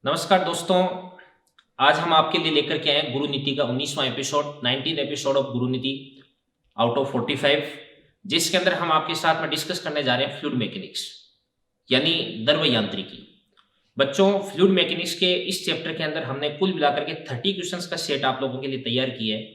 नमस्कार दोस्तों। आज हम आपके लिए लेकर के आए गुरु नीति का 19वां एपिसोड, 19th एपिसोड ऑफ गुरु नीति आउट ऑफ 45, जिसके अंदर हम आपके साथ में डिस्कस करने जा रहे हैं फ्लूइड मैकेनिक्स यानी द्रव यांत्रिकी। बच्चों, फ्लूइड मैकेनिक्स के इस चैप्टर के अंदर हमने कुल मिलाकर के 30 क्वेश्चंस का सेट आप लोगों के लिए तैयार किया है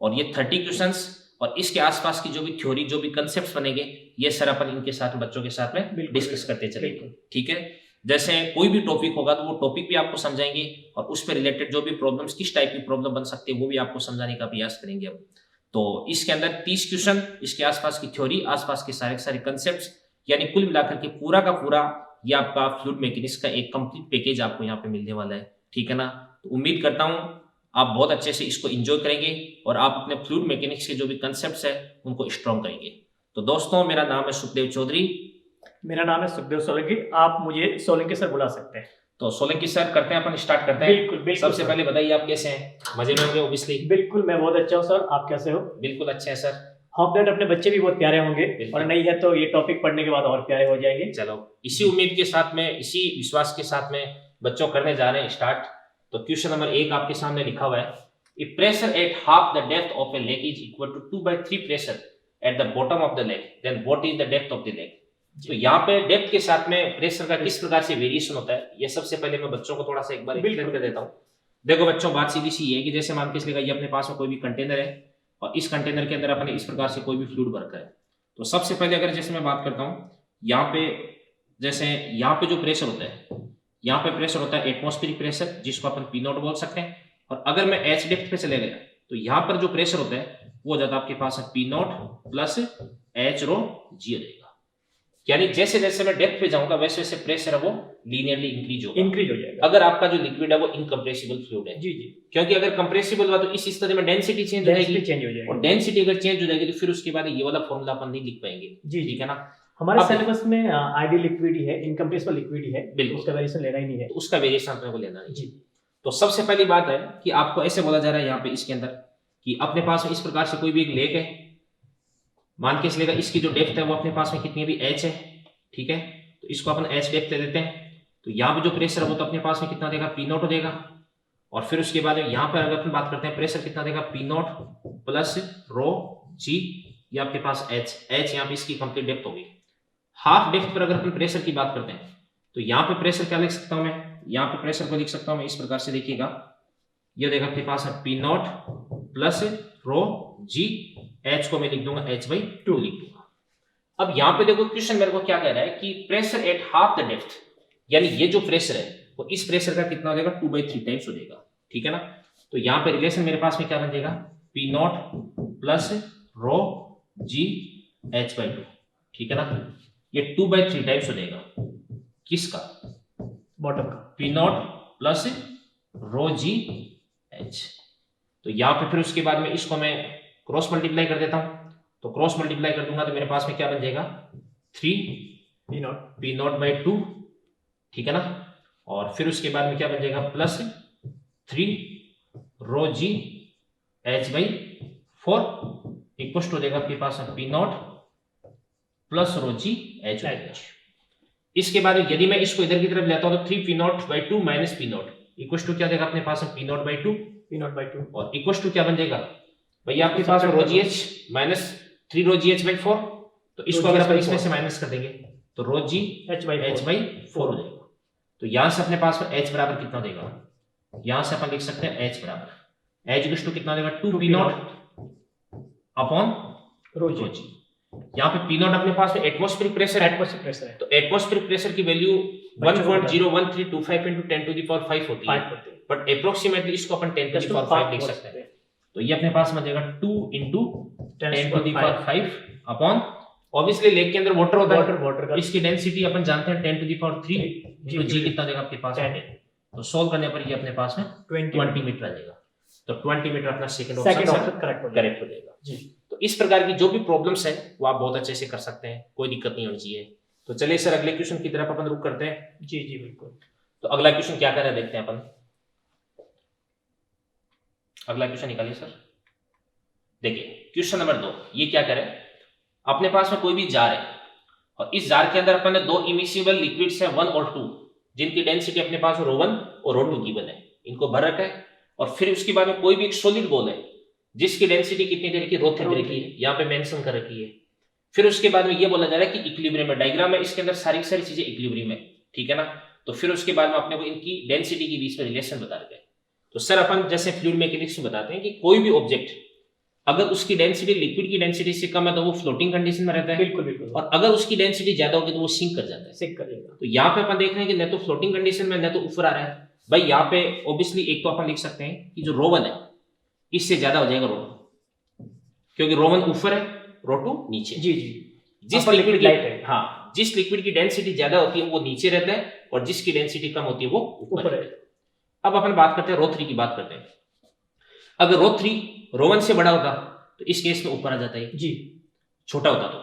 और ये 30 क्वेश्चंस और इसके आसपास की जो भी थ्योरी, जो भी कंसेप्ट बनेंगे, ये सर अपन इनके साथ बच्चों के साथ में डिस्कस करते चलेंगे। ठीक है, जैसे कोई भी टॉपिक होगा तो वो टॉपिक भी आपको समझाएंगे और उस पर रिलेटेड जो भी प्रॉब्लम्स, किस टाइप की प्रॉब्लम बन सकती है, वो भी आपको समझाने का प्रयास करेंगे हम। तो इसके अंदर 30 क्वेश्चन, इसके आसपास की थ्योरी, आसपास के सारे सारे कंसेप्ट, यानी कुल मिलाकर के पूरा का पूरा ये आपका फ्लूइड मैकेनिक्स का एक कंप्लीट पैकेज आपको यहाँ पे मिलने वाला है। ठीक है ना। तो उम्मीद करता हूँ आप बहुत अच्छे से इसको एंजॉय करेंगे और आप अपने फ्लूइड मैकेनिक्स के जो भी कंसेप्ट है उनको स्ट्रॉन्ग करेंगे। तो दोस्तों, मेरा नाम है सुखदेव चौधरी। मेरा नाम है सुखदेव सोलंकी। आप मुझे सोलंकी सर बुला सकते हैं। तो सोलंकी सर, करते हैं, अपन स्टार्ट करते हैं। बिल्कुल सबसे पहले बताइए आप कैसे हैं? मजे में होंगे ऑब्वियसली। बिल्कुल, मैं बहुत अच्छा हूँ सर। आप कैसे हो? बिल्कुल अच्छे हैं सर। होप दैट अपने बच्चे भी बहुत प्यारे होंगे और नहीं है तो ये टॉपिक पढ़ने के बाद और प्यारे हो जाएंगे। चलो, इसी उम्मीद के साथ में, इसी विश्वास के साथ में बच्चों करने जा रहे हैं स्टार्ट। तो क्वेश्चन नंबर 1 आपके सामने लिखा हुआ है, if pressure at half the depth of a leg is equal to 2/3 pressure at the bottom of the leg, then what is the depth of the leg. तो यहाँ पे डेप्थ के साथ में प्रेशर का किस प्रकार से वेरिएशन होता है, ये सबसे पहले मैं बच्चों को थोड़ा सा एक बार एक्सप्लेन कर देता हूँ। देखो बच्चों, बात सीधी सी है कि जैसे मान के चलिएगा ये अपने पास में कोई भी कंटेनर है और इस कंटेनर के अंदर अपने इस प्रकार से कोई भी फ्लूइड भर है। तो सबसे पहले अगर जैसे मैं बात करता हूँ, यहाँ पे जैसे यहाँ पे जो प्रेशर होता है, यहाँ पे प्रेशर होता है एटमॉस्फेरिक प्रेशर, जिसको अपन पी नॉट बोल सकते हैं। और अगर मैं एच डेप्थ पे चले गया तो यहाँ पर जो प्रेशर होता है वो ज्यादा आपके पास है पी नॉट प्लस एच रो जी हो जाएगा। यानी जैसे जैसे मैं डेप्थ पे जाऊंगा वैसे वैसे प्रेशर है वो लीनियरली इंक्रीज हो जाएगा। अगर आपका जो लिक्विड है वो इनकम्प्रेसिबल फ्लूइड है, जी, क्योंकि अगर कंप्रेसिबल हुआ तो इस तरह में डेंसिटी चेंज हो जाएगी और डेंसिटी अगर चेंज हो जाएगी तो फिर उसके बाद ये वाला फॉर्मूला अपन नहीं लिख पाएंगे। जी, ठीक है ना। हमारे सिलेबस में आइडियल लिक्विड ही है, इनकम्प्रेसिबल लिक्विड ही है, बिल्कुल उसका वेरिएशन लेना ही नहीं है, तो उसका वेरिएशन अपने को लेना नहीं। जी, तो सबसे पहली बात है कि आपको ऐसे बोला जा रहा है यहाँ पे इसके अंदर कि अपने पास में इस प्रकार से कोई भी एक लेक है, मान के चलेगा इसकी जो डेप्थ है वो अपने पास में कितनी भी एच है। ठीक है, तो इसको अपन एच डेप्थ ले लेते हैं। तो यहाँ पे जो प्रेशर है वो तो अपने पास में कितना देगा, पी नॉट देगा। और फिर उसके बाद यहाँ पर अगर अपन बात करते हैं प्रेशर कितना देगा, पी नॉट प्लस रो जी, ये आपके पास एच यहाँ पे इसकी कंप्लीट डेप्थ होगी। हाफ डेप्थ पर अगर अपन प्रेशर की बात करते हैं तो यहाँ पे प्रेशर क्या लिख सकता हूं मैं, यहाँ पे प्रेशर को लिख सकता हूं मैं इस प्रकार से, देखिएगा ये देगा आपके पास है P naught plus rho g, H को मैं लिख दूंगा h/2 लिख दूंगा। अब यहाँ पे देखो क्वेश्चन मेरे को क्या कह रहा है कि pressure at half the depth, यानी ये जो प्रेशर है वो इस प्रेशर का कितना हो जाएगा, 2/3 टाइम्स हो जाएगा। ठीक है ना। तो यहाँ पे रिलेशन मेरे पास में क्या बन जाएगा, P naught plus rho g h/2। ठीक है ना, ये 2/3 टाइम्स हो जाएगा किसका, बॉटम का, P naught plus rho g H. तो यहाँ पे फिर उसके बाद में इसको मैं क्रॉस मल्टीप्लाई कर देता हूं। तो क्रॉस मल्टीप्लाई कर दूंगा तो मेरे पास में क्या बन जाएगा, 3 पी नॉट बाई 2। ठीक है ना। और फिर उसके बाद में क्या बन जाएगा, plus 3 rho g h/4 equal to हो जाएगा आपके पास p naught plus rho g h. इसके बाद यदि मैं इसको इधर की तरफ लेता हूं तो 3 P naught by 2 minus P naught equal to क्या देगा अपने पास पी नॉट बाई 2 और इक्वल टू क्या बन जाएगा भैया आपके पास रो g H minus 3 rho g h/4। तो इसको अगर अपन इसमें से माइनस कर देंगे तो रो जी h/4 हो जाएगा। तो यहां से अपने पास में h बराबर कितना देगा, यहां से अपन लिख सकते हैं h बराबर h इक्वल टू कितना देगा, 2 पी नॉट अपॉन रो जी। यहाँ पे पी नॉट अपने पास में एटमॉस्फेरिक प्रेशर है, तो एटमॉस्फेरिक प्रेशर की value 1.01325 into 10 to the power 5 होती है, बट अप्रोक्सीमेटली इसको अपन 10 to the power 5 लिख सकते हैं। तो ये अपने पास में देगा 2 into 10 to the power 5 upon, obviously lake के अंदर वाटर होता है, इसकी डेंसिटी अपन जानते हैं 10 to the power 3, तो जी कितना देगा आपके पास में, तो सोल्व करने पर ये अपने पास में 20 मीटर आ जाएगा। तो 20 मीटर अपना सेकंड ऑप्शन करेक्ट हो जाएगा जी। तो इस प्रकार की जो भी प्रॉब्लम्स है वो आप बहुत अच्छे से कर सकते हैं, कोई दिक्कत नहीं होनी चाहिए। तो चलिए सर अगले क्वेश्चन की तरफ अपन रुक करते हैं। जी जी बिल्कुल। तो अगला क्वेश्चन क्या कर रहे हैं देखते हैं अपन। अगला क्वेश्चन निकालिए सर। देखिए क्वेश्चन नंबर 2, ये क्या करे, अपने पास में कोई भी जार है और इस जार के अंदर अपन ने 2 इमिसिबल लिक्विड्स है 1 और 2, जिनकी डेंसिटी अपने पास रो 1 और रो 2 गिवन है, इनको भर रखा है। और फिर उसके बाद में कोई भी एक सॉलिड बॉल है जिसकी डेंसिटी कितनी तरह की, रो 3 तरह की है, यहाँ पे मेंशन कर रखी है। फिर उसके बाद में ये बोला जा रहा है कि इक्विलिब्रियम में, डायग्राम है इसके अंदर सारी सारी चीजें इक्विलिब्रियम है, ठीक है ना। तो फिर उसके बाद में अपने को इनकी डेंसिटी के बीच में रिलेशन बता रहे हैं। तो सर अपन जैसे फ्लूइड मैकेनिक्स में बताते हैं कि कोई भी ऑब्जेक्ट अगर उसकी डेंसिटी लिक्विड की डेंसिटी से कम है तो वो फ्लोटिंग कंडीशन में रहता है, बिल्कुल बिल्कुल, और अगर उसकी डेंसिटी ज्यादा होगी तो वो सिंक कर जाता है, सिंक करेगा। तो यहाँ पे अपन देख रहे हैं कि न तो फ्लोटिंग कंडीशन में न तो ऊपर आ रहा है भाई। यहाँ पे ऑब्वियसली एक तो अपन लिख सकते हैं कि जो रो 1 है इससे ज्यादा हो जाएगा रो 2, क्योंकि रो 1 ऊपर है, रो 2 नीचे। जी जी, जिस लिक्विड लाइट है, हाँ, जिस लिक्विड की डेंसिटी ज्यादा होती है वो नीचे रहता है, और जिसकी डेंसिटी कम होती है वो ऊपर है। अब अपन बात करते हैं रो 3 की बात करते हैं। अगर रो 3 रो 1 से बड़ा होता तो इस केस में ऊपर आ जाता है जी, छोटा होता तो।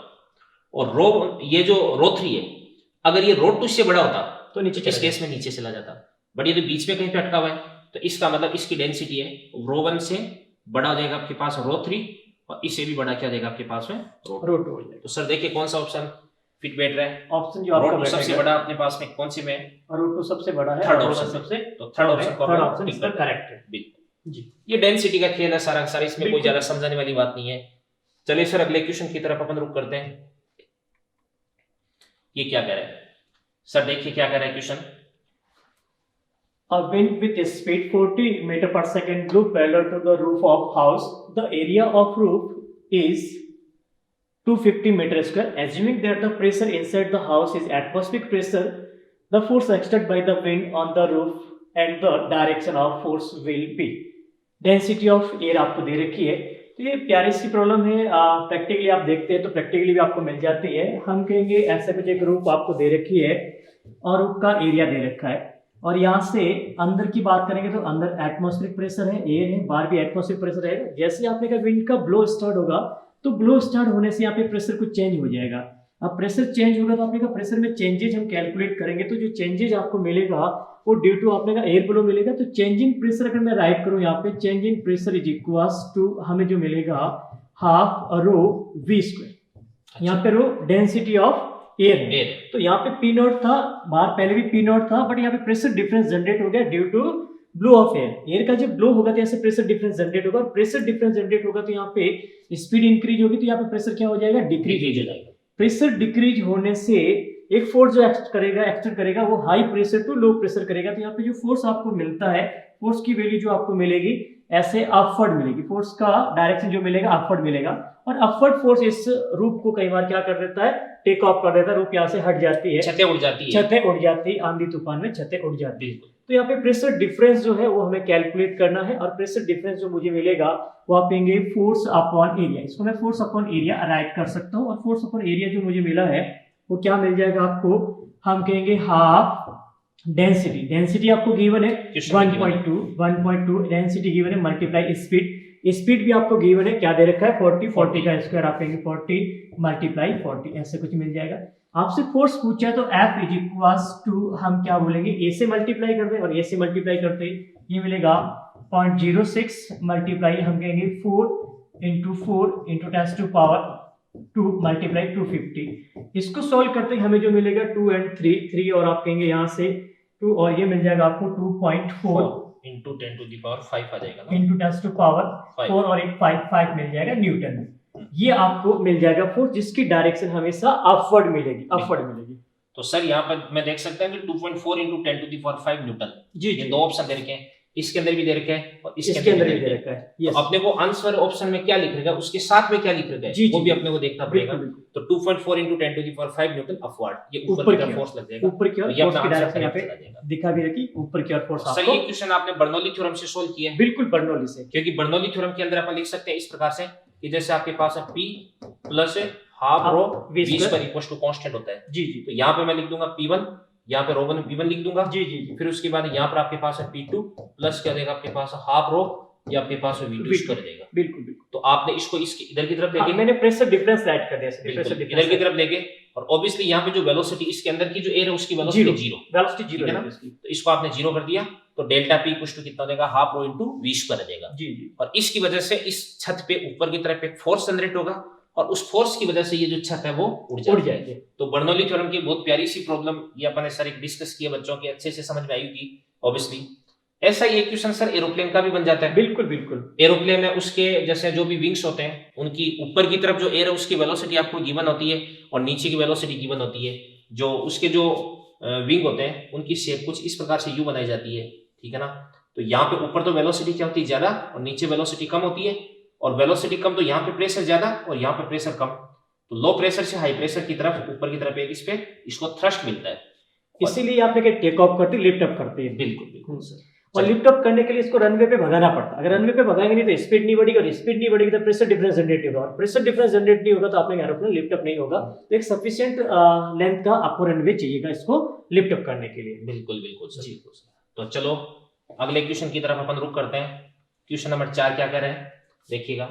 और ये जो रो 3 है अगर ये रो 2 से बड़ा होता तो नीचे, इस केस में नीचे चला जाता। बट ये तो बीच में कहीं पे अटका हुआ है, तो इसका मतलब इसकी डेंसिटी है रो 1 से बड़ा हो जाएगा आपके पास रो 3, और इससे भी बड़ा क्या जाएगा आपके पास में रो 2। तो सर देखिए कौन सा ऑप्शन फिट बैठ रहा है? ऑप्शन जो आपका सबसे बड़ा अपने पास में कौन से में है? रो 2 सबसे बड़ा है, थर्ड ऑप्शन सबसे, तो थर्ड ऑप्शन इसका करेक्ट है बिल्कुल जी। ये डेंसिटी का खेल है सारा सारा, इसमें कोई ज्यादा समझाने वाली बात नहीं है। चलिए सर अगले क्वेश्चन की तरफ अपन रुक करते हैं। ये क्या कह रहा है सर, देखिए क्या कह रहा है question. A wind with a speed 40 meter per second blew parallel to the roof of house. The area of roof is 250 meter square. Assuming that the pressure inside the house is atmospheric pressure, the force exerted by the wind on the roof and the direction of force will be. Density of air आपको दे रखी है। तो ये प्यारी सी problem है, practically आप देखते हैं तो प्रैक्टिकली भी आपको मिल जाती है। हम कहेंगे ऐसा कुछ एक रूफ आपको दे रखी है और रूफ का एरिया दे रखा है, और यहाँ से अंदर की बात करेंगे तो अंदर एटमॉस्फेरिक प्रेशर है, एयर है, बाहर भी एटमॉस्फेरिक प्रेशर है। जैसे आपने कहा विंड का ब्लो स्टार्ट होगा तो ब्लो स्टार्ट होने से यहाँ पे प्रेशर कुछ चेंज हो जाएगा। अब प्रेशर चेंज होगा तो आपने कहा प्रेशर में चेंजेज हम कैलकुलेट करेंगे, तो जो चेंजेज आपको मिलेगा वो ड्यू टू आपने कहा एयर ब्लो मिलेगा। तो चेंज इन प्रेशर अगर मैं राइट करूँ यहाँ पे, change in pressure is equals to हमें जो मिलेगा हाफ रो वी स्क्वायर। यहाँ पे रो डेंसिटी ऑफ एयर है, तो यहाँ पे पी नॉट था, बाहर पहले भी पी नॉट था, बट यहाँ पे प्रेशर डिफरेंस जनरेट हो गया due to blow of air. Air का जब ब्लो होगा तो यहाँ से प्रेशर डिफरेंस जनरेट होगा, और प्रेशर डिफरेंस जनरेट होगा तो यहाँ पे स्पीड इंक्रीज होगी, तो यहाँ पे प्रेशर क्या हो जाएगा, डिक्रीज हो जाएगा। प्रेशर डिक्रीज होने से एक फोर्स जो एक्ट करेगा वो high pressure to low pressure करेगा। तो यहाँ पे जो फोर्स आपको मिलता है, फोर्स की वैल्यू जो आपको मिलेगी ऐसे अपवर्ड मिलेगी, फोर्स का डायरेक्शन जो मिलेगा अपवर्ड मिलेगा, और अपवर्ड फोर्स इस रूप को कई बार क्या कर देता है, टेक ऑफ कर देता है, रूप यहाँ से हट जाती है, छतें उड़ जाती है, आंधी तूफान में छतें उड़ जाती है। तो यहाँ पे प्रेशर डिफरेंस जो है वो हमें कैलकुलेट करना है, और प्रेशर डिफरेंस जो मुझे मिलेगा वो आप कहेंगे फोर्स अपॉन एरिया। इसको मैं फोर्स अपॉन एरिया राइट कर सकता हूँ, और फोर्स अपॉन एरिया जो मुझे मिला है वो क्या मिल जाएगा आपको, हम कहेंगे हाफ डेंसिटी आपको गिवन है 1.2 डेंसिटी गिवन है, मल्टीप्लाई स्पीड भी आपको गिवन है, क्या दे रखा है 40 का स्क्वायर, आप कहेंगे 40 मल्टीप्लाई 40, ऐसे कुछ मिल जाएगा। आपसे फोर्स पूछा तो F इज इक्वल्स टू हम क्या बोलेंगे, ए से मल्टीप्लाई कर दे, और ए से मल्टीप्लाई करते ये मिलेगा 0.06 मल्टीप्लाई हम कहेंगे 4 into 10 to power 2 मल्टीप्लाई 250। इसको सॉल्व करते ही हमें जो मिलेगा 2 and 3 और आप कहेंगे यहाँ से 2, और ये मिल जाएगा आपको 2.4 into 10 to the power 5 आ जाएगा ना, into 10 to power 4 और एक 5 मिल जाएगा न्यूटन। ये आपको मिल जाएगा फोर्स जिसकी डायरेक्शन हमेशा अपवर्ड मिलेगी। तो सर यहाँ पर मैं देख सकता हूँ कि 2.4 into 10 to the power 5 Newton, जी ये दो ऑप्शन दे रखे हैं, इसके अंदर भी दे रखा है और इसके अंदर भी दे रखा है। तो अपने को आंसर ऑप्शन में क्या लिख रखा है, उसके साथ में क्या लिख रखा है वो भी अपने को देखना पड़ेगा। तो 2.4 into 10 to the power 5 Newton upward, ये ऊपर की फोर्स लग जाएगा, ऊपर की ओर फोर्स की डायरेक्शन यहाँ पे दिखा भी रखी, ऊपर की ओर फोर्स। सर ये क्वेश्चन आपने बर्नौली थ्योरम से सोल्व किया है? बिल्कुल बर्नौली से, क्योंकि बर्नौली थ्योरम के अंदर अपन लिख सकते हैं इस प्रकार से कि जैसे आपके पास है P plus half rho v square equal to constant होता है। जी, तो यहाँ पे मैं लिख दूंगा P1, यहाँ पे रो 1 V1 लिख दूंगा। जी। फिर उसके बाद यहाँ पर आपके पास है P2 प्लस क्या देगा आपके पास हाफ रो, या आपके पास V2 स्क्वायर देगा। बिल्कुल। तो आपने इसको इसके इधर की तरफ लेके, मैंने प्रेशर डिफरेंस राइट कर दिया, इधर की तरफ लेके, और ऑब्वियसली यहाँ पे जो वेलोसिटी इसके अंदर की जो एयर है उसकी वेलोसिटी जीरो है ना, तो इसको आपने जीरो कर दिया, तो डेल्टा P इक्वल टू कितना देगा, half rho into v square देगा। जी। और इसकी वजह से इस छत पे ऊपर की तरफ एक फोर्स जनरेट होगा, और उस फोर्स की वजह से ये जो छत है वो उड़ उड़ जाती है। जाएगी। तो बर्नौली थ्योरम की बहुत प्यारी सी प्रॉब्लम ये अपन ने सर एक डिस्कस किया, बच्चों के अच्छे से समझ में आई होगी ऑब्वियसली। ऐसा ही एक क्वेश्चन सर एरोप्लेन का भी बन जाता है। बिल्कुल बिल्कुल। एरोप्लेन है, उसके जैसे जो भी विंग्स होते हैं उनकी ऊपर की तरफ जो एयर है उसकी वेलोसिटी आपको गिवन होती है और नीचे की वेलोसिटी गिवन होती है। जो उसके जो विंग होते हैं उनकी शेप कुछ इस प्रकार से यू बनाई जाती है, ठीक है ना। तो यहाँ पे ऊपर तो वेलोसिटी क्या होती है ज्यादा और नीचे वेलोसिटी कम होती है, और वेलोसिटी कम तो यहाँ पे प्रेशर ज्यादा और यहाँ पे प्रेशर कम। तो लो प्रेशर से हाई प्रेशर की तरफ ऊपर की तरफ एक इस पे इसको थ्रस्ट मिलता है, इसीलिए आपने क्या टेक ऑफ करती लिफ्ट अप करती है। बिल्कुल बिल्कुल सर। और लिफ्ट अप करने के लिए इसको रनवे पे भगाना पड़ता है। अगर रनवे पे भगाएंगे नहीं तो स्पीड नहीं बढ़ेगी, और स्पीड नहीं बढ़ेगी तो प्रेशर डिफरेंस जनरेट होगा, और प्रेशर डिफरेंस जनरेट नहीं होगा तो आपने एरोप्लेन लिफ्ट अप नहीं होगा। तो एक सफिशिएंट लेंथ का आपको रनवे चाहिएगा इसको लिफ्ट अप करने के लिए। बिल्कुल बिल्कुल सर, बिल्कुल सर। तो चलो अगले क्वेश्चन की तरफ अपन रुक करते हैं। क्वेश्चन नंबर 4 क्या कह रहा है देखिएगा।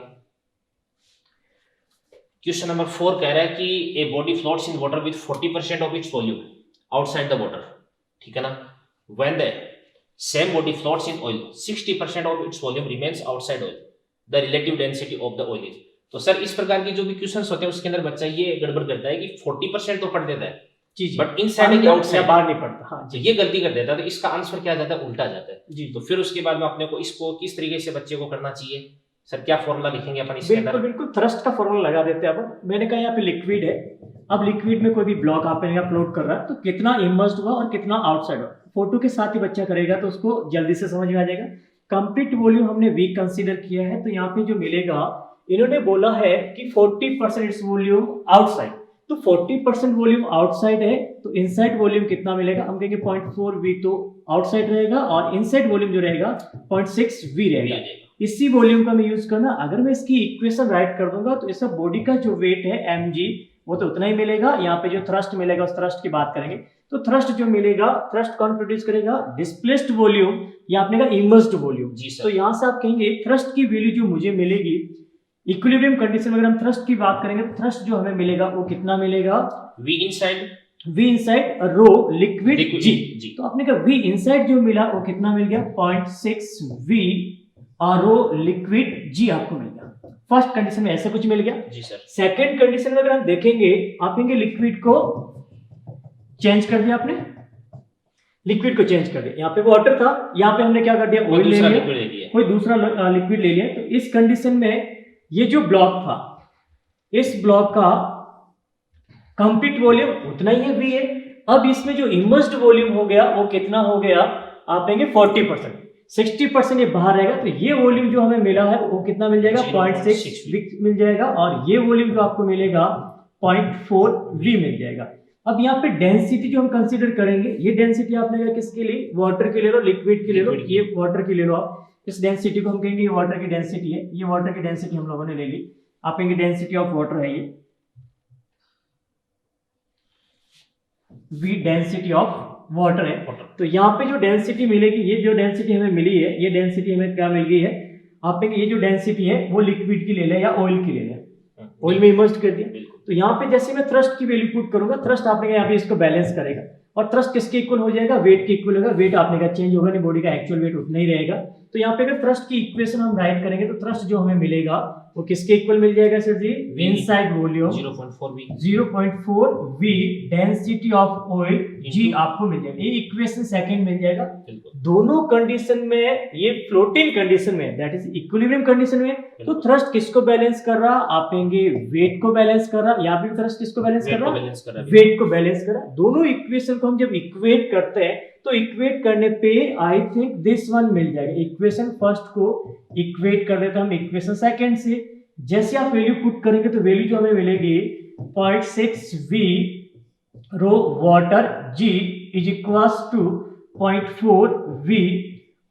क्वेश्चन नंबर 4 कह रहा है कि a body floats in water with 40% of its volume outside the water, ठीक है ना। When the same body floats in oil 60% of its volume remains outside oil, the relative density of the oil is. तो sir इस प्रकार की जो भी questions होते हैं उसके अंदर बच्चा ये गड़बड़ करता है कि 40% तो पढ़ देता है जी जी, बट इनसाइड या आउटसाइड बाहर नहीं पड़ता। हाँ तो ये गलती कर देता है। तो इसका आंसर क्या आ जाता है, उल्टा आ जाता है जी। तो फिर उसके बाद में अपने को इसको किस तरीके से बच्चे को करना चाहिए सर, क्या फॉर्मूला लिखेंगे अपन इसके बिल्कुल अंदर? बिल्कुल थ्रस्ट का फॉर्मूला लगा देते हैं अपन। मैंने कहा यहाँ पे लिक्विड है, अब लिक्विड में कोई भी ब्लॉक आप यहाँ फ्लोट कर रहा है तो कितना इमर्स्ड हुआ और कितना आउटसाइड हुआ, फोटो के साथ ही बच्चा करेगा तो उसको जल्दी से समझ में आ जाएगा। कंप्लीट वॉल्यूम हमने वीक कंसीडर किया है, तो यहाँ पे जो मिलेगा इन्होंने बोला है कि 40% इट्स वॉल्यूम आउटसाइड, तो 40% वॉल्यूम आउटसाइड है तो इनसाइड वॉल्यूम कितना मिलेगा, हम कहेंगे 0.4 वी तो आउटसाइड रहेगा और इनसाइड वॉल्यूम जो रहेगा 0.6 वी रहेगा। इसी वॉल्यूम का मैं यूज करना। अगर मैं इसकी इक्वेशन राइट कर दूंगा तो इसका बॉडी का जो वेट है mg वो तो उतना ही मिलेगा। यहाँ पे जो थ्रस्ट मिलेगा उस थ्रस्ट की बात करेंगे तो थ्रस्ट जो मिलेगा, थ्रस्ट कौन प्रोड्यूस करेगा, डिस्प्लेस्ड वॉल्यूम या आपने कहा इमर्स्ड वॉल्यूम। तो यहाँ से आप कहेंगे थ्रस्ट की वैल्यू जो मुझे मिलेगी इक्विलिब्रियम कंडीशन में, अगर हम थ्रस्ट की बात करेंगे तो थ्रस्ट जो हमें मिलेगा वो कितना मिलेगा, v इनसाइड रो लिक्विड जी। तो आपने कहा v इनसाइड जो मिला वो कितना मिल गया 0.6 v और रो लिक्विड g आपको मिल गया। फर्स्ट कंडीशन में ऐसा कुछ मिल गया जी सर। सेकंड कंडीशन में अगर हम देखेंगे, आप कहेंगे लिक्विड को चेंज कर दिया आपने, लिक्विड को चेंज कर दिया। यहाँ पे वाटर था, यहाँ पे हमने क्या कर दिया, ऑयल ले लिया, कोई दूसरा लिक्विड ले लिया। तो इस कंडीशन में ये जो ब्लॉक था, इस ब्लॉक का कंप्लीट वॉल्यूम उतना ही है, वी है। अब इसमें जो इमर्स्ड वॉल्यूम हो गया वो कितना हो गया, आप कहेंगे 40%, 60% ये बाहर रहेगा। तो ये वॉल्यूम जो हमें मिला है वो कितना मिल जाएगा, 0.6 मिल जाएगा, और ये वॉल्यूम जो आपको मिलेगा 0.4 वी मिल जाएगा। अब यहाँ पे डेंसिटी जो हम कंसीडर करेंगे, ये डेंसिटी आपने कहा किसके लिए, वाटर के ले लो, लिक्विड के ले लो, ये वाटर की ले लो आप। इस डेंसिटी को हम कहेंगे ये वाटर की डेंसिटी है, ये वाटर की डेंसिटी हम लोगों ने ले ली, आप कहेंगे डेंसिटी ऑफ वाटर है ये, वी डेंसिटी ऑफ वाटर है। तो यहाँ पे जो डेंसिटी मिलेगी, ये जो डेंसिटी हमें मिली है, ये डेंसिटी हमें क्या मिल गई है, आप कहेंगे ये जो डेंसिटी है वो लिक्विड की ले लें या ऑयल की ले लें, ऑयल में इमर्स्ड कर दिया। तो यहाँ पे जैसे मैं थ्रस्ट की वैल्यू पुट करूंगा, थ्रस्ट आपने यहाँ पे इसको बैलेंस करेगा, और थ्रस्ट किसके इक्वल हो जाएगा, वेट के इक्वल होगा। वेट आपने का चेंज होगा नहीं, बॉडी का एक्चुअल वेट उतना ही रहेगा। तो यहाँ पे अगर थ्रस्ट की इक्वेशन हम राइट करेंगे तो थ्रस्ट जो हमें मिलेगा वो किसके इक्वल मिल जाएगा sir ji, inside volume 0.4 v density of oil g आपको मिल जाएगा। ये इक्वेशन सेकंड मिल जाएगा। दोनों कंडीशन में, ये फ्लोटिंग कंडीशन में, दैट इज इक्विलिब्रियम कंडीशन में, तो थ्रस्ट किसको बैलेंस कर रहा, आप कहेंगे वेट को बैलेंस कर रहा, या फिर थ्रस्ट किसको बैलेंस कर रहा, वेट को बैलेंस कर रहा। दोनों इक्वेशन को हम जब इक्वेट करते हैं तो इक्वेट करने पे आई थिंक दिस वन मिल जाएगा। इक्वेशन फर्स्ट को इक्वेट कर देते हैं हम इक्वेशन सेकंड से। जैसे आप वैल्यू पुट करेंगे तो वैल्यू जो हमें मिलेगी 0.6 v rho water g is equals to 0.4 v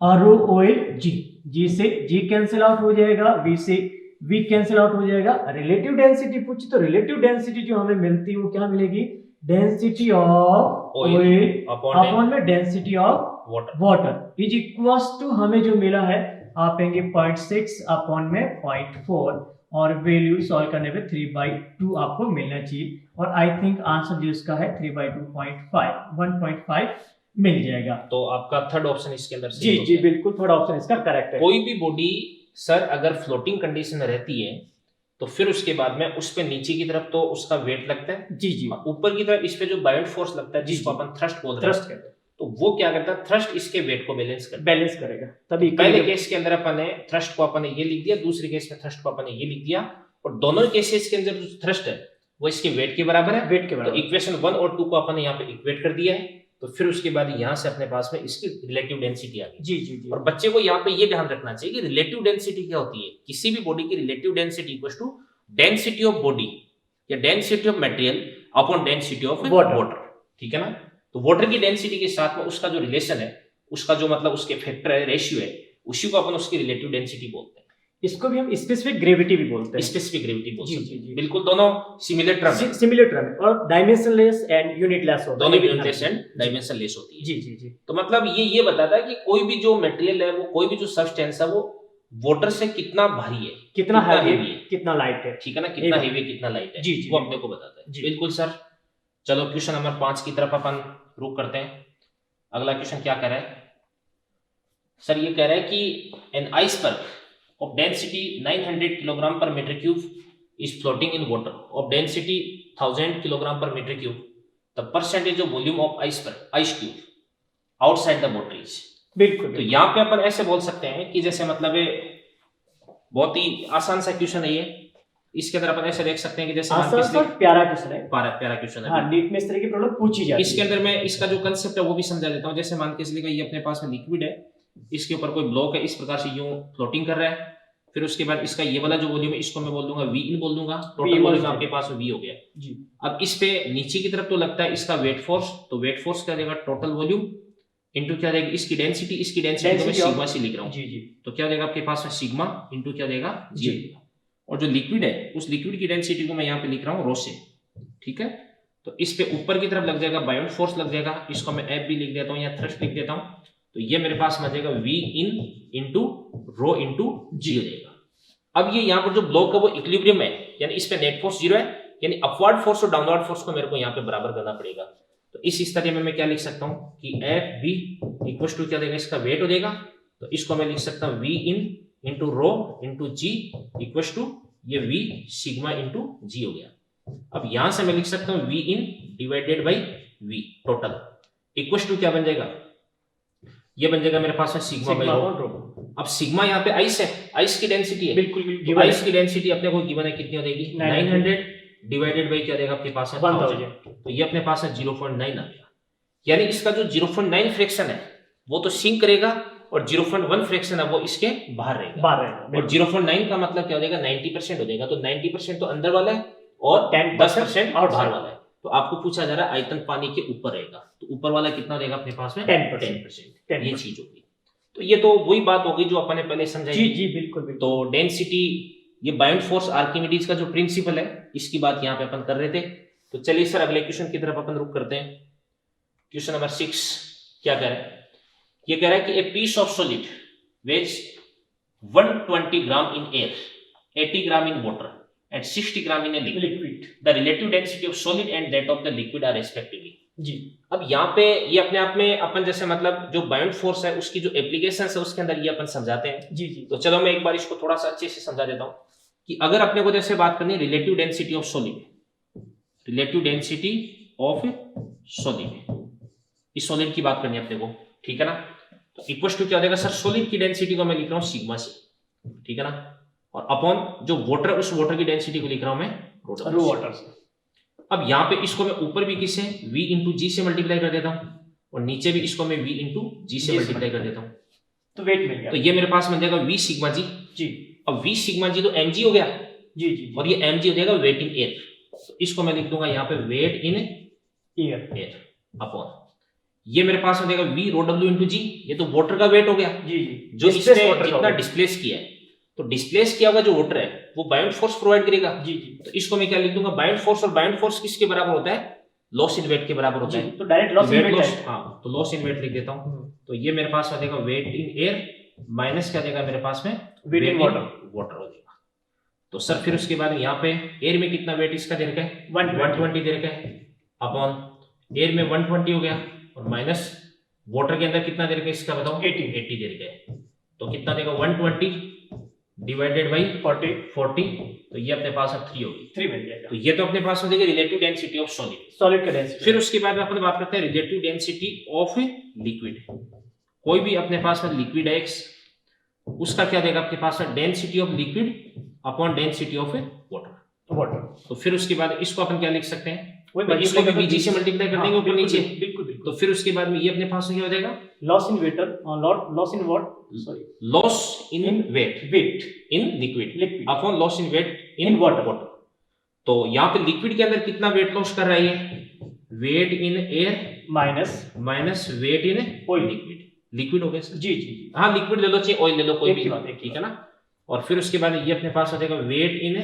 और रो ऑयल g से g कैंसिल आउट हो जाएगा, v से v कैंसिल आउट हो जाएगा। रिलेटिव डेंसिटी पूछी तो रिलेटिव डेंसिटी जो हमें मिलती है वो क्या मिलेगी, डेंसिटी ऑफ ऑयल अपॉन में density of water is equals to हमें जो मिला है आप कहेंगे 0.6 अपॉन में 0.4, और वैल्यू सॉल्व करने पे 3/2 आपको मिलना चाहिए। और आई थिंक आंसर जो इसका है 3/2 1.5 मिल जाएगा। तो आपका थर्ड ऑप्शन इसके अंदर जी जी बिल्कुल, थर्ड ऑप्शन इसका करेक्ट है। कोई भी बॉडी सर अगर फ्लोटिंग कंडीशन में रहती है तो फिर उसके बाद में उस पे नीचे की तरफ तो उसका वेट लगता है, जी जी, और ऊपर की तरफ इस पे जो बायोंट फोर्स लगता है जी, जिसको जी। अपन थ्रस्ट बोल रहे हैं, थ्रस्ट कहते हैं, तो वो क्या करता है, थ्रस्ट इसके वेट को बैलेंस करता है। बैलेंस करेगा तभी पहले केस के अंदर अपन ने थ्रस्ट को अपन ने ये लिख दिया, दूसरे केस में थ्रस्ट को अपन ने ये लिख दिया, और दोनों केसेस के अंदर जो थ्रस्ट है वो इसके वेट के बराबर है। वेट के तो बराबर। इक्वेशन 1 और 2 को अपन ने यहाँ पे इक्वेट कर दिया है, तो फिर उसके बाद यहाँ से अपने पास में इसकी रिलेटिव डेंसिटी आ गई। जी जी जी, और बच्चे को यहाँ पे ये ध्यान रखना चाहिए कि रिलेटिव डेंसिटी क्या होती है। किसी भी बॉडी की relative density equals to density of body या density of material upon density of water, ठीक है ना। तो वाटर की डेंसिटी के साथ में उसका जो रिलेशन है, उसका जो मतलब उसके फैक्टर है, रेशियो है, उसी को अपन उसकी रिलेटिव डेंसिटी बोलते हैं। इसको भी हम स्पेसिफिक ग्रेविटी भी बोलते हैं। स्पेसिफिक ग्रेविटी बोल जी, सकते जी, हैं। जी। बिल्कुल, दोनों सिमिलर टर्म है, सिमिलर टर्म है, और डायमेंशनलेस एंड यूनिटलेस होता है। दोनों ये भी यूनिटलेस ध्यान एंड रखना। डायमेंशनलेस होती है। जी जी जी, तो मतलब ये बताता है कि कोई भी जो मटेरियल है, वो कोई भी जो सब्सटेंस है, वो वाटर से कितना भारी है, कितना हैवी heavy है, कितना लाइट है। ठीक है ना, कितना एक- हेवी है, कितना लाइट है, जी, जी, वो अपने को बताता है। जी। बिल्कुल सर। चलो क्वेश्चन नंबर 5 की तरफ अपन रुक करते हैं। अगला क्वेश्चन क्या कह रहा है सर, ये कह रहा है कि N iceberg of density 900 kilogram per meter cube is floating in water of density 1000 kilogram per meter cube. The percentage of volume of ice cube outside the water is. बिल्कुल। तो यहाँ पे अपन ऐसे बोल सकते हैं कि जैसे मतलब बहुत ही आसान सा क्वेश्चन है ये। इसके अंदर अपन ऐसे देख सकते हैं कि जैसे आसान सा प्यारा क्वेश्चन है। प्यारा क्वेश्चन है। हाँ, नीट में इस तरह की प्रॉब्लम पूछी जाती है। इसके अंदर मैं इसका जो कंसेप्ट है वो भी समझा देता हूँ। जैसे मान के चलिए ये अपने पास में लिक्विड है, इसके ऊपर कोई ब्लॉक है, इस प्रकार से यूं फ्लोटिंग कर रहा है। फिर उसके बाद इसका ये वाला जो वॉल्यूम है, इसको मैं बोल दूंगा वी इन बोल दूंगा। टोटल वॉल्यूम आपके पास में वी हो गया जी। अब इस पे नीचे की तरफ तो लगता है इसका वेट फोर्स, तो वेट फोर्स क्या देगा, टोटल वॉल्यूम इनटू क्या देगा इसकी डेंसिटी। इसकी डेंसिटी को मैं सिग्मा से लिख रहा हूँ। जी जी, तो क्या देगा आपके पास में सिग्मा इनटू क्या देगा जी। और जो लिक्विड है उस लिक्विड की डेंसिटी को मैं यहाँ पे लिख रहा हूँ रो से, ठीक है। तो इस पे ऊपर की तरफ लग जाएगा बायोंट फोर्स लग जाएगा, इसको मैं एफ भी लिख देता हूँ या थ्रस्ट लिख देता हूँ। तो ये मेरे पास में जाएगा v in into rho into g हो जाएगा। अब ये यहाँ पर जो ब्लॉक है वो इक्विलिब्रियम है, यानी इस पे नेट फोर्स 0 है, यानी अपवर्ड फोर्स और डाउनवर्ड फोर्स को मेरे को यहाँ पे बराबर करना पड़ेगा। तो इस स्थिति में मैं क्या लिख सकता हूँ कि एफ बी इक्वल टू क्या देगा, इसका वेट हो जाएगा। तो इसको मैं लिख सकता हूँ V in into rho into g equal to ये वी सिग्मा इंटू जी हो गया। अब यहां से मैं लिख सकता हूँ V in divided by V total equal to क्या बन जाएगा, ये बन जाएगा मेरे पास में सिग्मा बाई रो। अब सिग्मा यहाँ पे आइस है, आइस की डेंसिटी है, बिल्कुल आइस की डेंसिटी अपने को गिवन है, कितनी हो जाएगी 900 डिवाइडेड बाई क्या देगा आपके पास है 1000। तो ये अपने पास है 0.9 आ गया। यानी इसका जो 0.9 फ्रैक्शन है वो तो सिंक करेगा, और 0.1 फ्रैक्शन है वो इसके बाहर रहेगा। और 0.9 का मतलब क्या हो जाएगा 90% हो जाएगा। तो 90% तो अंदर वाला है और 10% बाहर वाला है। तो आपको पूछा जा रहा है आयतन पानी के ऊपर रहेगा, तो ऊपर वाला कितना रहेगा अपने पास में 10%। ये चीज होगी। तो ये तो वही बात होगी जो अपन ने पहले समझाई। जी जी बिल्कुल। तो डेंसिटी, ये बायोंट फोर्स आर्किमिडीज का जो प्रिंसिपल है, इसकी बात यहाँ पे अपन कर रहे थे। तो चलिए सर अगले क्वेश्चन की तरफ अपन रुक करते हैं। क्वेश्चन नंबर 6 क्या कह रहा है, ये कह रहा है कि a piece of solid weighs 120 gram in air, 80 gram in water and 60 gram in a liquid. The relative density of solid and that of the liquid are respectively. जी। अब यहाँ पे ये अपने आप में अपन जैसे मतलब जो बायोंट फोर्स है उसकी जो एप्लीकेशन है उसके अंदर ये अपन समझाते हैं। जी जी। तो चलो मैं एक बार इसको थोड़ा सा अच्छे से समझा देता हूँ कि अगर अपने को जैसे बात करनी है relative density of solid, relative density of solid, इस सॉलिड की बात करनी है अपने को, ठीक है ना। तो इक्वल टू क्या हो जाएगा सर, सॉलिड की डेंसिटी को मैं लिख रहा हूँ सिग्मा से, ठीक है ना, और अपॉन जो वाटर, उस वाटर की डेंसिटी को लिख रहा हूं मैं रो वाटर से। अब यहाँ पे इसको मैं ऊपर भी किसे v इंटू जी से मल्टीप्लाई कर देता हूँ, और नीचे भी इसको मैं v इंटू जी से मल्टीप्लाई कर देता हूँ। तो वेट मिल गया। तो ये मेरे पास मिल जाएगा v सिग्मा जी। जी। अब v सिग्मा जी तो mg हो गया। जी जी। और ये mg हो जाएगा वेट इन एयर। तो इसको मैं लिख दूंगा यहाँ पे वेट इन एयर अपॉन, ये मेरे पास हो जाएगा v रो w इंटू जी, ये तो वाटर का वेट हो गया। जी जी। जो इसने जितना डिस्प्लेस किया है, तो डिस्प्लेस किया होगा जो वाटर है वो बायोंट फोर्स प्रोवाइड करेगा। जी जी। तो इसको मैं क्या लिख दूंगा बायोंट फोर्स, और बायोंट फोर्स किसके बराबर होता है, लॉस इन वेट के बराबर होता है। तो डायरेक्ट लॉस इन वेट है। हाँ, तो लॉस इन वेट लिख देता हूँ। तो ये मेरे पास आ जाएगा वेट इन एयर माइनस क्या देगा मेरे पास में वेट इन वाटर हो जाएगा। तो सर फिर उसके बाद यहाँ पे एयर में कितना वेट इसका दे रखा है 120 दे रखा है, अपॉन एयर में 120 हो गया, और माइनस वाटर के अंदर कितना दे रखा है इसका बताओ 80 दे रखा है। तो कितना देगा 120 डिवाइडेड बाई 40 40, तो ये अपने पास अब 3 होगी। 3 मिल जाएगा। तो ये तो अपने पास हो जाएगी relative density of solid. Solid का डेंसिटी। फिर उसके बाद अपन बात करते हैं रिलेटिव डेंसिटी ऑफ लिक्विड। कोई भी अपने पास में लिक्विड है X, उसका क्या देगा आपके पास है density of liquid upon density of water. तो फिर उसके बाद इसको अपन क्या लिख सकते हैं, इसको भी बीजी से मल्टीप्लाई कर देंगे ऊपर नीचे। बिल्कुल। तो फिर उसके बाद में ये अपने पास क्या हो जाएगा, loss in weight, loss in what, sorry, loss in weight in liquid upon loss in weight in water. तो यहाँ पे लिक्विड के अंदर कितना वेट लॉस कर रहा है, weight in air minus weight in oil. Liquid हो गया सर? जी। हाँ, लिक्विड ले लो चाहे ऑयल ले लो, कोई भी, एक ठीक है ना। और फिर उसके बाद ये अपने पास आ जाएगा weight in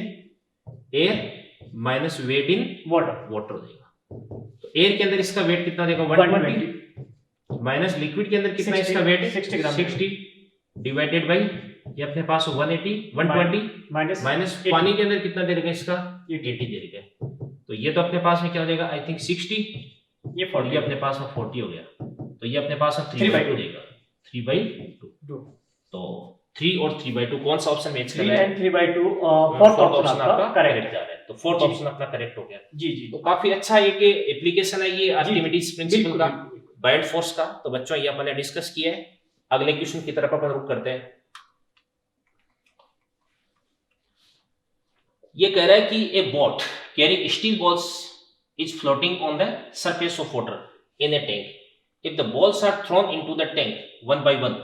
air minus weight in water हो जाएगा। तो एयर के अंदर इसका वेट कितना देगा 120 माइनस लिक्विड के अंदर कितना इसका वेट 60 डिवाइडेड बाई ये अपने पास 120 माइनस पानी के अंदर कितना देगा इसका 80 देगा। तो ये तो अपने पास में क्या हो जाएगा, आई थिंक 60, ये 40, ये अपने पास में 40 हो गया। तो ये अपने पास 3/2 देगा, 3/2। तो 3 और 3/2 कौन सा ऑप्शन मैच कर रहा है? 3/2 फोर्थ ऑप्शन आपका करेक्ट जा रहा है। तो फोर्थ ऑप्शन अपना करेक्ट हो गया। जी। तो काफी अच्छा एक एप्लीकेशन है ये आर्किमिडीज प्रिंसिपल का, बायड फोर्स का। तो बच्चों ये अपन ने डिस्कस किया है। अगले क्वेश्चन की तरफ अपन रुक करते हैं। ये कह रहा है कि ए boat carrying steel balls is floating on the surface of water in A tank. If the balls are thrown into the tank one by one,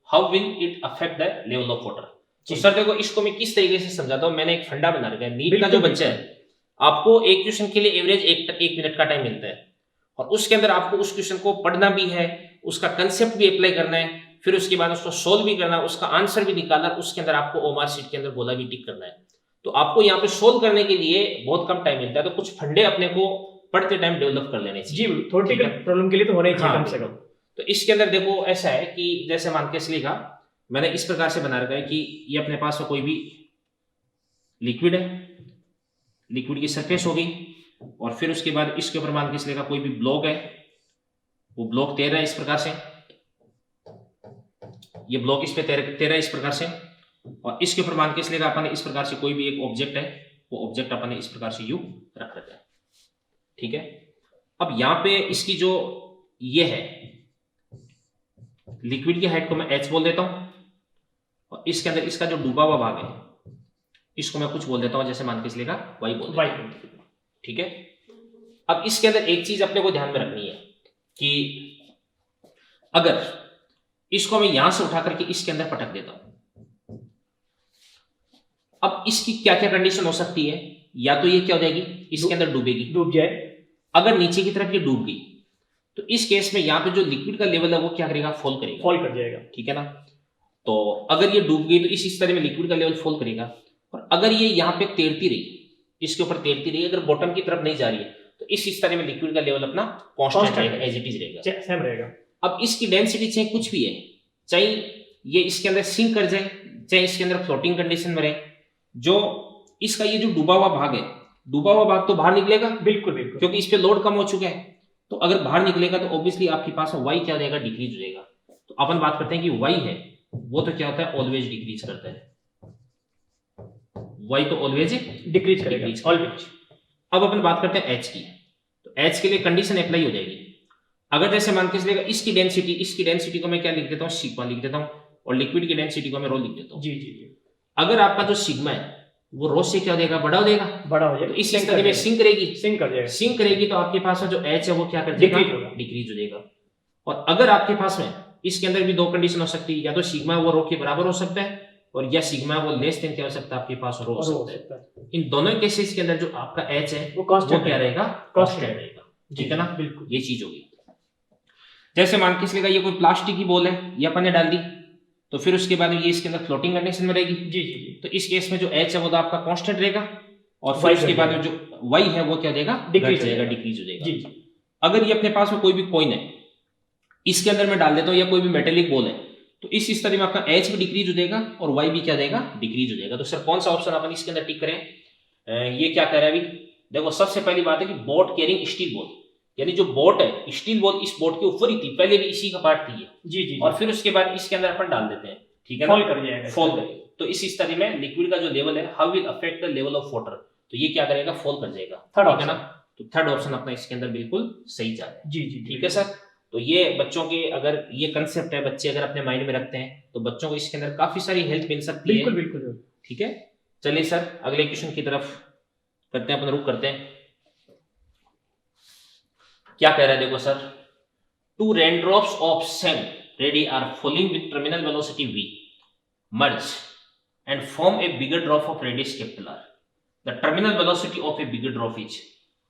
how will it affect the level of water? तो sir देखो, इसको मैं किस तरीके से समझाता हूँ। मैंने एक फंडा बना रखा है। नीट का जो बच्चा है, आपको एक क्वेश्चन के लिए एवरेज एक मिनट का टाइम मिलता है, और उसके अंदर आपको उस क्वेश्चन को पढ़ना भी है, उसका कंसेप्ट भी अप्लाई करना है, फिर उसके बाद उसको सोल्व भी करना है, उसका आंसर भी निकालना, उसके अंदर आपको ओमार शीट के अंदर गोला भी टिक करना है। तो आपको यहाँ पे सोल्व करने के लिए बहुत कम टाइम मिलता है। तो कुछ फंडे अपने को पढ़ते टाइम डेवलप कर लेने चाहिए। जी, थ्योरेटिकल प्रॉब्लम के लिए तो होना ही चाहिए कम से कम। तो इसके अंदर देखो ऐसा है कि जैसे मान के चलिएगा, मैंने इस प्रकार से बना रखा है कि ये अपने पास कोई भी लिक्विड है, लिक्विड की सरफेस होगी, और फिर उसके बाद इसके ऊपर मान के चलिएगा कोई भी ब्लॉक है, वो ब्लॉक तैर रहा है इस प्रकार से, ये ब्लॉक इस पे तैर रहा है इस प्रकार से, और इसके ऊपर मान के चलिएगा अपन इस प्रकार से कोई भी एक ऑब्जेक्ट है, वो ऑब्जेक्ट अपन इस प्रकार से यू रख रखा है, ठीक है। अब यहाँ पे इसकी जो ये है लिक्विड की हाइट को मैं h बोल देता हूं, और इसके अंदर इसका जो डूबा हुआ भाग है इसको मैं कुछ बोल देता हूं, जैसे मान के चलेगा y बोल देता हूं, ठीक है। अब इसके अंदर एक चीज अपने को ध्यान में रखनी है कि अगर इसको मैं यहां से उठा करके इसके अंदर पटक देता हूं, अब इसकी क्या क्या कंडीशन हो सकती है। या तो ये क्या हो जाएगी, इसके अंदर डूब जाए। अगर नीचे की तरफ ये डूब गई तो इस केस में यहाँ पे जो लिक्विड का लेवल है वो क्या करेगा, फॉल कर जाएगा, ठीक है ना। तो अगर ये डूब गई तो इस तरह में लिक्विड का लेवल फॉल करेगा। और अगर ये यहाँ पे तैरती रही, इसके ऊपर तैरती रही, अगर बॉटम की तरफ नहीं जा रही है, तो इस तरह में लिक्विड का लेवल अपना कांस्टेंट रहेगा, एज इट इज रहेगा, सेम रहेगा। अब इसकी डेंसिटी चाहे कुछ भी है, चाहे ये इसके अंदर सिंक कर जाए, चाहे इसके अंदर फ्लोटिंग कंडीशन में रहे, जो इसका ये जो डूबा हुआ भाग है, डूबा हुआ भाग तो बाहर निकलेगा, बिल्कुल, क्योंकि इस पे लोड कम हो चुका है। तो अगर बाहर निकलेगा तो ऑब्वियसली आपके पास y क्या हो जाएगा, डिक्रीज हो जाएगा। तो अपन बात करते हैं कि y है वो तो क्या होता है, ऑलवेज डिक्रीज करता है, y तो ऑलवेज डिक्रीज करेगा, ऑलवेज। अब अपन बात करते हैं h की। तो h के लिए कंडीशन अप्लाई हो जाएगी। अगर जैसे मान के चलेगा इसकी डेंसिटी को मैं क्या लिख देता हूँ, सिग्मा लिख देता हूँ, और लिक्विड की डेंसिटी को मैं रो लिख देता हूँ। जी। अगर आपका जो सिग्मा है वो रो से क्या हो जाएगा, बड़ा हो जाएगा, तो इस स्थिति में सिंक करेगी, तो आपके पास जो h है वो क्या कर जाएगा, डिक्रीज हो जाएगा। और अगर आपके पास में इसके अंदर भी दो कंडीशन हो सकती है, या तो सिग्मा वो रो के बराबर हो सकता है, और या सिग्मा वो लेस देन क्या हो सकता है, आपके पास रो हो सकता है। इन दोनों केसेस के अंदर जो आपका h है वो क्या रहेगा, कांस्टेंट रहेगा, ठीक है ना। बिल्कुल, ये चीज होगी। जैसे मान के चलेगा ये कोई प्लास्टिक की बॉल है, ये अपन ने डाल दी, तो फिर उसके बाद ये इसके अंदर फ्लोटिंग कंडीशन में रहेगी। जी। तो इस केस में जो h है वो तो आपका कांस्टेंट रहेगा, और फिर उसके बाद जो y है वो क्या देगा, डिक्रीज हो जाएगा। जी। अगर ये अपने पास में कोई भी कॉइन है, इसके अंदर मैं डाल देता हूँ, या कोई भी मेटेलिक बॉल है, तो इस तरह में आपका h भी डिक्रीज हो जाएगा और y भी क्या देगा, डिक्रीज हो जाएगा। तो सर कौन सा ऑप्शन अपन इसके अंदर टिक करें? ये क्या कह रहा है अभी देखो, सबसे पहली बात है कि बोट कैरिंग स्टील बॉल, यानी जो बोट है, स्टील बॉल इस बोट के ऊपर ही थी, पहले भी इसी का पार्ट थी। जी। और फिर उसके बाद इसके अंदर अपन डाल देते हैं, ठीक है, फॉल करेगा। तो इस स्थिति में लिक्विड का जो लेवल है, how will affect the level of water, तो ये क्या करेगा, फॉल कर जाएगा। थर्ड ठीक है ना, ऑप्शन। तो थर्ड ऑप्शन अपना इसके अंदर बिल्कुल सही जा रहा है। जी जी ठीक है सर, तो ये बच्चों के अगर ये कंसेप्ट है, बच्चे अगर अपने माइंड में रखते हैं तो बच्चों को इसके अंदर काफी सारी हेल्प मिल सकती बिल्कुल है। बिल्कुल। ठीक है, चलिए सर अगले क्वेश्चन की तरफ करते हैं, अपन रुक करते हैं। क्या कह रहा है देखो sir, 2 raindrops of sand ready are falling with terminal velocity v merge and form a bigger drop of radius capital R. The terminal velocity of a bigger drop is,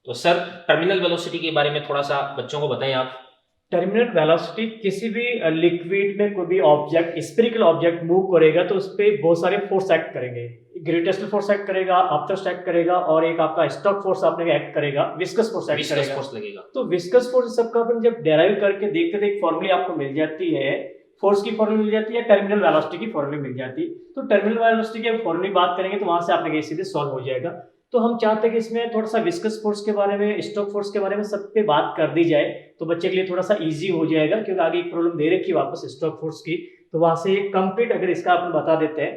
तो सर टर्मिनल वेलोसिटी के बारे में थोड़ा सा बच्चों को बताएं आप। टर्मिनल वेलोसिटी किसी भी लिक्विड में कोई भी ऑब्जेक्ट, स्फेरिकल ऑब्जेक्ट मूव करेगा तो उस पर बहुत सारे फोर्स एक्ट करेंगे। ग्रेविटेशनल फोर्स एक्ट करेगा, अपथ्रस्ट एक्ट करेगा, और एक आपका स्टॉक फोर्स आपने एक्ट करेगा, विस्कस फोर्स एक्ट करेगा। फोर्स लगेगा। तो विस्कस फोर्स सबका अपन जब डेराइव करके देखते थे, एक फॉर्मूला आपको मिल जाती है, फोर्स की फॉर्मूला मिल जाती है, टर्मिनल वेलोसिटी की फॉर्मूला मिल जाती है। तो टर्मिनल वेलोसिटी की फॉर्मूला बात करेंगे तो वहां से आपने सीधे सॉल्व हो जाएगा। तो हम चाहते हैं कि इसमें थोड़ा सा विस्कस फोर्स के बारे में, स्टॉक फोर्स के बारे में सब पे बात कर दी जाए, तो बच्चे के लिए थोड़ा सा इजी हो जाएगा, क्योंकि आगे एक प्रॉब्लम दे रखी है वापस स्टॉक फोर्स की, तो वहां से कंप्लीट अगर इसका अपन बता देते हैं।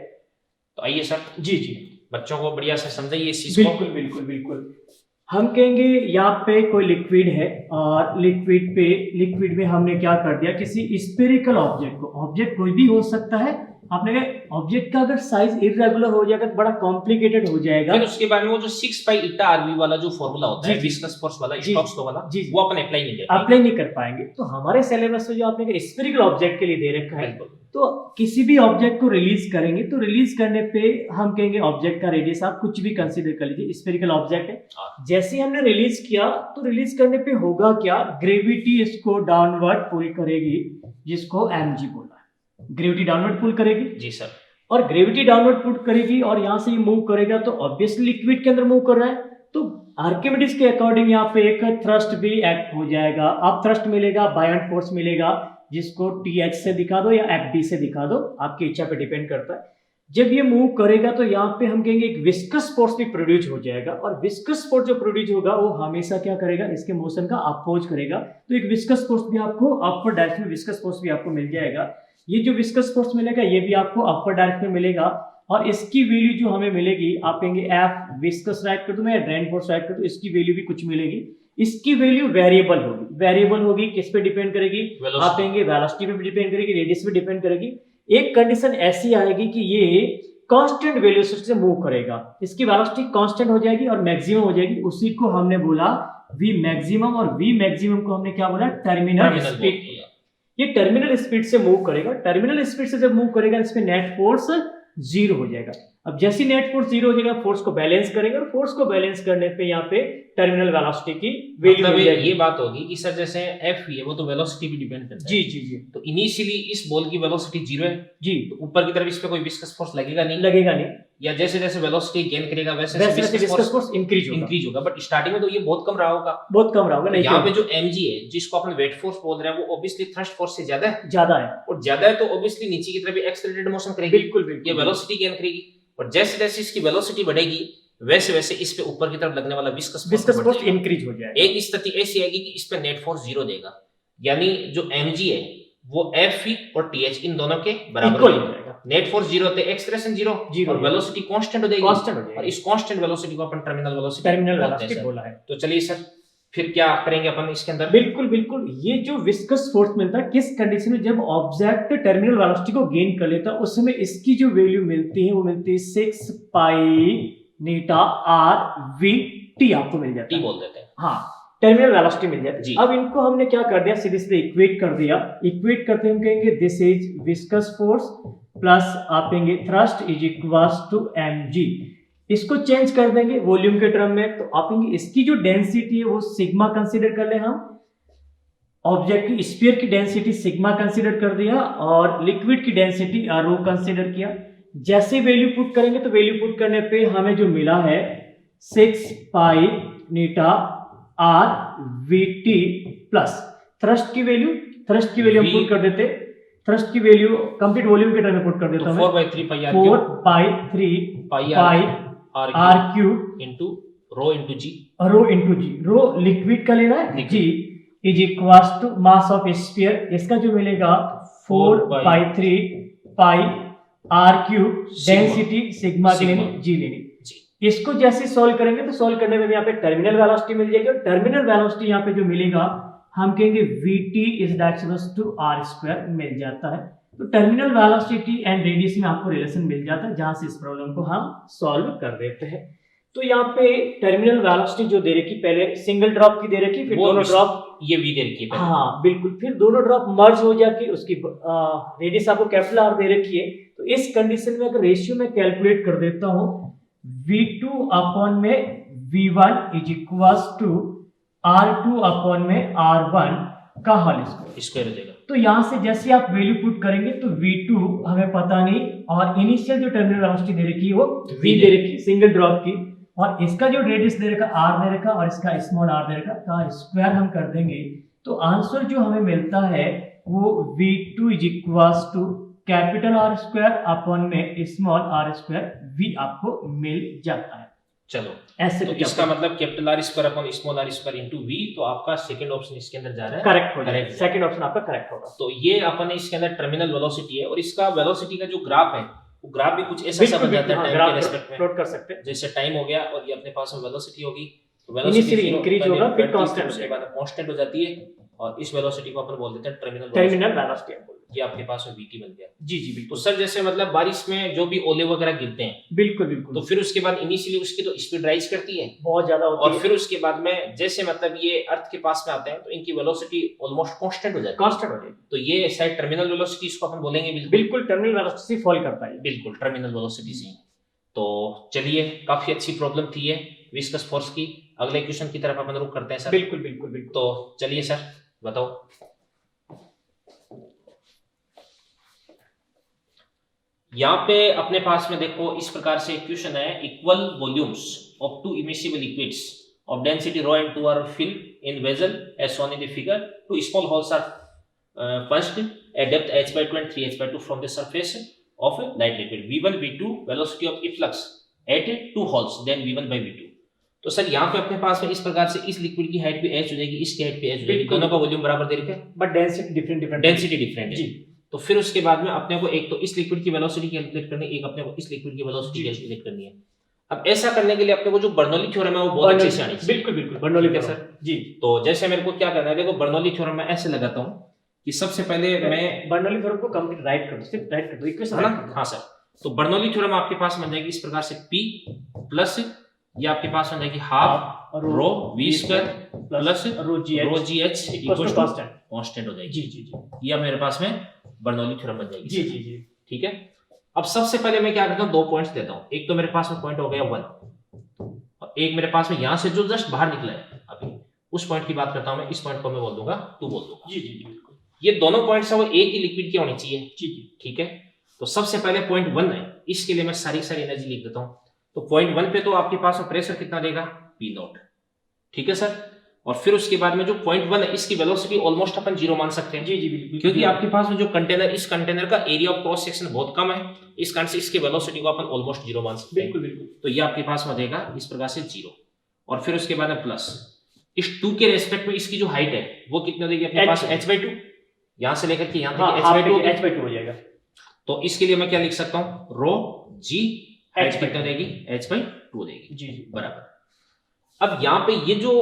तो आइए सर, जी जी, बच्चों को बढ़िया से समझाइए इस चीज को। बिल्कुल बिल्कुल बिल्कुल। हम कहेंगे यहाँ पे कोई लिक्विड है, और लिक्विड में हमने क्या कर दिया, किसी स्फेरिकल ऑब्जेक्ट को, ऑब्जेक्ट कोई भी हो सकता है, आपने कहा ऑब्जेक्ट का अगर साइज इरेगुलर हो जाएगा तो बड़ा कॉम्प्लिकेटेड हो जाएगा। फिर उसके बाद में वो जो 6 पाई ईटा आरवी वाला जो फॉर्मूला होता है, विस्कस फोर्स वाला, स्टॉक फ्लो वाला, वो अपन अप्लाई नहीं कर पाएंगे। तो हमारे सिलेबस में जो आपने स्फेरिकल ऑब्जेक्ट के लिए दे रखा है, तो किसी भी ऑब्जेक्ट को रिलीज करेंगे तो रिलीज करने पे हम कहेंगे ऑब्जेक्ट का रेडियस आप कुछ भी कंसीडर कर लीजिए, स्फेरिकल ऑब्जेक्ट है। जैसे ही हमने रिलीज किया तो रिलीज करने पे होगा क्या, ग्रेविटी इसको डाउनवर्ड पुल करेगी, जिसको mg बोला है, ग्रेविटी डाउनवर्ड पुल करेगी। जी सर। और ग्रेविटी डाउनवर्ड पुल करेगी और यहाँ से ये मूव करेगा, तो ऑब्वियसली लिक्विड के अंदर मूव कर रहा है, तो आर्किमिडीज के अकॉर्डिंग यहाँ पे एक थ्रस्ट भी एक्ट हो जाएगा। अब थ्रस्ट मिलेगा, बायॉन्ट फोर्स मिलेगा, जिसको TH से दिखा दो या FD से दिखा दो, आपकी इच्छा पे डिपेंड करता है। जब ये मूव करेगा तो यहाँ पे हम कहेंगे एक विस्कस फोर्स भी प्रोड्यूस हो जाएगा, और विस्कस फोर्स जो प्रोड्यूस होगा वो हमेशा क्या करेगा, इसके मोशन का अपोज करेगा। तो एक विस्कस फोर्स भी आपको अपवर्ड डायरेक्शन में विस्कस फोर्स भी आपको मिल जाएगा। ये जो विस्कस फोर्स मिलेगा ये भी आपको अपवर्ड डायरेक्शन में मिलेगा, और इसकी वैल्यू जो हमें मिलेगी, आप कहेंगे F विस्कस राइट कर दूं मैं, ड्रेन फोर्स राइट कर दूं, इसकी वैल्यू भी कुछ मिलेगी। इसकी वैल्यू वेरिएबल होगी। वेरिएबल होगी किस पे डिपेंड करेगी, आप कहेंगे वेलोसिटी पे डिपेंड करेगी, रेडियस पे डिपेंड करेगी। एक कंडीशन ऐसी आएगी कि ये कांस्टेंट वेलोसिटी से मूव करेगा, इसकी वेलोसिटी कांस्टेंट हो जाएगी और मैक्सिमम हो जाएगी, उसी को हमने बोला v मैक्सिमम, और v मैक्सिमम को हमने क्या बोला, टर्मिनल स्पीड। ये टर्मिनल स्पीड से मूव करेगा, टर्मिनल स्पीड से जब मूव करेगा इस पे नेट फोर्स 0 हो जाएगा। अब जैसी नेट फोर्स 0 हो जाएगा, फोर्स को बैलेंस करेगा, और फोर्स को बैलेंस करने पे यहाँ पे टर्मिनल वेलोसिटी की वैल्यू मतलब हो जाएगी। ये बात होगी कि सर जैसे F है वो तो वेलोसिटी पे डिपेंड करता है। जी जी जी। तो इनिशियली इस बॉल की वेलोसिटी 0 है जी, तो ऊपर की तरफ इस पे कोई विस्कस फोर्स लगेगा नहीं, लगेगा नहीं, या जैसे जैसे वेलोसिटी गेन करेगा वैसे विस्कस फोर्स इंक्रीज होगा, बट स्टार्टिंग में तो ये बहुत कम रहा होगा, बहुत कम रहा होगा। नहीं, यहाँ पे जो mg है जिसको अपन वेट फोर्स बोल रहे हैं, वो ऑब्वियसली थ्रस्ट फोर्स से ज्यादा है, और ज्यादा है तो ऑब्वियसली नीचे की तरफ एक्सेलरेटेड मोशन करेगी, बिल्कुल ये वेलोसिटी गेन करेगी, और जैसे जैसे इसकी वेलोसिटी बढ़ेगी वैसे वैसे इस पे ऊपर की तरफ लगने वाला विस्कस फोर्स इंक्रीज हो जाएगा। एक स्थिति ऐसी आएगी कि इस पे नेट फोर्स 0 देगा, यानी जो mg है वो F और TH इन दोनों के बराबर हो जाएगा। नेट फोर्स 0 होते एक्सलेरेशन 0 और वेलोसिटी कांस्टेंट हो जाएगी, और इस कांस्टेंट वेलोसिटी को अपन टर्मिनल वेलोसिटी बोला है। तो चलिए सर फिर क्या करेंगे अपन इसके अंदर। बिल्कुल बिल्कुल, ये जो विस्कस फोर्स मिलता है किस कंडीशन में, जब ऑब्जेक्ट टर्मिनल वेलोसिटी को गेन कर लेता है उस समय इसकी जो वैल्यू मिलती है वो मिलती है 6 pi eta r v t आपको मिल जाता है, t बोल देते हैं। हाँ, टर्मिनल वेलोसिटी मिल जाती है। अब इनको हमने क्या कर दिया, सीधे सीधे इक्वेट कर दिया। इक्वेट करते हम कहेंगे this is viscous force plus आप कहेंगे thrust is equals to mg। इसको चेंज कर देंगे वॉल्यूम के टर्म में, तो आप कहेंगे इसकी जो डेंसिटी है वो सिग्मा कंसीडर कर ले, हम ऑब्जेक्ट की स्फीयर की डेंसिटी सिग्मा कंसीडर कर दिया, और लिक्विड की डेंसिटी रो कंसीडर किया। जैसे वैल्यू पुट करेंगे तो वैल्यू पुट करने पे हमें जो मिला है 6 pi eta r v t plus thrust की वैल्यू हम पुट कर देते, थ्रस्ट की वैल्यू कंप्लीट वॉल्यूम के टर्म में पुट कर देता हूं, 4/3 pi r cube into rho into g। Rho liquid का लेना है, g is equals to mass of sphere, इसका जो मिलेगा 4/3 pi r cube sigma. Density sigma की सिग्मा। लेनी, जी लेनी। जी। इसको जैसे सॉल्व करेंगे तो सॉल्व करने में भी यहाँ पे टर्मिनल वेलोसिटी मिल जाएगी, और टर्मिनल वेलोसिटी यहाँ पे जो मिलेगा हम कहेंगे vt is directional to r square मिल जाता है। तो टर्मिनल वेलोसिटी एंड रेडियस में आपको रिलेशन मिल जाता है, जहां से इस प्रॉब्लम को हम सॉल्व कर देते हैं। तो यहाँ पे टर्मिनल वेलोसिटी जो दे रखी, पहले सिंगल ड्रॉप की दे रखी, फिर वो दोनों ड्रॉप, ये v दे रखी है पहले। हाँ बिल्कुल, फिर दोनों ड्रॉप मर्ज हो जाके उसकी रेडियस आपको कैपिटल आर दे रखी है। तो इस कंडीशन में अगर रेशियो में कैलकुलेट कर देता हूं, v2 अपॉन में v1 is equals to r2 upon में r1 का होल स्क्वायर। स्क्वायर हो जाएगा। तो यहां से जैसे आप वैल्यू पुट करेंगे तो v2 हमें पता नहीं, और इनिशियल जो टर्मिनल वेलोसिटी दे रखी है वो v दे रखी सिंगल ड्रॉप की, और इसका जो रेडियस दे रखा r दे रखा, और इसका स्मॉल r दे रखा, का स्क्वायर हम कर देंगे तो आंसर जो हमें मिलता है वो v2 is equals to capital R square upon में स्मॉल r स्क्वायर v आपको मिल जाता है। चलो, ऐसे तो इसका मतलब capital R square upon small R square into V, तो आपका सेकंड ऑप्शन इसके अंदर जा रहा है, करेक्ट हो Correct। जाएगा, सेकंड ऑप्शन आपका करेक्ट होगा। तो ये अपन इसके अंदर टर्मिनल वेलोसिटी है, और इसका वेलोसिटी का जो ग्राफ है वो ग्राफ भी कुछ ऐसा सा बन जाता है टाइम के रेस्पेक्ट में। प्लॉट कर सकते हैं, जैसे टाइम हो गया और ये अपने पास में वेलोसिटी होगी, तो Initially increase होगा, फिर constant हो उसके बाद कांस्टेंट हो जाती है, और इस वेलोसिटी को अपन बोल देते हैं टर्मिनल टर्मिनल वेलोसिटी आप बोल। ये आपके पास में vt बन गया। जी जी तो बिल्कुल, सर जैसे मतलब बारिश में जो भी ओले वगैरह गिरते हैं, बिल्कुल बिल्कुल, तो फिर उसके बाद इनिशियली उसकी तो स्पीड राइज करती है, बहुत ज्यादा होती और है, फिर उसके बाद में जैसे मतलब ये अर्थ के पास में आते हैं तो इनकी वेलोसिटी ऑलमोस्ट कांस्टेंट हो जाती है। कांस्टेंट हो जाएगी, तो ये शायद टर्मिनल वेलोसिटी इसको अपन बोलेंगे। बिल्कुल बिल्कुल टर्मिनल वेलोसिटी से फॉल करता है। बिल्कुल टर्मिनल वेलोसिटी से। तो चलिए, काफी अच्छी प्रॉब्लम थी ये विस्कस फोर्स की। अगले क्वेश्चन की तरफ अपन रुक करते हैं सर। बिल्कुल बिल्कुल बिल्कुल। तो चलिए सर बताओ। यहाँ पे अपने पास में देखो इस प्रकार से क्वेश्चन है, equal volumes of to immiscible liquids of density rho and 2 are filled in vessel as shown in the figure. Two small holes are punched at depth h by 2 and 3h by 2 from the surface of a light liquid. V1, V2 velocity of efflux at two holes, then V1 by V2. तो sir यहाँ पे अपने पास में इस प्रकार से इस लिक्विड की हाइट भी h हो जाएगी, इसकी हाइट भी h हो जाएगी, दोनों का वॉल्यूम बराबर दे रखे, but density different density different है। तो फिर उसके बाद में अपने को एक तो इस लिक्विड की वेलोसिटी कैलकुलेट करनी है, एक अपने को इस लिक्विड की वेलोसिटी कैलकुलेट करनी है। अब ऐसा करने के लिए अपने को जो बर्नौली थ्योरम है वो बहुत अच्छे से आनी चाहिए। बिल्कुल बिल्कुल बर्नौली ठीक है सर जी। तो जैसे मेरे को क्या करना है, देखो बर्नौली थ्योरम मैं ऐसे लगाता हूँ कि सबसे पहले मैं बर्नौली थ्योरम को कंप्लीट राइट कर दो, सिर्फ राइट कर दो, इक्वेशन है ना। हाँ सर, तो बर्नौली थ्योरम आपके पास बन जाएगी इस प्रकार से, P प्लस ये आपके पास बन जाएगी half rho V square plus rho g h equal to constant हो जाएगी। जी जी जी, ये मेरे पास में बर्नौली थ्योरम बन जाएगी। जी जी जी, ठीक है। अब सबसे पहले मैं क्या करता हूँ, दो पॉइंट्स देता हूँ। एक तो मेरे पास में पॉइंट हो गया 1, और एक मेरे पास में यहां से जो जस्ट बाहर निकला है अभी, उस पॉइंट की बात करता हूं मैं। इस पॉइंट को मैं बोल दूंगा 2 बोल दूंगा। जी जी जी बिल्कुल। ये दोनों पॉइंट्स है वो एक ही लिक्विड की होनी चाहिए। जी जी ठीक है। तो सबसे पहले पॉइंट 1 है, इसके लिए मैं सारी एनर्जी लिख देता हूं। तो पॉइंट 1 पे तो आपके पास में प्रेशर कितना देगा, P नॉट। ठीक है सर। और फिर उसके बाद में जो पॉइंट 1 है इसकी वेलोसिटी ऑलमोस्ट अपन 0 मान सकते हैं। जी जी बिल्कुल, क्योंकि आपके पास में जो कंटेनर, इस कंटेनर का एरिया ऑफ क्रॉस सेक्शन बहुत कम है, इस कारण से इसकी वेलोसिटी को अपन ऑलमोस्ट 0 मान सकते हैं। बिल्कुल बिल्कुल। तो ये आपके पास में देगा इस प्रकार से 0, और फिर उसके बाद में प्लस इस 2 के रेस्पेक्ट में इसकी जो हाइट है वो कितनी देगी अपने पास, h/2। यहां से लेकर के यहां तक h/2 हो जाएगा। तो इसके लिए मैं क्या लिख सकता हूं, रो जी हाइट कितना देगी, h/2 देगी। जी जी बराबर। अब यहाँ पे ये जो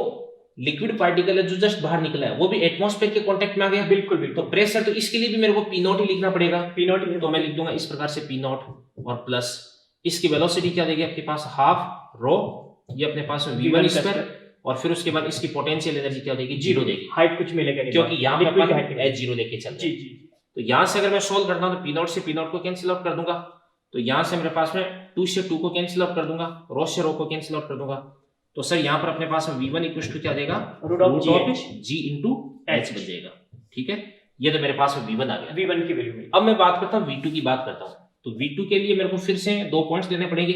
लिक्विड पार्टिकल है जो जस्ट बाहर निकला है वो भी एटमॉस्फेयर के कांटेक्ट में आ गया। बिल्कुल बिल्कुल। तो प्रेशर, तो इसके लिए भी मेरे को P नॉट ही लिखना पड़ेगा। P नॉट, तो मैं लिख दूंगा इस प्रकार से P नॉट, और प्लस इसकी वेलोसिटी क्या देगी आपके पास, हाफ रो, ये अपने पास में V1 स्क्वायर, और फिर उसके बाद इसकी पोटेंशियल एनर्जी क्या देगी, 0 देगी। हाइट कुछ मिलेगा नहीं, क्योंकि यहाँ पे अपन h0 लेके चल रहे हैं। जी जी। तो यहाँ से अगर मैं सोल्व करता हूँ तो P नॉट से P नॉट को कैंसिल आउट कर दूंगा। तो यहाँ से मेरे पास में 2 से 2 को कैंसिल आउट कर दूंगा, रो से रो को कैंसिल आउट कर दूंगा। तो सर यहाँ पर अपने पास में V1 इक्वल टू क्या देगा, root of g into h बन जाएगा। ठीक है। ये तो मेरे पास में V1 आ गया। V1 की वैल्यू मिली। अब मैं बात करता हूँ V2 की बात करता हूँ। तो V2 के लिए मेरे को फिर से 2 पॉइंट्स लेने पड़ेंगे।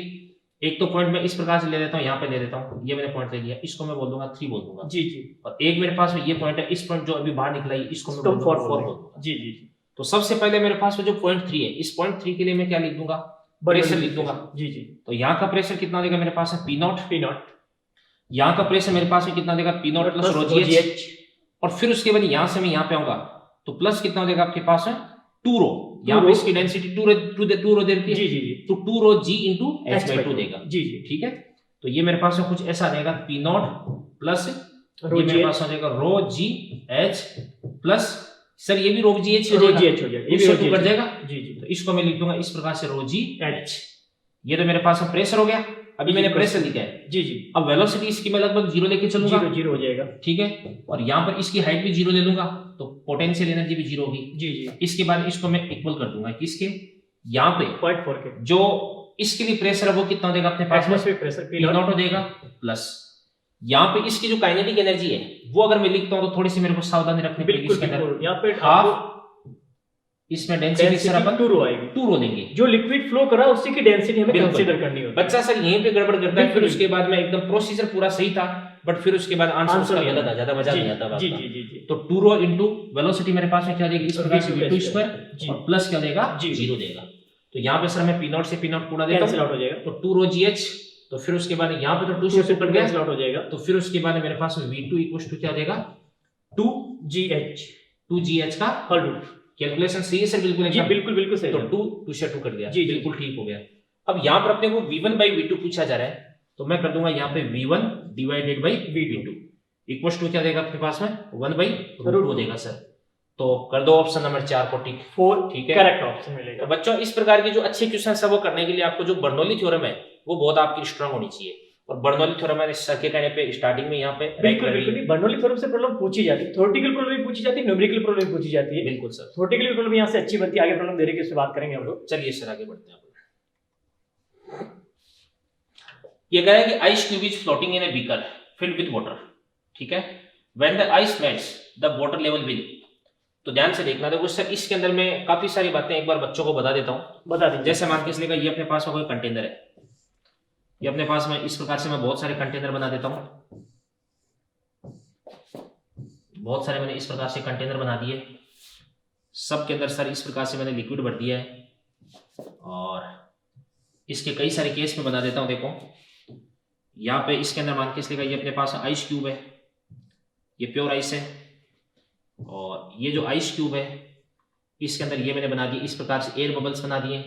एक तो पॉइंट मैं इस प्रकार से ले लेता हूँ, यहाँ पे ले लेता हूँ, ये मैंने पॉइंट ले लिया, इसको मैं बोल दूंगा 3 बोल दूंगा। जी जी। और एक मेरे पास में ये पॉइंट है, इस पॉइंट जो अभी बाहर निकला है इसको मैं 4 बोल दूंगा। जी जी। तो सबसे पहले मेरे पास में जो पॉइंट 3 है, इस पॉइंट 3 के लिए मैं क्या लिख दूंगा, प्रेशर लिख दूंगा। जी जी। तो यहाँ का प्रेशर कितना देगा मेरे पास है, P नॉट। P not. यहाँ का प्रेशर मेरे पास में कितना देगा, P not plus rho g H. और फिर उसके बाद यहाँ से मैं यहाँ पे आऊंगा तो प्लस कितना देगा आपके पास है, 2 रो यहाँ पे इसकी डेंसिटी 2 रो दे रखी है, जी जी जी, तो 2 रो g इंटू h बाई 2 2 देगा। जी जी, ठीक है, तो ये मेरे पास में कुछ ऐसा रहेगा पी नॉट प्लस रो ये मेरे जी पास हो जाएगा रो जी एच प्लस, सर ये भी रो जी एच हो रो जाएगा, जी एच हो जाएगा, ये भी इससे रो जी टू कट एच, जाएगा, जी जी, तो इसको मैं लिख दूंगा इस प्रकार से रो जी एच, ये तो मेरे पास में प्रेशर हो गया, अभी जी, मैंने जी, प्रेशर लिखा है। जी जी, अब वेलोसिटी इसकी मैं लगभग 0 लेके चलूंगा, जीरो जीरो हो जाएगा, ठीक है, और यहाँ पर इसकी हाइट भी 0 ले लूंगा, तो पोटेंशियल एनर्जी भी 0 होगी। जी जी, इसके बाद इसको मैं इक्वल कर दूंगा किसके, यहाँ पे 0.4 के जो इसके लिए प्रेशर है वो कितना देगा अपने पास में, एटमॉस्फेरिक प्रेशर पी नॉट हो जाएगा, प्लस यहाँ पे इसकी जो काइनेटिक एनर्जी है वो अगर मैं लिखता हूँ तो थोड़ी सी मेरे को सावधानी रखनी पड़ेगी। बिल्कुल इसके अंदर बिल्कुल, यहाँ पे हाफ, इसमें डेंसिटी सर अपन 2 रो आएगी, 2 रो लेंगे, जो लिक्विड फ्लो कर रहा है उसी की डेंसिटी हमें बिल्कुल। कंसीडर करनी होती है। बच्चा सर यहीं पे गड़बड़ करता है, बिल्कुल, फिर उसके बाद में एकदम प्रोसीजर पूरा सही था, बट फिर उसके बाद आंसर उसका नहीं गलत आ जाता, मजा जी, नहीं आता बात जी का। जी जी जी, तो 2 रो इनटू वेलोसिटी मेरे पास में क्या देगी इस प्रकार से v2 स्क्वायर जी, और प्लस क्या देगा जी, 0 देगा, तो यहाँ पे सर मैं पी नॉट से पी नॉट पूरा देता कैंसिल हूँ, आउट हो जाएगा, तो 2 रो जी एच, तो फिर उसके बाद यहाँ पे तो 2 से कट गया, कैंसिल आउट हो जाएगा, तो फिर उसके बाद मेरे पास में v2 इक्वल्स टू क्या देगा 2 GH 2gh का होल रूट, कैलकुलेशन सही है सर, बिल्कुल जी एकदम। बिल्कुल बिल्कुल सही तो है। 2 से 2 कट गया, जी, जी। बिल्कुल ठीक हो गया। अब यहाँ पर अपने को v1 बाई v2 पूछा जा रहा है, तो मैं कर दूंगा यहाँ पे v1 divided by v2 equals to क्या देगा अपने पास में 1 बाई रूट 2 देगा सर। तो कर दो ऑप्शन नंबर 4 को टिक, 4 ठीक है, करेक्ट ऑप्शन तो मिलेगा। बच्चों इस प्रकार के जो अच्छे क्वेश्चन है वो करने के लिए आपको जो बर्नौली थ्योरम है वो बहुत आपकी स्ट्रांग होनी चाहिए, और बर्नौली थ्योरम मैंने सर के कहने पे स्टार्टिंग में यहाँ पे बिल्कुल बिल्कुल नहीं, बर्नौली थ्योरम से प्रॉब्लम पूछी जाती है, थ्योरेटिकल प्रॉब्लम भी पूछी जाती है, न्यूमेरिकल प्रॉब्लम भी पूछी जाती है। बिल्कुल सर, थ्योरेटिकल प्रॉब्लम यहाँ से अच्छी बनती है, आगे प्रॉब्लम दे रही है उससे बात करेंगे हम लोग। चलिए सर आगे बढ़ते हैं। ये कह रहा है कि ice cube is floating in a beaker filled with water, ठीक है, when the ice melts the water level will, तो ध्यान से देखना। देखो सर इसके अंदर मैं काफी सारी बातें एक बार बच्चों को बता देता हूँ, बता दीजिए। जैसे मान के चलेगा ये अपने पास में कोई कंटेनर है, ये अपने पास में इस प्रकार से मैं बहुत सारे कंटेनर बना देता हूँ, बहुत सारे मैंने इस प्रकार से कंटेनर बना दिए, सब के अंदर सर इस प्रकार से मैंने लिक्विड भर दिया है, और इसके कई सारे केस में बना देता हूँ। देखो यहाँ पे इसके अंदर मान के चलेगा ये अपने पास आइस क्यूब है, ये प्योर आइस है, और ये जो आइस क्यूब है इसके अंदर ये मैंने बना दिए इस प्रकार से एयर बबल्स बना दिए,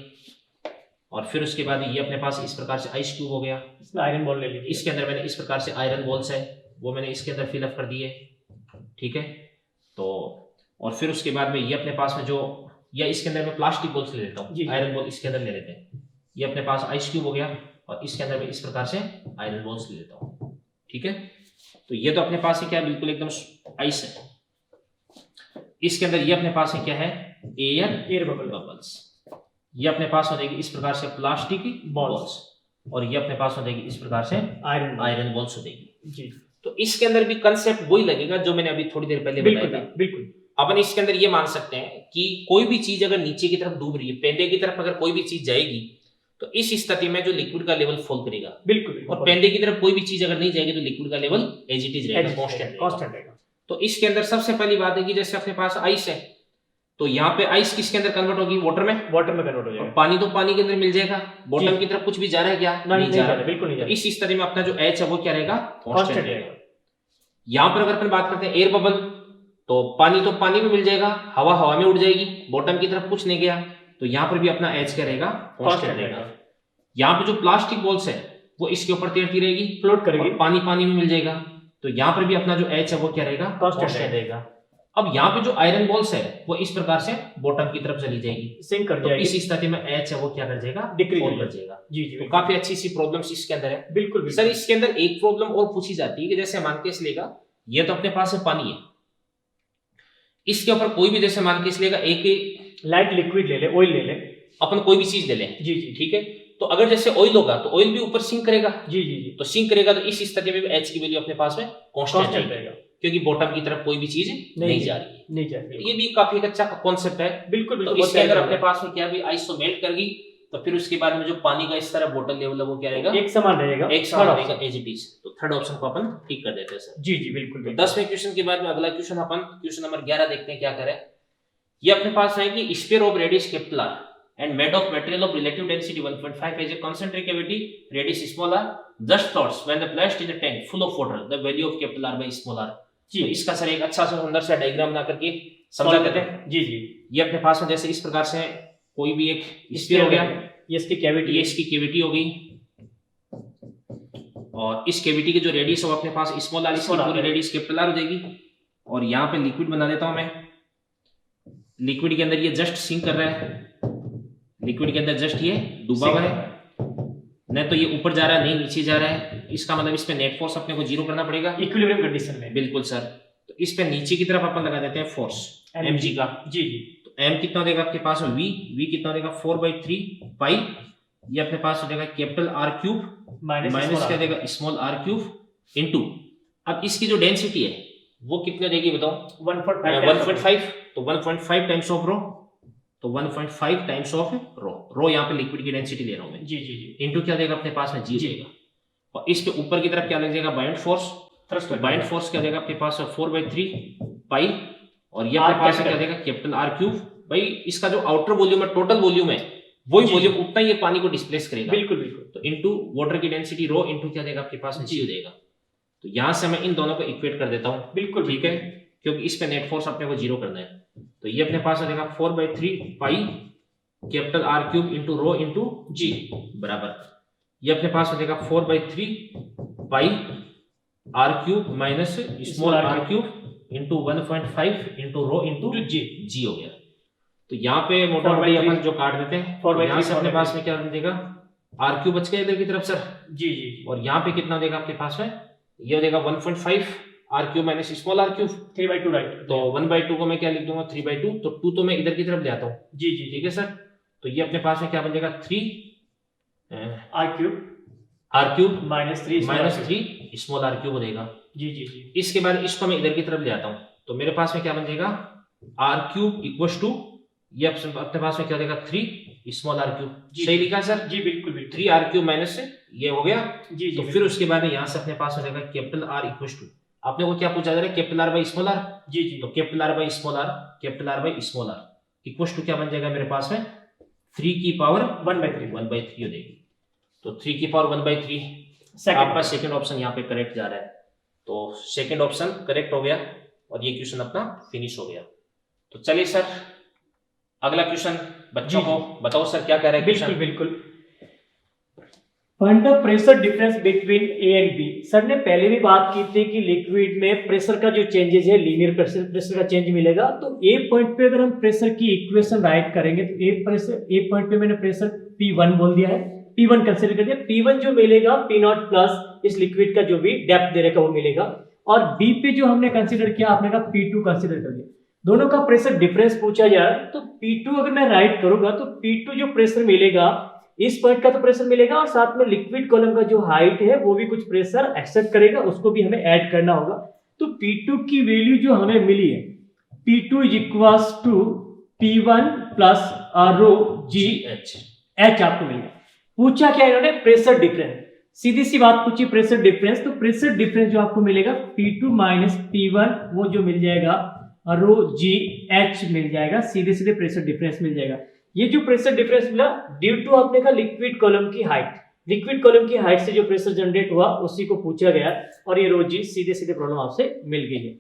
और फिर उसके बाद ये अपने पास इस प्रकार से आइस क्यूब हो गया, इसमें आयरन बॉल ले लीजिए, इसके अंदर मैंने इस प्रकार से आयरन बॉल्स है वो मैंने इसके अंदर फिलअप कर दिए, ठीक है। तो और फिर उसके बाद में ये अपने पास में जो, या इसके अंदर मैं प्लास्टिक बॉल्स ले लेता हूँ, आयरन बॉल इसके अंदर ले लेते हैं, ये अपने पास आइस क्यूब हो गया, और इसके अंदर मैं इस प्रकार से आयरन बॉल्स ले लेता हूँ, ठीक है। तो ये तो अपने पास है क्या, बिल्कुल एकदम आइस है। इसके अंदर ये अपने पास है क्या है, एयर बबल्स, ये अपने पास हो जाएगी इस प्रकार से प्लास्टिक बॉल्स, और ये अपने पास हो जाएगी इस प्रकार से आयरन बॉल्स हो जाएगी जी। तो इसके अंदर भी कंसेप्ट वही लगेगा जो मैंने अभी थोड़ी देर पहले बताया था। बिल्कुल अपन इसके अंदर ये मान सकते हैं कि कोई भी चीज अगर नीचे की तरफ डूब रही है, पेंदे की तरफ अगर कोई भी चीज जाएगी तो इस स्थिति में जो लिक्विड का लेवल फॉल करेगा, बिल्कुल, और पेंदे की तरफ कोई भी चीज अगर नहीं जाएगी तो लिक्विड का लेवल एज इट इज रहेगा, कांस्टेंट रहेगा। तो इसके अंदर सबसे पहली बात है कि जैसे अपने पास आइस है, तो यहाँ पे आइस किसके अंदर कन्वर्ट होगी, वाटर में कन्वर्ट हो जाएगा, पानी तो पानी के अंदर मिल जाएगा, बॉटम की तरफ कुछ भी जा रहा है क्या, नहीं जा रहा, बिल्कुल नहीं जा रहा। इस स्थिति में अपना जो एच है वो क्या रहेगा, कांस्टेंट रहेगा। यहाँ पर अगर अपन बात करते हैं एयर बबल, तो पानी में मिल जाएगा, हवा में उड़ जाएगी, बॉटम की तरफ कुछ नहीं गया, तो यहाँ पर भी अपना एच क्या रहेगा, कांस्टेंट रहेगा। यहाँ पे जो प्लास्टिक बॉल्स है वो इसके ऊपर तैरती रहेगी, फ्लोट करेगी, पानी में मिल जाएगा, तो यहाँ पर भी अपना जो एच है वो क्या रहेगा, कांस्टेंट रहेगा। अब यहाँ पे जो आयरन बॉल्स है वो इस प्रकार से बॉटम की तरफ चली जाएगी, सिंक कर तो जाएगी, इस स्थिति में एच है वो क्या कर जाएगा, डिक्रीज कर जाएगा। जी तो काफी अच्छी सी प्रॉब्लम्स इसके अंदर है। बिल्कुल सर इसके अंदर एक प्रॉब्लम और पूछी जाती है कि जैसे मान के चलेगा ये तो अपने पास है पानी है, इसके ऊपर कोई भी जैसे मान के चलेगा एक लाइट लिक्विड ले ले, ऑयल ले ले, अपन कोई भी चीज ले लें, जी जी ठीक है, तो अगर जैसे ऑयल होगा तो ऑयल भी ऊपर सिंक करेगा, जी जी जी, तो सिंक करेगा तो इस स्थिति में भी एच की वैल्यू अपने पास में कांस्टेंट रहेगा, क्योंकि बॉटम की तरफ कोई भी चीज नहीं जा रही है, नहीं जा रही। ये भी काफी एक अच्छा कॉन्सेप्ट है। बिल्कुल तो इसके अंदर अपने पास में क्या भी आइस तो मेल्ट कर गई, तो फिर उसके बाद में जो पानी का इस तरह बॉटल लेवल है वो क्या रहेगा, एक समान रहेगा एज इट इज। तो थर्ड ऑप्शन को अपन ठीक कर देते हैं सर। जी जी बिल्कुल। 10वें क्वेश्चन के बाद में अगला क्वेश्चन अपन क्वेश्चन नंबर 11 देखते हैं क्या करें। ये अपने पास है कि sphere of radius capital and made of material of relative density 1.5 has a concentric cavity radius smaller, just thoughts when the placed in a tank full of water the value of capital R by small r। जी, तो इसका sir एक अच्छा सा सुंदर सा diagram बना करके समझा देते हैं। जी जी, ये अपने पास में जैसे इस प्रकार से कोई भी एक स्फीयर हो गया, ये इसकी कैविटी, ये इसकी कैविटी हो गई, और इस कैविटी की जो रेडियस है वो अपने पास स्मॉल आर, इसकी पूरी रेडियस कैपिटल आर हो जाएगी। और यहाँ पे लिक्विड बना देता हूं मैं। लिक्विड के अंदर ये जस्ट सिंक कर रहा है, लिक्विड के अंदर जस्ट ये डूबा हुआ है, न तो ये ऊपर जा रहा है नहीं नीचे जा रहा है। इसका मतलब इस पे नेट फोर्स अपने को जीरो करना पड़ेगा इक्विलिब्रियम कंडीशन में। बिल्कुल सर। तो इस पे नीचे की तरफ अपन लगा देते हैं फोर्स mg का। जी जी। तो m कितना देगा आपके पास v, v कितना देगा 4/3 पाई, ये अपने पास हो जाएगा कैपिटल R क्यूब माइनस क्या देगा स्मॉल r क्यूब इनटू, अब इसकी जो डेंसिटी है वो कितने देगी बताओ 1.5, तो 1.5 टाइम्स ऑफ रो, तो 1.5 टाइम्स ऑफ रो यहाँ पे लिक्विड की डेंसिटी ले रहा हूं मैं। जी जी जी। इनटू क्या देगा अपने पास में g देगा, और इस पे ऊपर की तरफ क्या लग जाएगा बाइंड फोर्स, तो बाइंड फोर्स क्या देगा आपके पास 4/3 पाई, और ये अपने पास क्या देगा कैपिटल R क्यूब। भाई इसका जो आउटर वॉल्यूम है, टोटल वॉल्यूम है, वही वॉल्यूम उतना ही ये पानी को डिस्प्लेस करेगा। बिल्कुल बिल्कुल। तो इनटू वाटर की डेंसिटी रो इनटू क्या देगा आपके पास जी देगा। तो यहां से मैं इन दोनों को इक्वेट कर देता हूं। बिल्कुल ठीक है, क्योंकि इस पे नेट फोर्स अपने को जीरो करना है। तो ये अपने पास आ जाएगा 4/3 pi capital R cube into rho into g बराबर, ये अपने पास हो जाएगा 4/3 pi R cube minus small r cube into 1.5 into rho into g हो गया। तो यहाँ पे मोटा मोटी अपन जो काट देते हैं, तो यहाँ से अपने पास में क्या देगा R क्यूब बच गया इधर की तरफ सर। जी जी। और यहाँ पे कितना देगा आपके पास में, ये हो जाएगा 1.5 R cube minus small r cube 3/2 right. तो 1/2 को मैं क्या लिख दूंगा 3/2, तो 2 तो मैं इधर की तरफ ले आता हूँ। जी जी ठीक है सर। तो ये अपने पास में क्या बन जाएगा 3 R cube minus 3 small r cube हो जाएगा। जी जी जी। इसके बाद इसको मैं इधर की तरफ ले आता हूँ, तो मेरे पास में क्या बन जाएगा R क्यूब इक्वल टू, ये अपने पास में क्या देगा 3 स्मॉल r क्यूब। सही लिखा सर? जी बिल्कुल बिल्कुल। 3 R क्यूब माइनस ये हो गया। जी जी। तो फिर उसके बाद यहाँ से अपने पास हो जाएगा कैपिटल R इक्वल टू, आपने को क्या पूछा जा रहा है capital R by small r। जी जी। तो capital R by small r, capital R by small r equal to क्या बन जाएगा मेरे पास में 3 की पावर 1/3 हो जाएगी। तो 3 की पावर 1/3 आपका सेकंड ऑप्शन यहाँ पे करेक्ट जा रहा है। तो सेकंड ऑप्शन करेक्ट हो गया और ये क्वेश्चन अपना फिनिश हो गया। तो चलिए सर अगला क्वेश्चन बच्चों को बताओ सर क्या कह रहा है क्वेश्चन। बिल्कुल बिल्कुल। Find the pressure difference between A and B. Sir ने पहले भी बात की थी कि लिक्विड में प्रेशर का जो चेंजेस है लीनियर प्रेशर का चेंज मिलेगा। तो ए पॉइंट पे अगर हम प्रेशर की इक्वेशन राइट करेंगे तो ए पॉइंट पे मैंने प्रेशर P1 बोल दिया है, P1 कंसीडर कर दिया। P1 जो मिलेगा P0 प्लस इस लिक्विड का जो भी डेप्थ दे रखा वो मिलेगा, और B पे जो हमने कंसीडर किया आपने कहा P2 कंसीडर कर दिया। दोनों का प्रेशर डिफरेंस पूछा जाए तो P2 अगर मैं राइट करूंगा तो P2 जो प्रेशर मिलेगा इस पॉइंट का तो प्रेशर मिलेगा, और साथ में लिक्विड कॉलम का जो हाइट है वो भी कुछ प्रेशर एक्सेप्ट करेगा, उसको भी हमें ऐड करना होगा। तो P2 की वैल्यू जो हमें मिली है P2 is equals to P1 plus rho g h आपको मिल गया। पूछा क्या इन्होंने प्रेशर डिफरेंस, सीधी सी बात पूछी प्रेशर डिफरेंस। तो प्रेशर डिफरेंस जो आपको मिलेगा P2 माइनस P1 वो जो मिल जाएगा रो जी एच मिल जाएगा, सीधे सीधे प्रेशर डिफरेंस मिल जाएगा। ये जो प्रेशर डिफरेंस मिला ड्यू टू आपने का लिक्विड कॉलम की हाइट, लिक्विड कॉलम की हाइट से जो प्रेशर जनरेट हुआ उसी को पूछा गया, और ये रो जी सीधे सीधे प्रॉब्लम आपसे मिल गई है।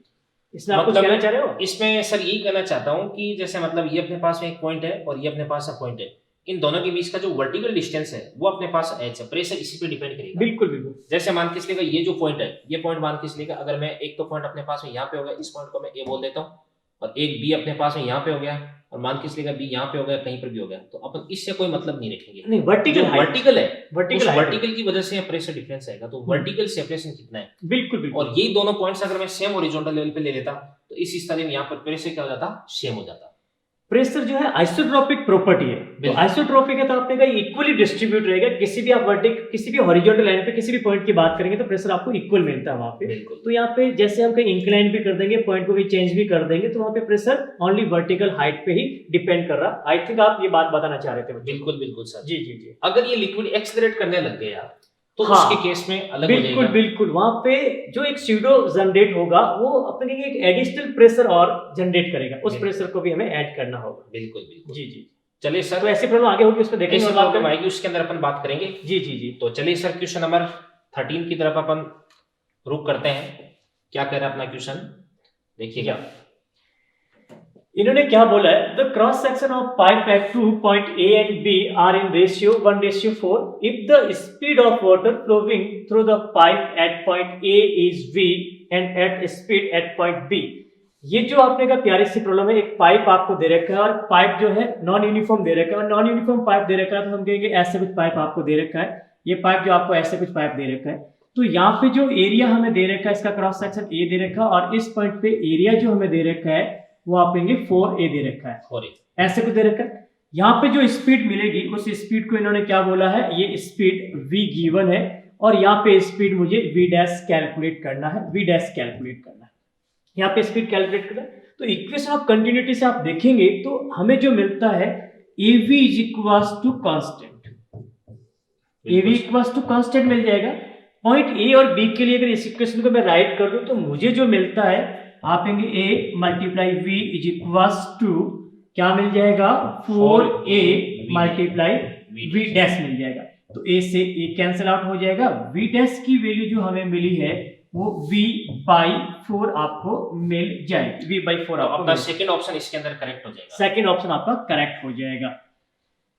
इसमें आप कुछ कहना चाह रहे हो? इसमें सर यही कहना चाहता हूँ कि जैसे मतलब ये अपने पास में एक पॉइंट है और ये अपने पास एक पॉइंट है, इन दोनों के बीच का जो वर्टिकल डिस्टेंस है वो अपने पास एच है, प्रेशर इसी पे डिपेंड करेगा। बिल्कुल बिल्कुल। जैसे मान के चलिएगा ये जो पॉइंट है, ये पॉइंट मान के चलिएगा अगर मैं एक तो पॉइंट अपने पास में यहाँ पे हो गया, इस पॉइंट को मैं ए बोल देता हूँ, और एक बी अपने पास में यहाँ पे हो गया, और मान के चलिएगा बी यहाँ पे हो गया, कहीं पर भी हो गया, तो अपन इससे कोई मतलब नहीं रखेंगे। नहीं, वर्टिकल है, वर्टिकल की वजह से प्रेशर डिफरेंस आएगा, तो वर्टिकल सेपरेशन कितना है। बिल्कुल बिल्कुल। और यही दोनों पॉइंट्स अगर मैं सेम हॉरिजॉन्टल लेवल पे ले लेता तो इस तरह यहाँ पर प्रेशर क्या हो जाता, सेम हो जाता। प्रेशर जो है आइसोट्रोपिक प्रॉपर्टी है, तो आइसोट्रोपिक है तो आपने कहा इक्वली डिस्ट्रीब्यूट रहेगा। किसी भी आप वर्टिकल किसी भी हॉरिजॉन्टल लाइन पे किसी भी पॉइंट की बात करेंगे तो प्रेशर आपको इक्वल मिलता है वहां पे। तो यहाँ पे जैसे हम कहीं इंक्लाइन भी कर देंगे, पॉइंट को भी चेंज भी कर देंगे, तो वहाँ पे प्रेशर ओनली वर्टिकल हाइट पे ही डिपेंड कर रहा। आई थिंक आप ये बात बताना चाह रहे थे। बिल्कुल बिल्कुल सर। जी जी जी। अगर ये लिक्विड एक्सेलरेट करने लग गया तो हाँ, उसके केस में अलग हो जाएगा। बिल्कुल वहां पे जो एक स्यूडो जनरेट होगा वो अपने एक एडिशनल प्रेशर और जनरेट करेगा, उस प्रेशर को भी हमें ऐड करना होगा। बिल्कुल बिल्कुल। जी जी। चलिए सर, तो ऐसी प्रॉब्लम आगे होगी उसको देखेंगे और प्रॉब्लम आएगी उसके अंदर अपन बात करेंगे। जी जी जी। तो चलिए सर क्वेश्चन नंबर 13 की तरफ अपन रुक करते हैं। क्या कह रहा है अपना क्वेश्चन देखिएगा। इन्होंने क्या बोला है, the cross section of pipe at 2 point A and B are in ratio 1:4 if the speed of water flowing through the pipe at point A is V and at speed at point B। ये जो आपने का प्यारी सी problem है, एक pipe आपको दे रखा है और पाइप जो है नॉन यूनिफॉर्म दे रखा है, और नॉन यूनिफॉर्म पाइप दे रखा है तो हम कहेंगे ऐसे कुछ पाइप आपको दे रखा है, ये पाइप जो आपको ऐसे कुछ पाइप दे रखा है। तो यहाँ पे जो एरिया हमें दे रखा है, इसका क्रॉस सेक्शन ए दे रखा है और इस पॉइंट पे एरिया जो हमें दे रखा है वो आप कहेंगे 4A दे रखा है, 4A ऐसे कुछ दे रखा है। यहाँ पे जो स्पीड मिलेगी उस स्पीड को इन्होंने क्या बोला है, ये स्पीड v गिवन है और यहाँ पे स्पीड मुझे v डैश कैलकुलेट करना है, v डैश कैलकुलेट करना है, यहाँ पे स्पीड कैलकुलेट करना है। तो इक्वेशन ऑफ कंटिन्यूटी से आप देखेंगे तो हमें जो मिलता है AV is equals to constant, AV equals to constant मिल जाएगा। पॉइंट A और B के लिए अगर इस इक्वेशन को मैं राइट कर दूं तो मुझे जो मिलता है आप कहेंगे A multiply V is equals to क्या मिल जाएगा, 4A मल्टीप्लाई V डैश मिल जाएगा। तो A से A कैंसिल आउट हो जाएगा, V डैश की वैल्यू जो हमें मिली है वो V/4 आपको मिल जाएगी, V/4 आपको। आपका सेकंड ऑप्शन इसके अंदर करेक्ट हो जाएगा, सेकंड ऑप्शन आपका करेक्ट हो जाएगा।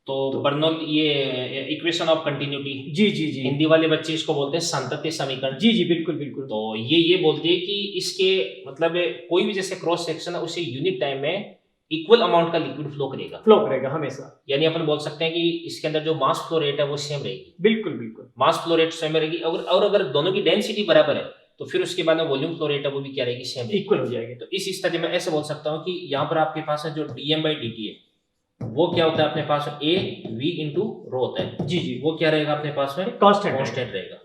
तो बर्नौली ये इक्वेशन ऑफ कंटिन्यूटी, जी जी जी, हिंदी वाले बच्चे इसको बोलते हैं सांतत्य समीकरण। जी जी बिल्कुल बिल्कुल। तो ये बोलते हैं कि इसके मतलब कोई भी जैसे क्रॉस सेक्शन है उसे यूनिट टाइम में इक्वल अमाउंट का लिक्विड फ्लो करेगा हमेशा, यानी अपन बोल सकते हैं कि इसके अंदर जो मास फ्लो रेट है वो सेम रहेगी, बिल्कुल बिल्कुल मास फ्लो रेट सेम रहेगी। और अगर दोनों की डेंसिटी बराबर है तो फिर उसके बाद में वॉल्यूम फ्लो रेट है वो भी क्या रहेगी, सेम इक्वल हो जाएगी। तो इस स्थिति में ऐसे बोल सकता हूँ कि यहाँ पर आपके पास है जो dm/dt है वो क्या होता है अपने पास A V इंटू रो होता है, जी जी, वो क्या रहेगा अपने पास में, कांस्टेंट रहेगा।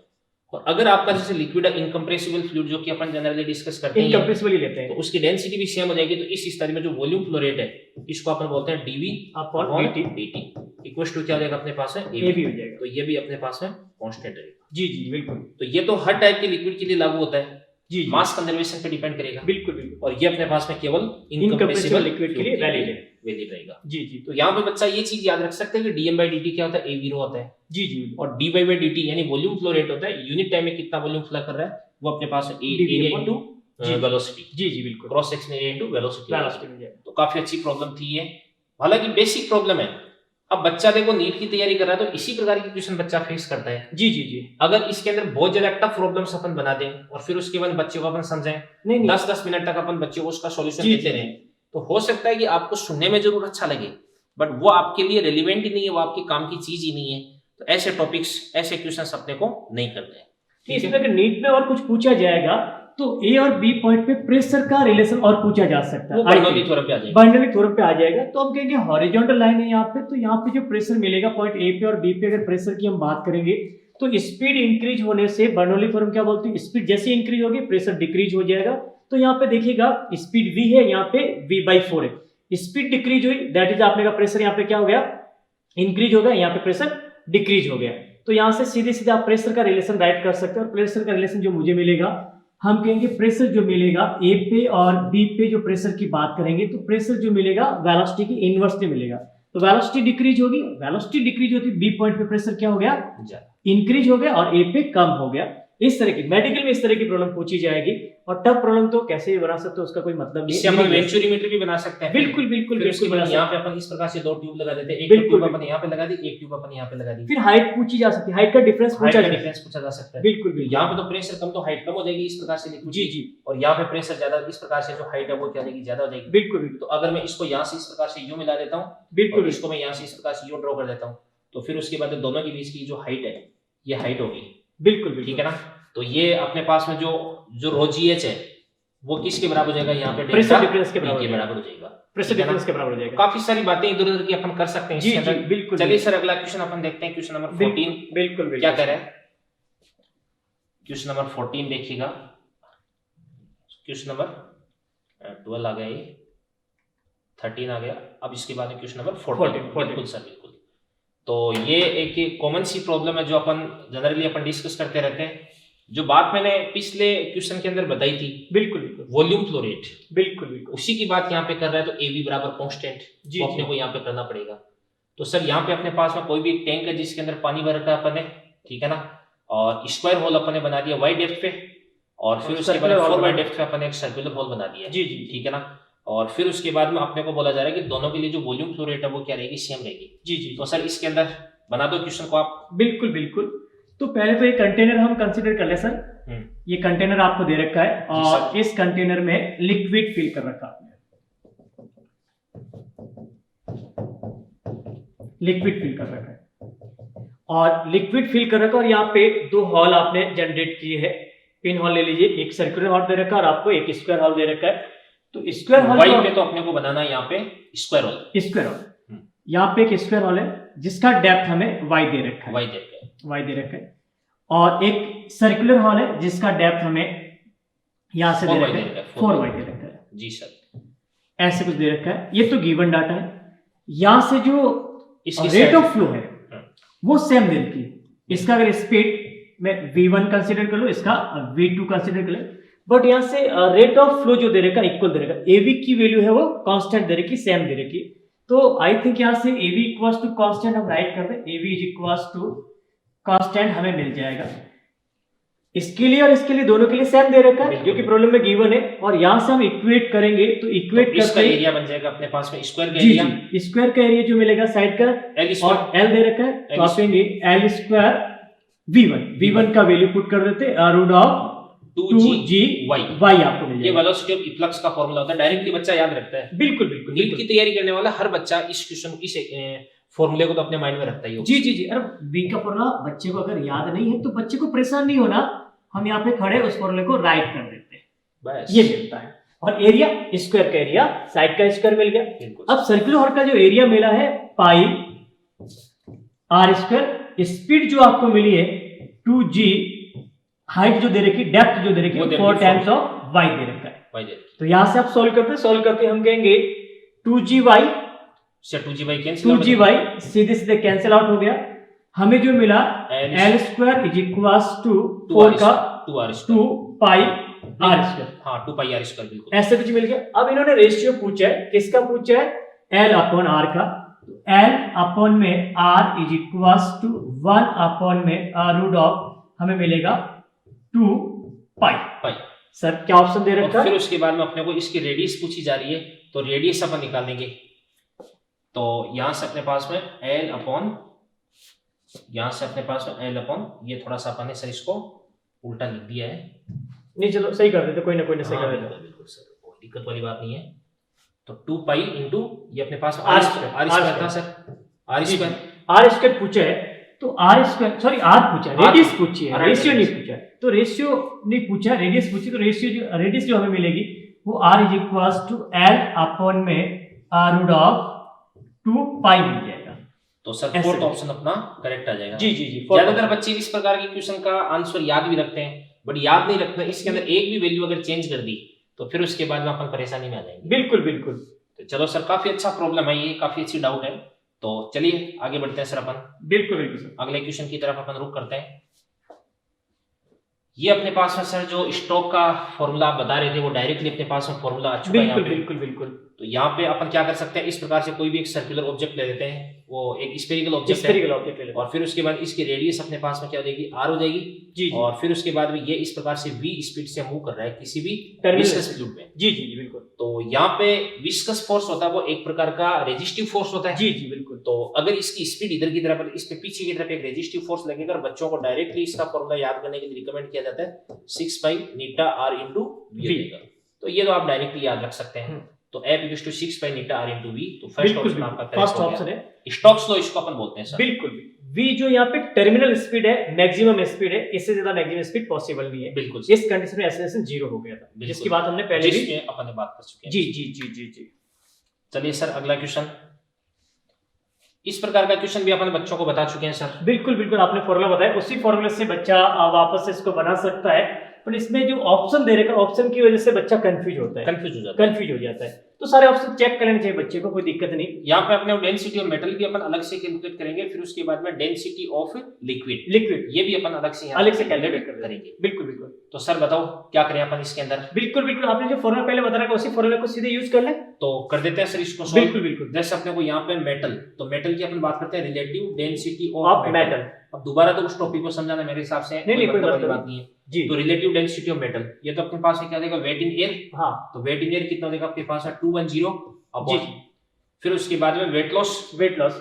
और अगर आपका जैसे लिक्विड है इनकम्प्रेसिबल फ्लूइड जो कि अपन जनरली डिस्कस करते हैं इनकम्प्रेसिबल ही लेते हैं, तो उसकी डेंसिटी भी सेम हो जाएगी। तो इस स्थिति में जो वॉल्यूम फ्लो रेट है इसको अपन बोलते हैं dV upon dt equal to क्या रहेगा अपने पास है AB हो जाएगा। तो ये भी अपने पास में कांस्टेंट रहेगा। जी जी बिल्कुल, तो ये तो हर टाइप के लिक्विड के लिए लागू होता है, जी मास कंजर्वेशन पे डिपेंड करेगा, बिल्कुल बिल्कुल। और ये अपने पास में केवल इनकम्प्रेसिबल लिक्विड के लिए वैलिड रहेगा। जी जी, तो यहाँ पे बच्चा ये चीज याद रख सकते हैं कि dm/dt क्या होता है, A0 होता है, जी जी, और dy/dt यानी वॉल्यूम फ्लो रेट होता है, यूनिट टाइम में कितना वॉल्यूम फ्लो कर रहा है वो अपने पास एरिया इनटू वेलोसिटी, जी जी बिल्कुल, cross section area into velocity. Velocity. तो काफी अच्छी प्रॉब्लम थी ये, हालांकि बेसिक प्रॉब्लम है। अब बच्चा देखो नीट की तैयारी कर रहा है तो इसी प्रकार की क्वेश्चन बच्चा फेस करता है। जी जी जी, अगर इसके अंदर बहुत ज्यादा टफ प्रॉब्लम्स अपन बना दें और फिर उसके बाद बच्चे को अपन समझाएं, नहीं 10-10 मिनट तक अपन बच्चे को उसका सॉल्यूशन देते रहे, तो हो सकता है कि आपको सुनने में जरूर अच्छा लगे बट वो आपके लिए रेलिवेंट ही नहीं है, वो आपके काम की चीज ही नहीं है। तो ऐसे टॉपिक्स ऐसे क्वेश्चंस अपने को नहीं करते हैं। इसमें अगर नीट में और कुछ पूछा जाएगा तो A और B पॉइंट पे प्रेशर का रिलेशन और पूछा जा सकता है, बर्नौली थ्योरम पे आ जाएगा, बर्नौली थ्योरम पे आ जाएगा। तो हम कहेंगे हॉरिजॉन्टल लाइन है यहाँ पे, तो यहाँ पे जो प्रेशर मिलेगा पॉइंट A पे और B पे, अगर प्रेशर की हम बात करेंगे तो स्पीड इंक्रीज होने से बर्नौली थ्योरम क्या बोलती है, स्पीड जैसे इंक्रीज होगी प्रेशर डिक्रीज हो जाएगा। तो यहाँ पे देखिएगा स्पीड V है, यहाँ पे V/4 है, स्पीड डिक्रीज हुई दैट इज आपने का प्रेशर यहाँ पे क्या हो गया, इंक्रीज हो गया, यहाँ पे प्रेशर डिक्रीज हो गया। तो यहाँ से सीधे सीधे आप प्रेशर का रिलेशन राइट कर सकते हैं, और प्रेशर का रिलेशन जो मुझे मिलेगा, हम कहेंगे प्रेशर जो मिलेगा A पे और B पे जो प्रेशर की बात करेंगे तो प्रेशर जो मिलेगा वेलोसिटी की इनवर्सली मिलेगा। तो वेलोसिटी डिक्रीज होगी, वेलोसिटी डिक्रीज होती है B पॉइंट पे प्रेशर क्या हो गया, इंक्रीज हो गया, और A पे कम हो गया। इस तरह की मेडिकल में इस तरह की प्रॉब्लम पूछी जाएगी, और टफ प्रॉब्लम तो कैसे भी बना सकते हो उसका कोई मतलब नहीं। इससे हम वेंचुरीमीटर भी बना सकते हैं, बिल्कुल बिल्कुल बिल्कुल बना सकते यहाँ पे अपन इस प्रकार से 2 ट्यूब लगा देते हैं, एक बिल्कुल, ट्यूब अपन यहाँ पे लगा दी, एक ट्यूब अपन यहाँ पे लगा दी। फिर हाइट पूछी जा सकती है, हाइट का डिफरेंस पूछा जा सकता है। बिल्कुल बिल्कुल, यहाँ पे तो प्रेशर कम तो हाइट कम हो जाएगी इस प्रकार से लिक्विड, जी जी, और यहाँ पे प्रेशर ज्यादा इस प्रकार से जो हाइट है वो क्या रहेगी, ज्यादा हो जाएगी। बिल्कुल बिल्कुल। तो अगर मैं इसको यहाँ से इस प्रकार से यूं मिला देता हूँ, बिल्कुल इसको मैं यहाँ से इस प्रकार से यूं ड्रॉ कर देता हूँ, तो फिर उसके बाद दोनों के बीच की जो हाइट है ये हाइट होगी, बिल्कुल ठीक है ना। तो ये अपने पास में जो रो GH है वो किसके बराबर हो जाएगा, यहाँ पे प्रेशर डिफरेंस के बराबर हो जाएगा, प्रेशर डिफरेंस के बराबर हो जाएगा। काफी सारी बातें इधर उधर की अपन कर सकते हैं जी जी बिल्कुल। चलिए सर अगला क्वेश्चन अपन देखते हैं, क्वेश्चन नंबर 14 बिल्कुल क्या कह रहा है। क्वेश्चन नंबर 14 देखिएगा, क्वेश्चन नंबर 12 आ गया, ये 13 आ गया, अब इसके बाद क्वेश्चन नंबर 14। बिल्कुल सर बिल्कुल। तो ये एक कॉमन सी प्रॉब्लम है जो अपन जनरली अपन डिस्कस करते रहते हैं, जो बात मैंने पिछले क्वेश्चन के अंदर बताई थी, बिल्कुल बिल्कुल, वॉल्यूम फ्लो रेट, बिल्कुल बिल्कुल उसी की बात यहाँ पे कर रहा है। तो AB बराबर कांस्टेंट तो अपने को यहाँ पे करना पड़ेगा। तो सर यहाँ पे अपने पास में कोई भी एक टैंक है जिसके अंदर पानी भर रखा है अपन ने, ठीक है ना, और स्क्वायर होल अपन ने बना दिया y डेप्थ पे, और फिर उसके बाद 4y डेप्थ पे अपन ने एक सर्कुलर होल बना दिया, जी जी, ठीक है ना। और फिर उसके बाद में अपने को बोला जा रहा है कि दोनों के लिए जो वॉल्यूम फ्लो रेट है वो क्या रहेगी, सेम रहेगी। जी जी तो सर इसके अंदर बना दो क्वेश्चन को आप। बिल्कुल बिल्कुल। तो पहले तो ये कंटेनर हम कंसीडर कर ले सर। ये कंटेनर आपको दे रखा है और इस कंटेनर में लिक्विड फिल कर रखा आपने, लिक्विड फिल कर रखा है और लिक्विड फिल कर रखा और यहाँ पे दो हॉल आपने जनरेट किए हैं। पिन हॉल ले लीजिए, एक सर्कुलर हॉल दे रखा है और आपको एक स्क्वायर हॉल दे रखा है। तो स्क्वायर हॉल वाई पे तो अपने को बनाना है यहाँ पे स्क्वायर हॉल, स्क्वायर हॉल यहाँ पे एक स्क्वायर हॉल है जिसका डेप्थ हमें वाई दे रखा है, वाई दे रखा है। और एक सर्कुलर हॉल है जिसका डेप्थ हमें यहाँ से दे रखा है 4y दे रखा है। जी सर, ऐसे कुछ दे रखा है। ये तो गिवन डाटा है। यहाँ से जो रेट ऑफ फ्लो है वो सेम दे रखी है। इसका अगर स्पीड में v1 कंसीडर कर लो, इसका v2 कंसीडर कर लो, बट यहाँ से रेट ऑफ फ्लो जो दे रखा इक्वल दे रखा, एवी की वैल्यू है वो कांस्टेंट दे रखी, सेम दे रखी। तो आई थिंक यहाँ से एवी इक्वल्स टू कांस्टेंट हम राइट कर दें, एवी इज इक्वल्स टू कांस्टेंट हमें मिल जाएगा। इसके लिए और इसके लिए दोनों के लिए सेम दे रखा है जो कि प्रॉब्लम में गिवन है। और यहाँ से हम इक्वेट करेंगे तो इक्वेट इसका एरिया बन जाएगा अपने पास में स्क्वायर का एरिया, स्क्वायर का एरिया जो मिलेगा साइड का और एल दे रखा है, तो आप कहेंगे एल स्क्वायर v1 का वैल्यू पुट कर देते रूट ऑफ 2g y आपको मिल जाएगा। ये वेलोसिटी ऑफ इफ्लक्स का फार्मूला होता है, डायरेक्टली बच्चा याद रखता है। बिल्कुल बिल्कुल। नीट की तैयारी करने वाला हर बच्चा इस क्वेश्चन इस फॉर्मूले को तो अपने माइंड में रखता ही होगा। जी जी जी। अरे v का फॉर्मूला बच्चे को अगर याद नहीं है तो बच्चे को परेशान नहीं होना, हम यहाँ पे खड़े उस फॉर्मूले को राइट कर देते हैं, बस ये मिलता है। और एरिया स्क्वायर का एरिया साइड का स्क्वायर मिल गया। अब सर्कुलर हॉल का जो एरिया मिला है पाई आर स्क्वायर, स्पीड जो आपको मिली है 2g, हाइट जो दे रखी, डेप्थ जो दे रखी 4 टाइम्स ऑफ y दे रखा है। तो यहां से आप सॉल्व करते हम कहेंगे 2gy से 2gy सीधे सीधे कैंसिल आउट हो गया। हमें जो मिला l square is equals to 4 का 2 पाई आर स्क्वायर, हाँ 2 पाई आर स्क्वायर, बिल्कुल ऐसे कुछ मिल गया। अब इन्होंने रेशियो पूछा है, किसका पूछा है? l अपॉन r का। l अपॉन में r is equals to 1 upon में रूट ऑफ हमें मिलेगा 2 पाई। सर क्या ऑप्शन दे रखा है? फिर उसके बाद में अपने को इसकी रेडियस पूछी जा रही है, तो रेडियस अपन निकाल देंगे। तो यहां से अपने पास में l अपॉन, यहां से अपने पास में l अपॉन, ये थोड़ा सा अपन ने सर इसको उल्टा लिख दिया है। नहीं चलो सही कर देते, कोई ना कोई ना सही कर देते, बिल्कुल सर, कोई दिक्कत वाली बात नहीं है। तो 2 पाई इंटू ये अपने पास आर स्क्वायर था सर, आर स्क्वायर पूछा है। तो आर स्क्वायर सॉरी आर पूछा है, रेडियस पूछी है, रेशियो नहीं पूछा है। तो रेशियो नहीं पूछा, रेडियस पूछी, तो रेडियस जो हमें मिलेगी वो r is equals to l upon में रूट ऑफ 2 पाई मिल जाएगा। तो सर फोर्थ ऑप्शन अपना करेक्ट आ जाएगा। जी जी जी। ज्यादातर बच्चे इस प्रकार के क्वेश्चन का आंसर याद भी रखते हैं, बट याद नहीं रखते, इसके अंदर एक भी वैल्यू अगर चेंज कर दी तो फिर उसके बाद में अपन परेशानी में आ जाएंगे। बिल्कुल बिल्कुल। तो चलो सर, काफी अच्छा प्रॉब्लम है ये, काफी अच्छी डाउट है। तो चलिए आगे बढ़ते हैं सर अपन। बिल्कुल बिल्कुल सर। अगले क्वेश्चन की तरफ अपन रुक करते हैं। ये अपने पास में सर जो स्टोक का फॉर्मूला आप बता रहे थे वो डायरेक्टली अपने पास में फॉर्मूला आ चुका है। बिल्कुल बिल्कुल बिल्कुल। तो यहाँ पे अपन क्या कर सकते हैं, इस प्रकार से कोई भी एक सर्कुलर ऑब्जेक्ट ले लेते हैं, वो एक स्फेरिकल ऑब्जेक्ट है, और फिर उसके बाद इसकी रेडियस अपने पास में क्या हो जाएगी, r हो जाएगी जी। और फिर उसके बाद में ये इस प्रकार से v स्पीड से मूव कर रहा है किसी भी विस्कस फ्लूइड में। जी जी बिल्कुल। तो यहाँ पे विस्कस फोर्स होता है वो एक प्रकार का रेजिस्टिव फोर्स होता है। जी जी बिल्कुल। तो अगर इसकी स्पीड इधर की तरफ, इस पे पीछे की तरफ एक रेजिस्टिव फोर्स लगेगा, बच्चों को डायरेक्टली इसका फॉर्मूला याद करने के लिए रिकमेंड किया जाता है 6 pi eta r into v। तो ये तो आप डायरेक्टली याद रख सकते हैं। तो F equals to 6 pi eta r into v। तो फर्स्ट ऑप्शन आपका फर्स्ट ऑप्शन है, स्टोक्स लॉ इसको अपन बोलते हैं सर। बिल्कुल। v जो यहाँ पे टर्मिनल स्पीड है, मैक्सिमम स्पीड है, इससे ज्यादा मैक्सिमम स्पीड पॉसिबल नहीं है। बिल्कुल। इस कंडीशन में एक्सेलरेशन 0 हो गया था, जिसकी बात हमने पहले भी अपन ने बात कर चुके हैं। जी जी जी जी जी। चलिए सर अगला क्वेश्चन। इस प्रकार का क्वेश्चन भी अपन बच्चों को बता चुके हैं सर। बिल्कुल बिल्कुल, आपने फॉर्मूला बताया, उसी फॉर्मूले से बच्चा वापस से इसको बना सकता है। पर इसमें जो ऑप्शन दे रखा, ऑप्शन की वजह से बच्चा कंफ्यूज होता है, कंफ्यूज हो जाता है। तो सारे ऑप्शन चेक कर लेने चाहिए बच्चे को, कोई दिक्कत नहीं। यहाँ पे अपने डेंसिटी ऑफ मेटल भी अपन अलग से कैलकुलेट करेंगे, फिर उसके बाद में डेंसिटी ऑफ लिक्विड ये भी अपन अलग से कैलकुलेट करेंगे। बिल्कुल बिल्कुल। तो सर बताओ क्या करें अपन इसके अंदर? बिल्कुल बिल्कुल, आपने जो फॉर्मूला पहले बता रखा उसी फॉर्मूला को सीधे यूज कर ले। तो कर देते हैं सर इसको solve। बिल्कुल बिल्कुल। जैसे अपने को यहाँ पे मेटल, तो मेटल की अपन बात करते हैं relative density of of metal. Metal. अब दोबारा तो उस टॉपिक को समझाना मेरे हिसाब से नहीं, कोई मतलब वाली मतलब बात नहीं है। जी। तो रिलेटिव डेंसिटी ऑफ मेटल, ये तो अपने पास है क्या देगा, वेट इन एयर। हाँ तो वेट इन एयर कितना देगा आपके पास है 210 जी अपॉन, फिर उसके बाद में वेट लॉस,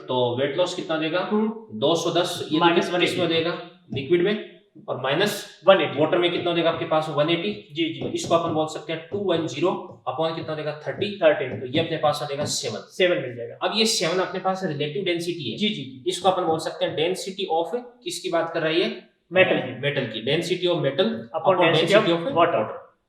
तो वेट लॉस कितना देगा 2 210, ये minus किस में देगा लिक्विड में, और माइनस 180 वाटर में कितना देगा आपके पास 180। जी तो जी इसको अपन बोल सकते हैं 210 अपॉन कितना देगा 30, 13 तो ये अपने पास आ जाएगा 7। 7 मिल जाएगा। अब ये 7 अपने पास रिलेटिव डेंसिटी है, जी जी इसको अपन बोल सकते हैं डेंसिटी ऑफ, किसकी बात कर रही है, मेटल की मेटल की, density of metal upon density of water.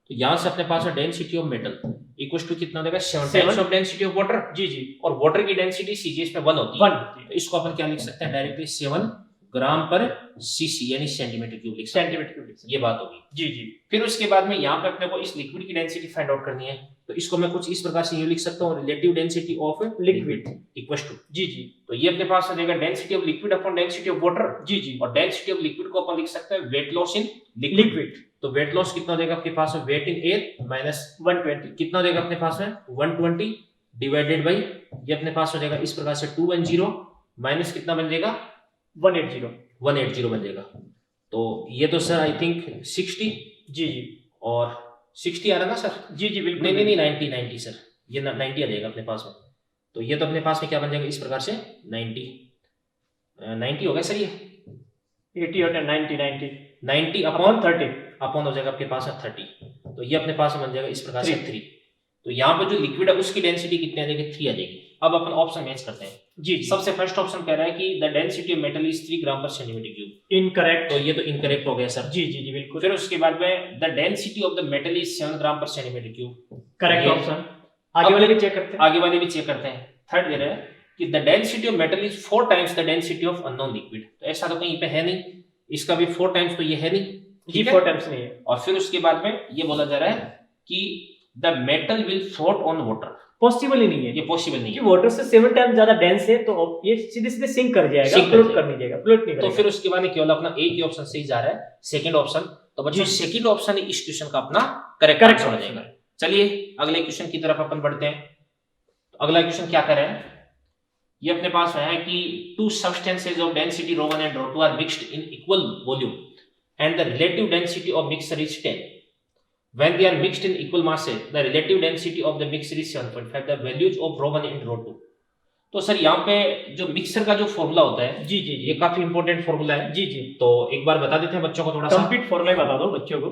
तो यहाँ से अपने पास है density of metal equal to कितना देगा 7 7 times of density of water, जी जी और वाटर की डेंसिटी सीजीएस में 1 होती है। 1 तो इसको अपन क्या लिख सकते हैं डायरेक्टली 7 ग्राम पर सीसी यानी सेंटीमीटर क्यूब लिख सकते हैं। Centimetre cube. ये बात होगी। जी जी फिर उसके बाद में यहाँ पे अपने को इस लिक्विड की डेंसिटी फाइंड आउट करनी है, तो इसको मैं कुछ इस प्रकार से यूं लिख सकता हूँ, relative density of liquid equal to, जी जी तो ये अपने पास आ जाएगा density of liquid upon density of water, जी जी और डेंसिटी ऑफ लिक्विड को अपन लिख सकते हैं weight loss in liquid. Liquid तो वेट लॉस कितना देगा आपके पास है, वेट इन एयर माइनस 120 कितना देगा अपने पास में 120 डिवाइडेड बाई, ये अपने पास हो जाएगा इस प्रकार से 210 माइनस कितना बन जाएगा 180 180 बन जाएगा। तो ये तो सर आई थिंक 60, जी जी और 60 आ रहा ना सर, जी जी बिल्कुल नहीं 90 सर, ये 90 आ जाएगा अपने पास में। तो ये तो अपने पास में क्या बन जाएगा इस प्रकार से 90 हो गया सर, ये 80 और 90 अपॉन 30 अपॉन हो जाएगा आपके पास है 30, तो ये अपने पास में बन जाएगा इस प्रकार से 3। 3। तो यहाँ पर जो लिक्विड है उसकी डेंसिटी कितनी आ जाएगी 3 आ जाएगी। अब अपन ऑप्शन मैच करते हैं। जी जी सबसे फर्स्ट ऑप्शन कह रहा है कि the density of metal is 3 ग्राम पर सेंटीमीटर क्यूब, इनकरेक्ट। तो ये तो इनकरेक्ट हो गया सर। जी जी जी बिल्कुल फिर उसके बाद में the density of the metal is 7 ग्राम पर सेंटीमीटर क्यूब, करेक्ट ये- ऑप्शन। आगे वाले भी चेक करते हैं। आगे वाले भी चेक करते हैं। थर्ड दे रहा है कि the density of metal is 4 times the density of unknown liquid, तो ऐसा तो कहीं पे है नहीं, इसका भी 4 टाइम्स तो ये है नहीं, जी ठीक है? 4 टाइम्स नहीं है। और फिर उसके बाद में ये बोला जा रहा है कि the metal will float on water, possible ही नहीं है ये पॉसिबल नहीं कि है। वाटर से 7 टाइम ज्यादा डेंस है, तो ये सीधे सीधे सिंक कर जाएगा, Sink कर फ्लोट जाएगा। कर नहीं जाएगा, फ्लोट नहीं तो करेगा। फिर उसके बाद में केवल अपना एक ही ऑप्शन सही जा रहा है, सेकंड ऑप्शन। तो बच्चों जी। सेकंड ऑप्शन ही इस क्वेश्चन का अपना करेक्ट करेक्ट आंसर हो ऑप्शन जाएगा। चलिए अगले क्वेश्चन की तरफ अपन बढ़ते हैं। तो अगला क्वेश्चन क्या कर रहे हैं, ये अपने पास है कि two substances of density ρ1 and ρ2 are mixed in equal volume and the relative density of mixture is 10. When they are mixed in equal masses, the relative density of the mixture is 7.5. The values of ρ1 and ρ2. तो sir यहाँ पे जो mixer का जो formula होता है, जी जी ये जी काफी इंपॉर्टेंट फॉर्मूला है। जी जी तो एक बार बता देते हैं बच्चों को थोड़ा सा। कंप्लीट फॉर्मूला बता दो बच्चों को।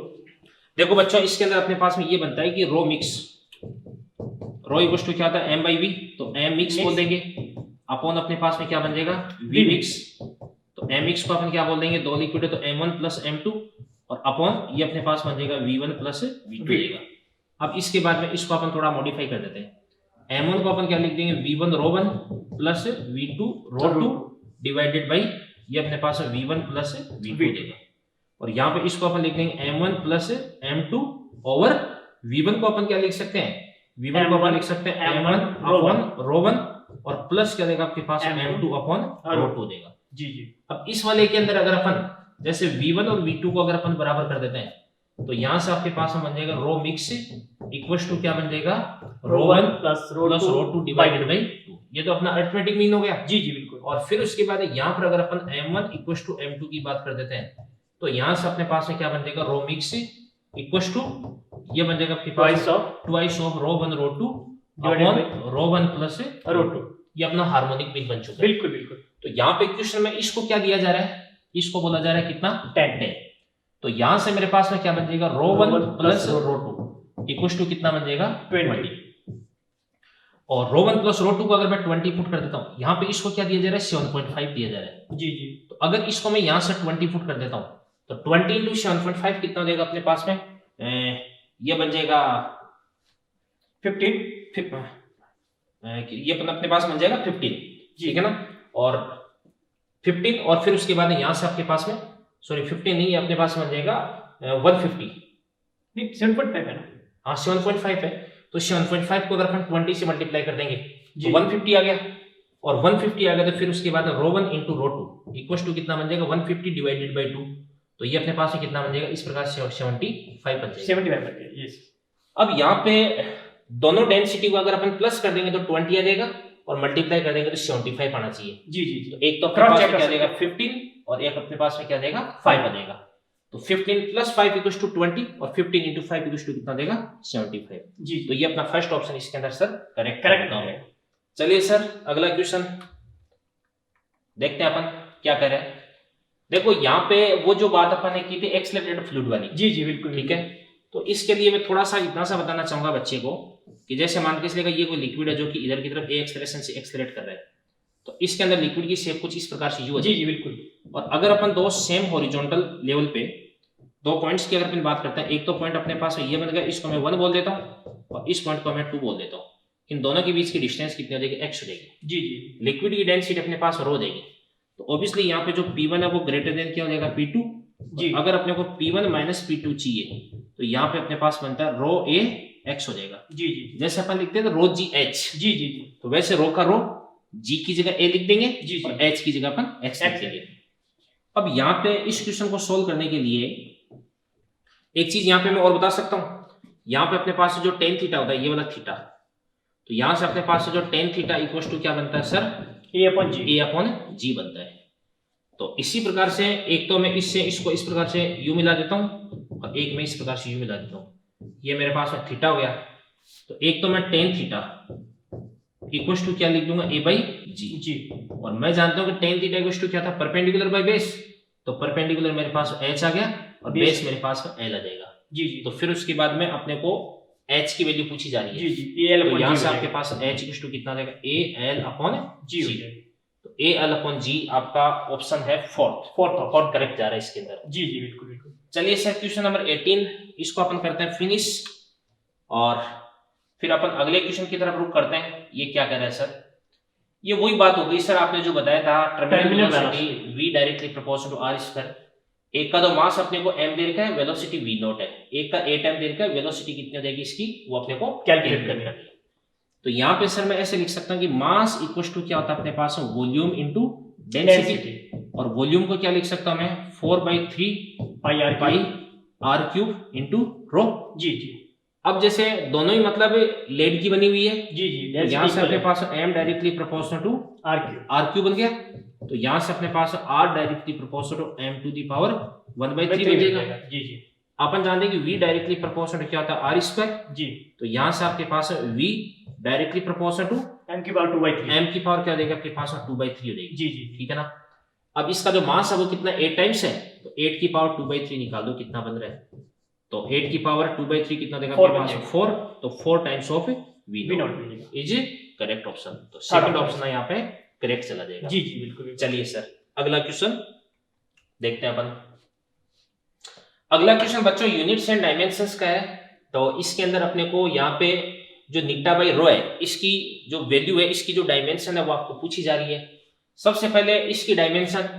देखो बच्चों, इसके अंदर अपने पास में ये बनता है कि रो मिक्स, रो इक्वल टू क्या होता है m/v, तो m मिक्स बोल देंगे, अपॉन अपने पास में क्या बन जाएगा v मिक्स, तो m मिक्स को अपन क्या बोल देंगे, दो लिक्विड है तो m1 प्लस m2, और अपॉन ये अपने पास बन जाएगा v1 प्लस v2 जाएगा। अब इसके बाद में इसको अपन थोड़ा मॉडिफाई कर देते हैं, m1 को अपन क्या लिख देंगे v1 ρ1 plus v2 ρ2 divided by ये अपने पास v1 प्लस v2 देगा, और यहाँ पे इसको अपन लिख देंगे m1 plus m2 over v1 को अपन क्या लिख सकते हैं, v1 को अपन लिख सकते हैं m1 अपॉन ρ1 और प्लस क्या देगा आपके पास m2 अपॉन ρ2 देगा। जी जी अब इस वाले के अंदर अगर अपन जैसे v1 और v2 को अगर अपन बराबर कर देते हैं, तो यहाँ से आपके पास बन जाएगा रो मिक्स इक्वल टू क्या बन जाएगा ρ1 प्लस प्लस ρ2 डिवाइडेड बाई 2, ये तो अपना अरिथमेटिक मीन हो गया। जी जी बिल्कुल। और फिर उसके बाद यहाँ पर अगर अपन m1 इक्वल टू m2 की बात कर देते हैं, तो यहाँ से अपने पास में क्या बन जाएगा रो मिक्स इक्वल टू ये बन जाएगा आपके पास ट्वाइस ऑफ ρ1 ρ2 अपॉन ρ1 प्लस ρ2, ये अपना हार्मोनिक मीन बन चुका है। बिल्कुल बिल्कुल। तो यहाँ पे क्वेश्चन में इसको क्या दिया जा रहा है, इसको बोला जा रहा है कितना 10. तो यहां से मेरे पास में क्या बन जाएगा ρ1 प्लस ρ2 इक्वल टू कितना बन जाएगा 20, और ρ1 प्लस ρ2 को अगर मैं 20 पुट कर देता हूं, यहाँ पे इसको क्या दिया जा रहा है 7.5 दिया जा रहा है। जी जी तो अगर इसको मैं यहाँ से 20 पुट कर देता हूं, तो 20 इंटू 7.5 कितना देगा अपने पास में, ये बन जाएगा 15, ये अपने पास बन जाएगा 15, ठीक है ना, और 15 और फिर उसके बाद यहाँ से आपके पास में सॉरी 15 नहीं, अपने पास बन जाएगा 150, नहीं 7.5 है ना, हाँ 7.5 है, तो 7.5 को अगर अपन 20 से मल्टीप्लाई कर देंगे तो जी। 150 आ गया, और 150 आ गया तो फिर उसके बाद ρ1 इंटू ρ2 इक्वल टू कितना बन जाएगा 150 डिवाइडेड बाई 2, तो ये अपने पास में कितना बन जाएगा, इस प्रकार से 75 बन जाएगा। 75 यस। अब यहाँ पे दोनों डेंसिटी को अगर अपन प्लस कर देंगे तो 20 आ जाएगा और मल्टीप्लाई कर देंगे तो 75 आना चाहिए। जी जी जी। तो एक तो अपने पास में क्या देगा 15 और एक अपने पास में क्या देगा 5 आ जाएगा। तो 15 + 5 = 20 और 15 × 5 = कितना देगा 75। जी तो ये अपना फर्स्ट ऑप्शन इसके अंदर सर करेक्ट है। चलिए सर अगला क्वेश्चन देखते हैं अपन क्या कर रहे हैं। देखो यहाँ पे वो जो बात अपन ने की थी एक्सेलरेटेड फ्लूइड वाली, जी जी बिल्कुल ठीक है। तो इसके लिए मैं थोड़ा सा इतना सा बताना चाहूंगा बच्चे को कि जैसे मान के चलेगा ये कोई लिक्विड है जो कि इधर की तरफ ए एक्सेलरेशन से एक्सेलरेट कर रहा है, तो इसके अंदर लिक्विड की शेप कुछ इस प्रकार से यू है। जी जी बिल्कुल। और अगर अपन दो सेम हॉरिजॉन्टल लेवल पे दो पॉइंट्स की अगर अपन बात करते हैं, एक तो पॉइंट अपने पास ये बन गया, इसको मैं 1 बोल देता हूँ और इस पॉइंट को मैं 2 बोल देता हूँ। इन दोनों के बीच की डिस्टेंस कितनी हो जाएगी, x हो जाएगी। जी जी। लिक्विड की डेंसिटी अपने पास रो देगी, तो ऑब्वियसली यहाँ पे जो P1 है वो ग्रेटर देन क्या हो जाएगा P2। जी। अगर अपने को P1 - P2 चाहिए तो यहाँ पे अपने पास बनता है रो A x हो जाएगा। जी जी। जैसे अपन लिखते हैं तो रो G H। जी जी जी। तो वैसे रो का रो G की जगह A लिख देंगे जी और H की जगह अपन x लिख देंगे। अब यहाँ पे इस क्वेश्चन को सोल्व करने के लिए एक चीज यहाँ पे मैं और बता सकता हूँ। यहाँ पे अपने पास जो tan थीटा होता है ये वाला थीटा, तो यहाँ से अपने पास जो tan थीटा = क्या बनता है सर, A/G बनता है। तो इसी प्रकार से एक तो मैं इससे इसको इस प्रकार से u मिला देता हूँ और एक मैं इस प्रकार से u मिला देता हूँ, ये मेरे पास में थीटा हो गया। तो एक तो मैं tan थीटा = क्या लिख दूंगा A/G जी। और मैं जानता हूँ कि tan थीटा = क्या था, परपेंडिकुलर बाय बेस। तो परपेंडिकुलर मेरे पास h आ गया और बेस मेरे पास में l आ जाएगा। जी जी। तो फिर उसके बाद में अपने को h की वैल्यू पूछी जा रही है। जी जी। तो यहाँ से आपके पास h = कितना देगा, AL/G। तो AL/G आपका ऑप्शन है फोर्थ करेक्ट जा रहा है इसके अंदर। जी जी बिल्कुल बिल्कुल। चलिए सर क्वेश्चन नंबर 18 इसको अपन करते हैं फिनिश और फिर अपन अगले क्वेश्चन की तरफ रुख करते हैं। ये क्या कह रहा है सर, ये वही बात हो गई सर आपने जो बताया था terminal velocity v directly proportional to r²। एक का तो मास अपने को m दे रखा है, वेलोसिटी v0 है, एक का a टाइम दे रखा है, वेलोसिटी कितनी हो जाएगी इसकी वो अपने को कैलकुलेट करनी है। तो यहाँ पे सर मैं ऐसे लिख सकता हूँ कि मास = क्या होता है अपने पास वॉल्यूम इनटू डेंसिटी, और वॉल्यूम को क्या लिख सकता हूँ मैं 4/3 πr³ × रो। जी जी। अब जैसे दोनों ही मतलब लेड की बनी हुई है, जी जी। तो यहाँ से अपने पास m directly proportional to r³ बन गया। तो यहाँ से अपने पास r directly proportional to m⁴ बन जाएगा। जी जी। अपन जानते हैं कि v डायरेक्टली प्रोपोर्शनल क्या होता है r²। जी। तो यहाँ से आपके पास v directly proportional to m⁴ m की पावर क्या देगा आपके पास 2/3 हो जाएगी। जी जी। ठीक है ना। अब इसका जो मास है वो कितना 8 टाइम्स है, तो 8 की पावर 2/3 निकाल दो कितना बन रहा है। तो 8 की पावर 2/3 कितना देगा आपके पास 4। तो 4 times of v0 is correct option. तो सेकंड ऑप्शन यहाँ पे करेक्ट चला जाएगा। जी जी बिल्कुल। चलिए सर अगला क्वेश्चन देखते हैं अपन। अगला क्वेश्चन बच्चों यूनिट्स एंड डायमेंशंस का है। तो इसके अंदर अपने को यहाँ पे जो 𝛎/ρ है इसकी जो वैल्यू है, इसकी जो डायमेंशन है वो आपको पूछी जा रही है। सबसे पहले इसकी डायमेंशन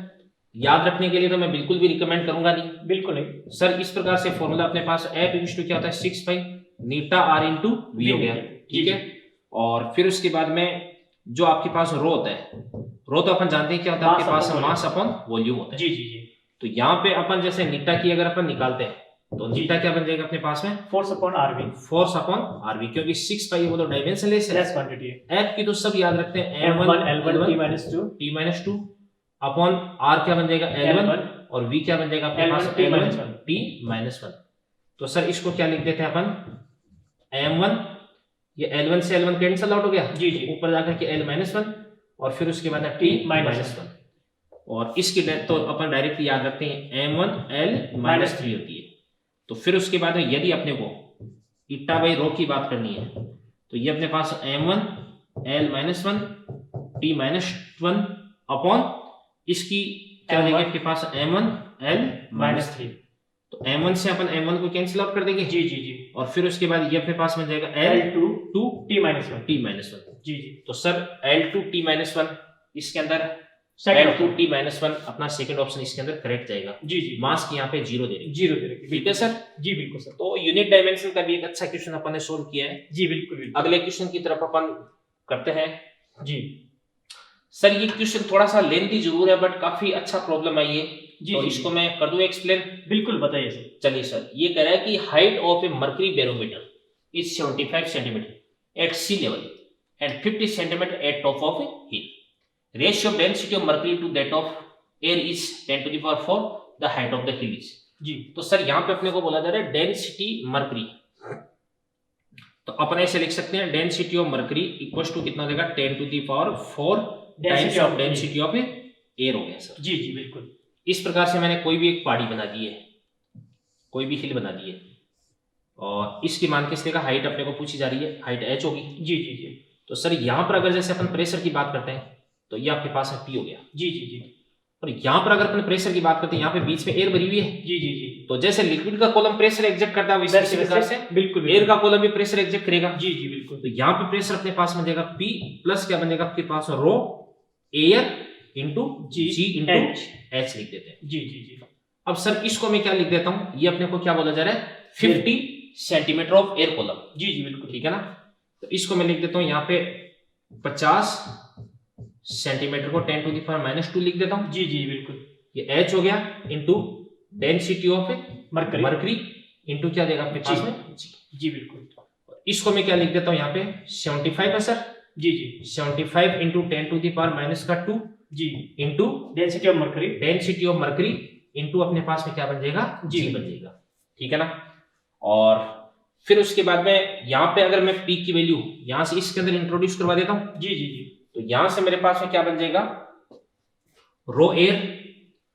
याद रखने के लिए तो मैं बिल्कुल भी रिकमेंड करूंगा नहीं, बिल्कुल नहीं सर। इस प्रकार से फॉर्मूला अपने पास F = क्या होता है 6π 𝛎r × v हो गया। ठीक है। और फिर उसके बाद में जो आपके पास रो होता है, रो तो अपन जानते हैं क्या होता है आपके पास मास अपॉन वॉल्यूम होता है। जी जी जी। तो यहाँ पे अपन जैसे 𝛎 की अगर अपन निकालते हैं तो 𝛎 क्या बन जाएगा अपने पास में force/rv, क्योंकि 6π वो तो डायमेंशनलेस है, क्वांटिटी है। F की तो सब याद रखते हैं m1 l1 t-2 t-2 upon r क्या बन जाएगा l1 और v क्या बन जाएगा अपने पास l1 t-1। तो सर इसको क्या लिख देते हैं अपन m1, ये l1 से l1 कैंसिल आउट हो गया। जी जी। ऊपर जाकर के l-1 और फिर उसके बाद t-1 और इसकी तो अपन डायरेक्टली याद रखते हैं m1 l-3 होती है। तो फिर उसके बाद में यदि अपने को 𝛎/ρ की बात करनी है तो ये अपने पास m1 l-1 t-1 अपॉन इसकी क्या हो जाएगी आपके पास m1 l-3। तो m1 से अपन m1 को कैंसिल आउट कर देंगे। जी जी जी। और फिर उसके बाद ये अपने पास बन जाएगा l2 t-1। जी जी। तो सर l2 t-1 इसके अंदर l2 t-1 अपना सेकंड ऑप्शन इसके अंदर करेक्ट जाएगा। जी जी। मास की यहाँ पे 0 दे रही। ठीक है सर। जी बिल्कुल सर। तो यूनिट डायमेंशन का भी एक अच्छा क्वेश्चन अपन ने सोल्व किया है। जी बिल्कुल। अगले क्वेश्चन की तरफ अपन करते हैं। जी सर ये क्वेश्चन थोड़ा सा लेंथी जरूर है बट काफी अच्छा प्रॉब्लम है ये। जी, तो जी, इसको जी। मैं कर दूं एक्सप्लेन। बिल्कुल बताइए सर। चलिए सर, ये कह रहा है कि height of a mercury barometer is 75 centimetre at sea level and 50 centimetre at top of a hill. Ratio of density of mercury to that of air is 10 to the power 4, the height of the hill is. जी तो sir यहाँ पे अपने को बोला जा रहा है डेंसिटी मर्करी, तो अपन ऐसे लिख सकते हैं density of mercury equal to कितना देगा 10 to the power 4 times of density of air हो गया सर। जी जी बिल्कुल। इस प्रकार से मैंने कोई भी एक पहाड़ी बना दी है, कोई भी हिल बना दी है, और इसकी मान किस देगा हाइट अपने को पूछी जा रही है, हाइट h होगी। जी जी जी तो सर यहाँ पर अगर जैसे अपन प्रेशर की बात करते हैं तो ये आपके पास है P हो गया, जी जी जी और यहाँ पर अगर अपन प्रेशर की बात करते हैं यहाँ पे बीच में एयर भरी हुई है, जी जी जी तो जैसे लिक्विड का कॉलम प्रेशर एग्जैक्ट करता है वैसे इसी प्रकार से बिल्कुल एयर का कॉलम भी प्रेशर एग्जैक्ट करेगा। जी जी बिल्कुल। तो यहाँ पे प्रेशर अपने पास में देगा P प्लस क्या बनेगा आपके पास रो air into g into H लिख देते हैं। जी जी जी अब सर इसको मैं क्या लिख देता हूँ, ये अपने को क्या बोला जा रहा है 50 सेंटीमीटर ऑफ एयर कॉलम। जी जी बिल्कुल ठीक है ना, तो इसको मैं लिख देता हूँ यहाँ पे 50 सेंटीमीटर को 10 टू द पावर -2 लिख देता हूँ। जी जी बिल्कुल। ये h हो गया into density of mercury mercury into क्या देगा अपने पास में g। जी बिल्कुल। इसको मैं क्या लिख देता हूँ यहाँ पे 75 है सर। जी जी 75 into 10 to the power -2 g into density of mercury into अपने पास में क्या बन जाएगा जी g बन जाएगा। ठीक है ना, और फिर उसके बाद में यहाँ पे अगर मैं P की वैल्यू यहाँ से इसके अंदर इंट्रोड्यूस करवा देता हूँ, जी जी जी तो यहाँ से मेरे पास में क्या बन जाएगा रो एयर,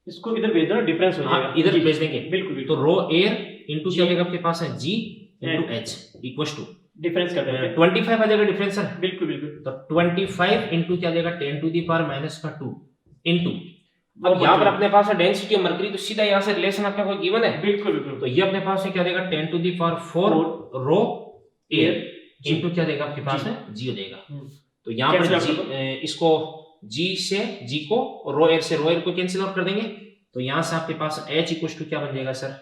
इसको इधर भेज दो ना, डिफरेंस हो जाएगा। इधर जी, भेज देंगे। बिल्कुल तो बिल्कुल। रो एयर इंटू क्या जी। देगा आपके पास है g into h equal to difference कर देते हैं। 25 आ जाएगा डिफरेंस सर। बिल्कुल बिल्कुल। तो 25 इंटू क्या देगा 10 टू द पावर -2 इंटू वो अब यहाँ पर बचेगा। अपने पास है डेंसिटी ऑफ मर्करी, तो सीधा यहाँ से रिलेशन अपने को गिवन है, बिल्कुल बिल्कुल। तो ये अपने पास है क्या देगा 10 to the power 4 rho air into क्या देगा आपके पास है g हो जाएगा। तो यहाँ पर Cancel out G, इसको g से g को रो एयर से रो एयर को कैंसिल आउट कर देंगे, तो यहाँ से आपके पास h इक्वल टू क्या बन जाएगा सर,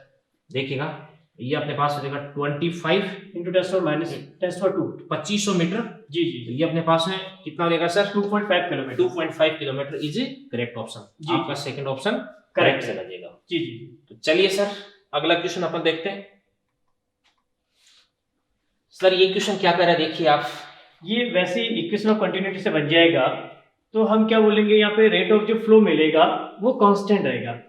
देखिएगा ये अपने पास हो जाएगा 25 इंटू 10⁻2 2500 मीटर। जी जी तो ये अपने पास है कितना हो जाएगा sir 2.5 kilometre. 2.5 kilometre is correct option. जी। आपका सेकंड ऑप्शन करेक्ट करेक्ट चला जाएगा। जी जी तो चलिए सर अगला क्वेश्चन अपन देखते हैं। सर ये क्वेश्चन क्या कर रहा है देखिए आप, ये वैसे इक्वेशन ऑफ कंटिन्यूटी से बन जाएगा, तो हम क्या बोलेंगे यहाँ पे रेट ऑफ जो फ्लो मिलेगा वो कांस्टेंट रहेगा।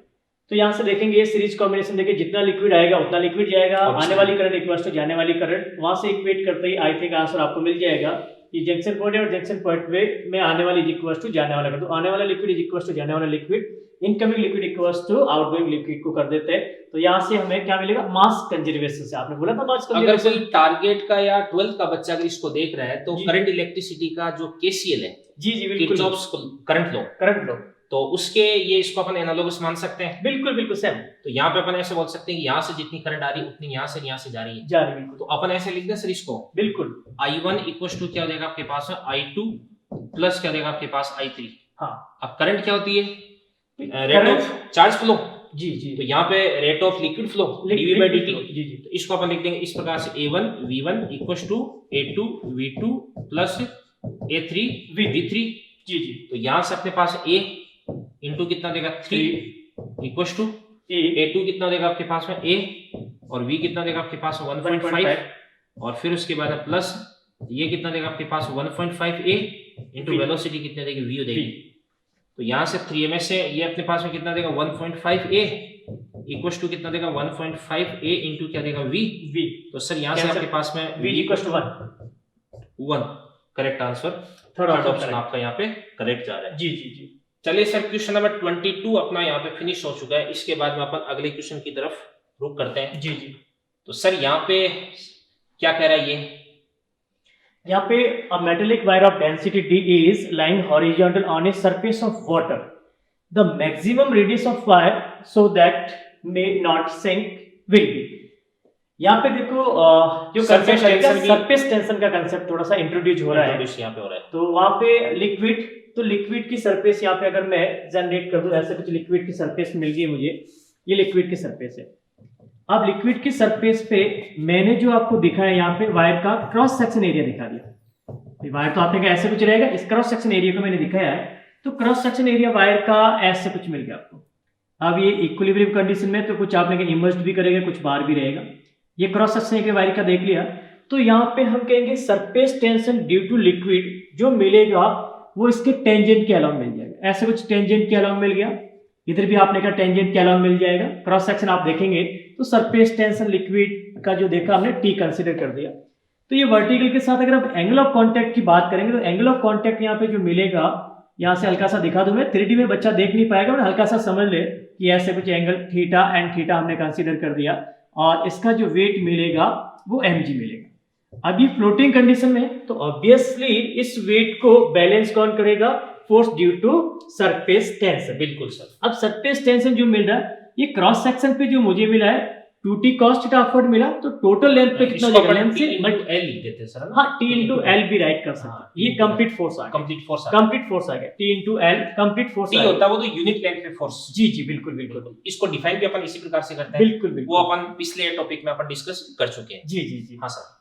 तो यहाँ से देखेंगे ये सीरीज कॉम्बिनेशन देखिए, जितना लिक्विड आएगा उतना लिक्विड जाएगा, अच्छा। आने वाली करंट इक्वल्स टू जाने वाली करंट, वहां से इक्वेट करते ही आई थिंक आंसर आपको मिल जाएगा। ये जंक्शन पॉइंट है और जंक्शन पॉइंट में आने वाली इज इक्वल्स टू जाने वाला, तो आने वाला लिक्विड इज इक्वल्स टू जाने वाला liquid, incoming liquid equals to outgoing liquid को कर देते हैं। तो यहाँ से हमें क्या मिलेगा मास कंजर्वेशन से, आपने बोला था मास अगर कंजर्वेशन। कोई टारगेट का या 12th का बच्चा अगर इसको देख रहा है तो जी। करंट इलेक्ट्रिसिटी का जो केसीएल है, जी जी बिल्कुल। किरचॉफ्स करंट लॉ, करंट लो तो उसके ये इसको अपन एनालॉगस मान सकते हैं। बिल्कुल बिल्कुल सेम तो यहाँ पे अपन ऐसे बोल सकते हैं कि यहाँ से जितनी करंट आ रही है उतनी यहाँ से जा रही है, जा रही बिल्कुल तो अपन ऐसे लिख दें सर इसको बिल्कुल। I1 इक्वल टू क्या हो जाएगा आपके पास है I2 प्लस क्या देगा आपके पास I3। हाँ अब करंट क्या होती है, rate current of charge flow, जी जी तो यहाँ पे rate of liquid flow dV by dt। जी जी तो इसको अपन लिख देंगे इस प्रकार से A1 V1 equal to A2 V2 plus A3 V3। जी जी तो यहाँ से अपने पास A इंटू कितना देगा 3 इक्वल टू ए A2 कितना देगा आपके पास में A और V कितना देगा आपके पास 1.5 और फिर उसके बाद प्लस ये कितना देगा आपके पास 1.5 A इंटू V। वेलोसिटी कितने देगी V हो जाएगी। तो यहाँ से 3ms से ये अपने पास में कितना देगा 1.5 A इक्वल टू कितना देगा 1.5 A इंटू क्या देगा V। वी तो सर यहाँ से Cancel। आपके पास में V equal to 1 1 correct answer, third third option option आपका यहाँ पे करेक्ट जा रहा है। जी जी जी चलिए सर क्वेश्चन नंबर 22 अपना यहाँ पे फिनिश हो चुका है, इसके बाद में अपन अगले क्वेश्चन की तरफ रुक करते हैं। जी जी तो सर यहाँ पे क्या कह रहा है ये, यहाँ पे a metallic wire of density d is lying horizontal on a surface of water. The maximum radius of wire so that may not sink will be. यहाँ पे देखो जो Surface कंसेप्ट है tension की- सरफेस टेंशन का concept थोड़ा सा introduce हो रहा है। Introduce यहाँ पे हो रहा है। तो वहाँ पे लिक्विड, तो लिक्विड की सरफेस यहाँ पे अगर मैं जनरेट कर दूं, ऐसे कुछ लिक्विड की सरफेस मिल गई मुझे, ये लिक्विड की सरफेस है। अब लिक्विड की सरफेस पे मैंने जो आपको दिखाया यहाँ पे वायर का क्रॉस सेक्शन एरिया दिखा दिया। वायर तो आपने कहा ऐसे कुछ रहेगा, इस क्रॉस सेक्शन एरिया को मैंने दिखाया है, तो क्रॉस सेक्शन एरिया वायर का ऐसे कुछ मिल गया आपको। अब ये इक्विलिब्रियम कंडीशन में तो कुछ आपने इमर्स्ड भी करेगा, कुछ बाहर भी रहेगा। ये क्रॉस सेक्शन एक वायर का देख लिया। तो यहाँ पे हम कहेंगे surface tension due to liquid जो मिलेगा वो इसके टेंजेंट के अलावा मिल जाएगा। ऐसे कुछ टेंजेंट के अलावा मिल गया, इधर भी आपने कहा टेंजेंट के अलावा मिल जाएगा। क्रॉस सेक्शन आप देखेंगे तो सरफेस टेंशन लिक्विड का जो देखा हमने टी कंसीडर कर दिया। तो ये वर्टिकल के साथ अगर आप एंगल ऑफ कांटेक्ट की बात करेंगे तो एंगल ऑफ कांटेक्ट यहाँ पे जो मिलेगा, यहाँ से हल्का सा दिखा दूं मैं, 3D में बच्चा देख नहीं पाएगा, हल्का सा समझ ले कि ऐसे कुछ एंगल थीटा एंड थीटा हमने कंसीडर कर दिया और इसका जो वेट मिलेगा वो mg मिलेगा। अभी फ्लोटिंग कंडीशन में तो ऑब्वियसली इस वेट को बैलेंस कौन करेगा? Force due to surface tension. बिल्कुल सर। अब सरफेस टेंशन जो मिल रहा है ये क्रॉस सेक्शन पे जो मुझे मिला है 2t cos थीटा अपवर्ड मिला, तो टोटल लेंथ पे कितना इसको हो जाएगा? अपन लेंथ से T into L लिख देते हैं सर, है ना? हाँ, t into L भी राइट कर सकते हाँ, हैं। ये कंप्लीट फोर्स आ गया, कंप्लीट फोर्स कंप्लीट फोर्स आ गया, t into L complete force T आ गया। होता है वो तो यूनिट लेंथ पे फोर्स। जी जी बिल्कुल बिल्कुल इसको डिफाइन भी अपन इसी प्रकार से करते हैं। बिल्कुल वो बिल्कुल अपन पिछले टॉपिक में अपन डिस्कस कर चुके हैं। जी जी जी। हाँ सर।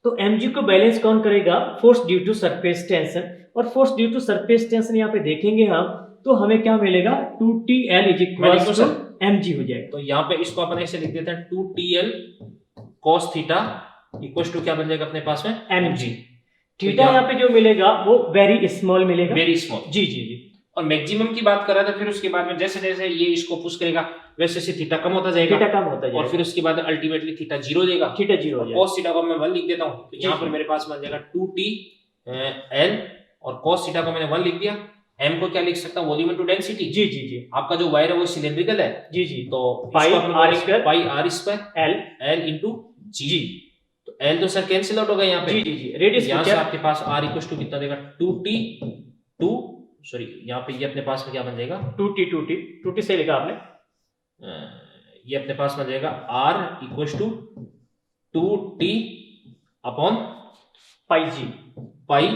तो mg को बैलेंस कौन करेगा? Force due to surface tension. और force due to surface tension यहाँ पे देखेंगे हम तो हमें क्या मिलेगा? 2TL is equal to mg हो जाएगा। तो यहाँ पे इसको अपन ऐसे लिख देते हैं 2TL cos theta equal to क्या बन जाएगा अपने पास में? mg। थीटा यहाँ पे जो मिलेगा वो वेरी स्मॉल मिलेगा, वेरी स्मॉल। जी जी जी। और मैक्सिमम की बात कर रहा था, फिर उसके बाद में जैसे जैसे ये इसको पुश करेगा वैसे से थीटा कम होता जाएगा, थीटा कम होता जाएगा और फिर उसके बाद अल्टीमेटली थीटा 0 हो जाएगा। थीटा 0 हो जाएगा। cos थीटा को मैं 1 लिख देता हूँ, तो यहाँ पर मेरे पास बन जाएगा 2TL और cos थीटा को मैंने 1 लिख दिया। m को क्या लिख सकता हूँ? Volume into density. जी जी जी। आपका जो वायर है वो सिलेंड्रिकल है, जी जी। तो पाई r square pi r square l l into g। तो l तो सर कैंसिल आउट हो गया यहाँ पे। जी जी जी। रेडियस यहाँ से आपके पास r इक्वल टू कितना देगा? 2t सॉरी यहाँ पे ये अपने पास में क्या बन जाएगा? 2t से लिखा आपने, ये अपने पास बन जाएगा r equal to 2t upon pi g pi.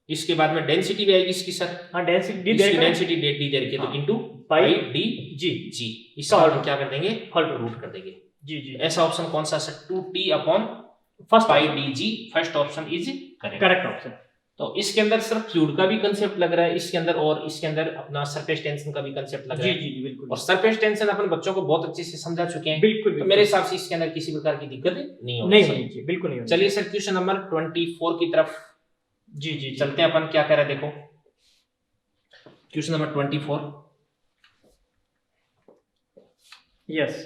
इसके बाद में डेंसिटी भी आएगी इसकी सर। हाँ, डेंसिटी इसकी डेंसिटी डी दे रखी है, तो इनटू पाई डी जी। इसका हम क्या कर देंगे? रूट कर देंगे। जी जी। ऐसा ऑप्शन कौन सा sir? 2t upon first pi D G. First option is correct option. तो इसके अंदर सर फ्लूइड का भी कंसेप्ट लग रहा है इसके अंदर, और इसके अंदर अपना सरफेस टेंशन का भी कंसेप्ट लग रहा है। जी जी बिल्कुल। और सरफेस टेंशन अपन बच्चों को बहुत अच्छे से समझा चुके हैं, बिल्कुल तो मेरे हिसाब से इसके अंदर किसी प्रकार की दिक्कत नहीं होगी। नहीं होनी चाहिए, बिल्कुल नहीं होनी। चलिए सर क्वेश्चन नंबर 24 की तरफ जी जी चलते हैं। अपन क्या कह रहे हैं देखो, क्वेश्चन नंबर 24 यस।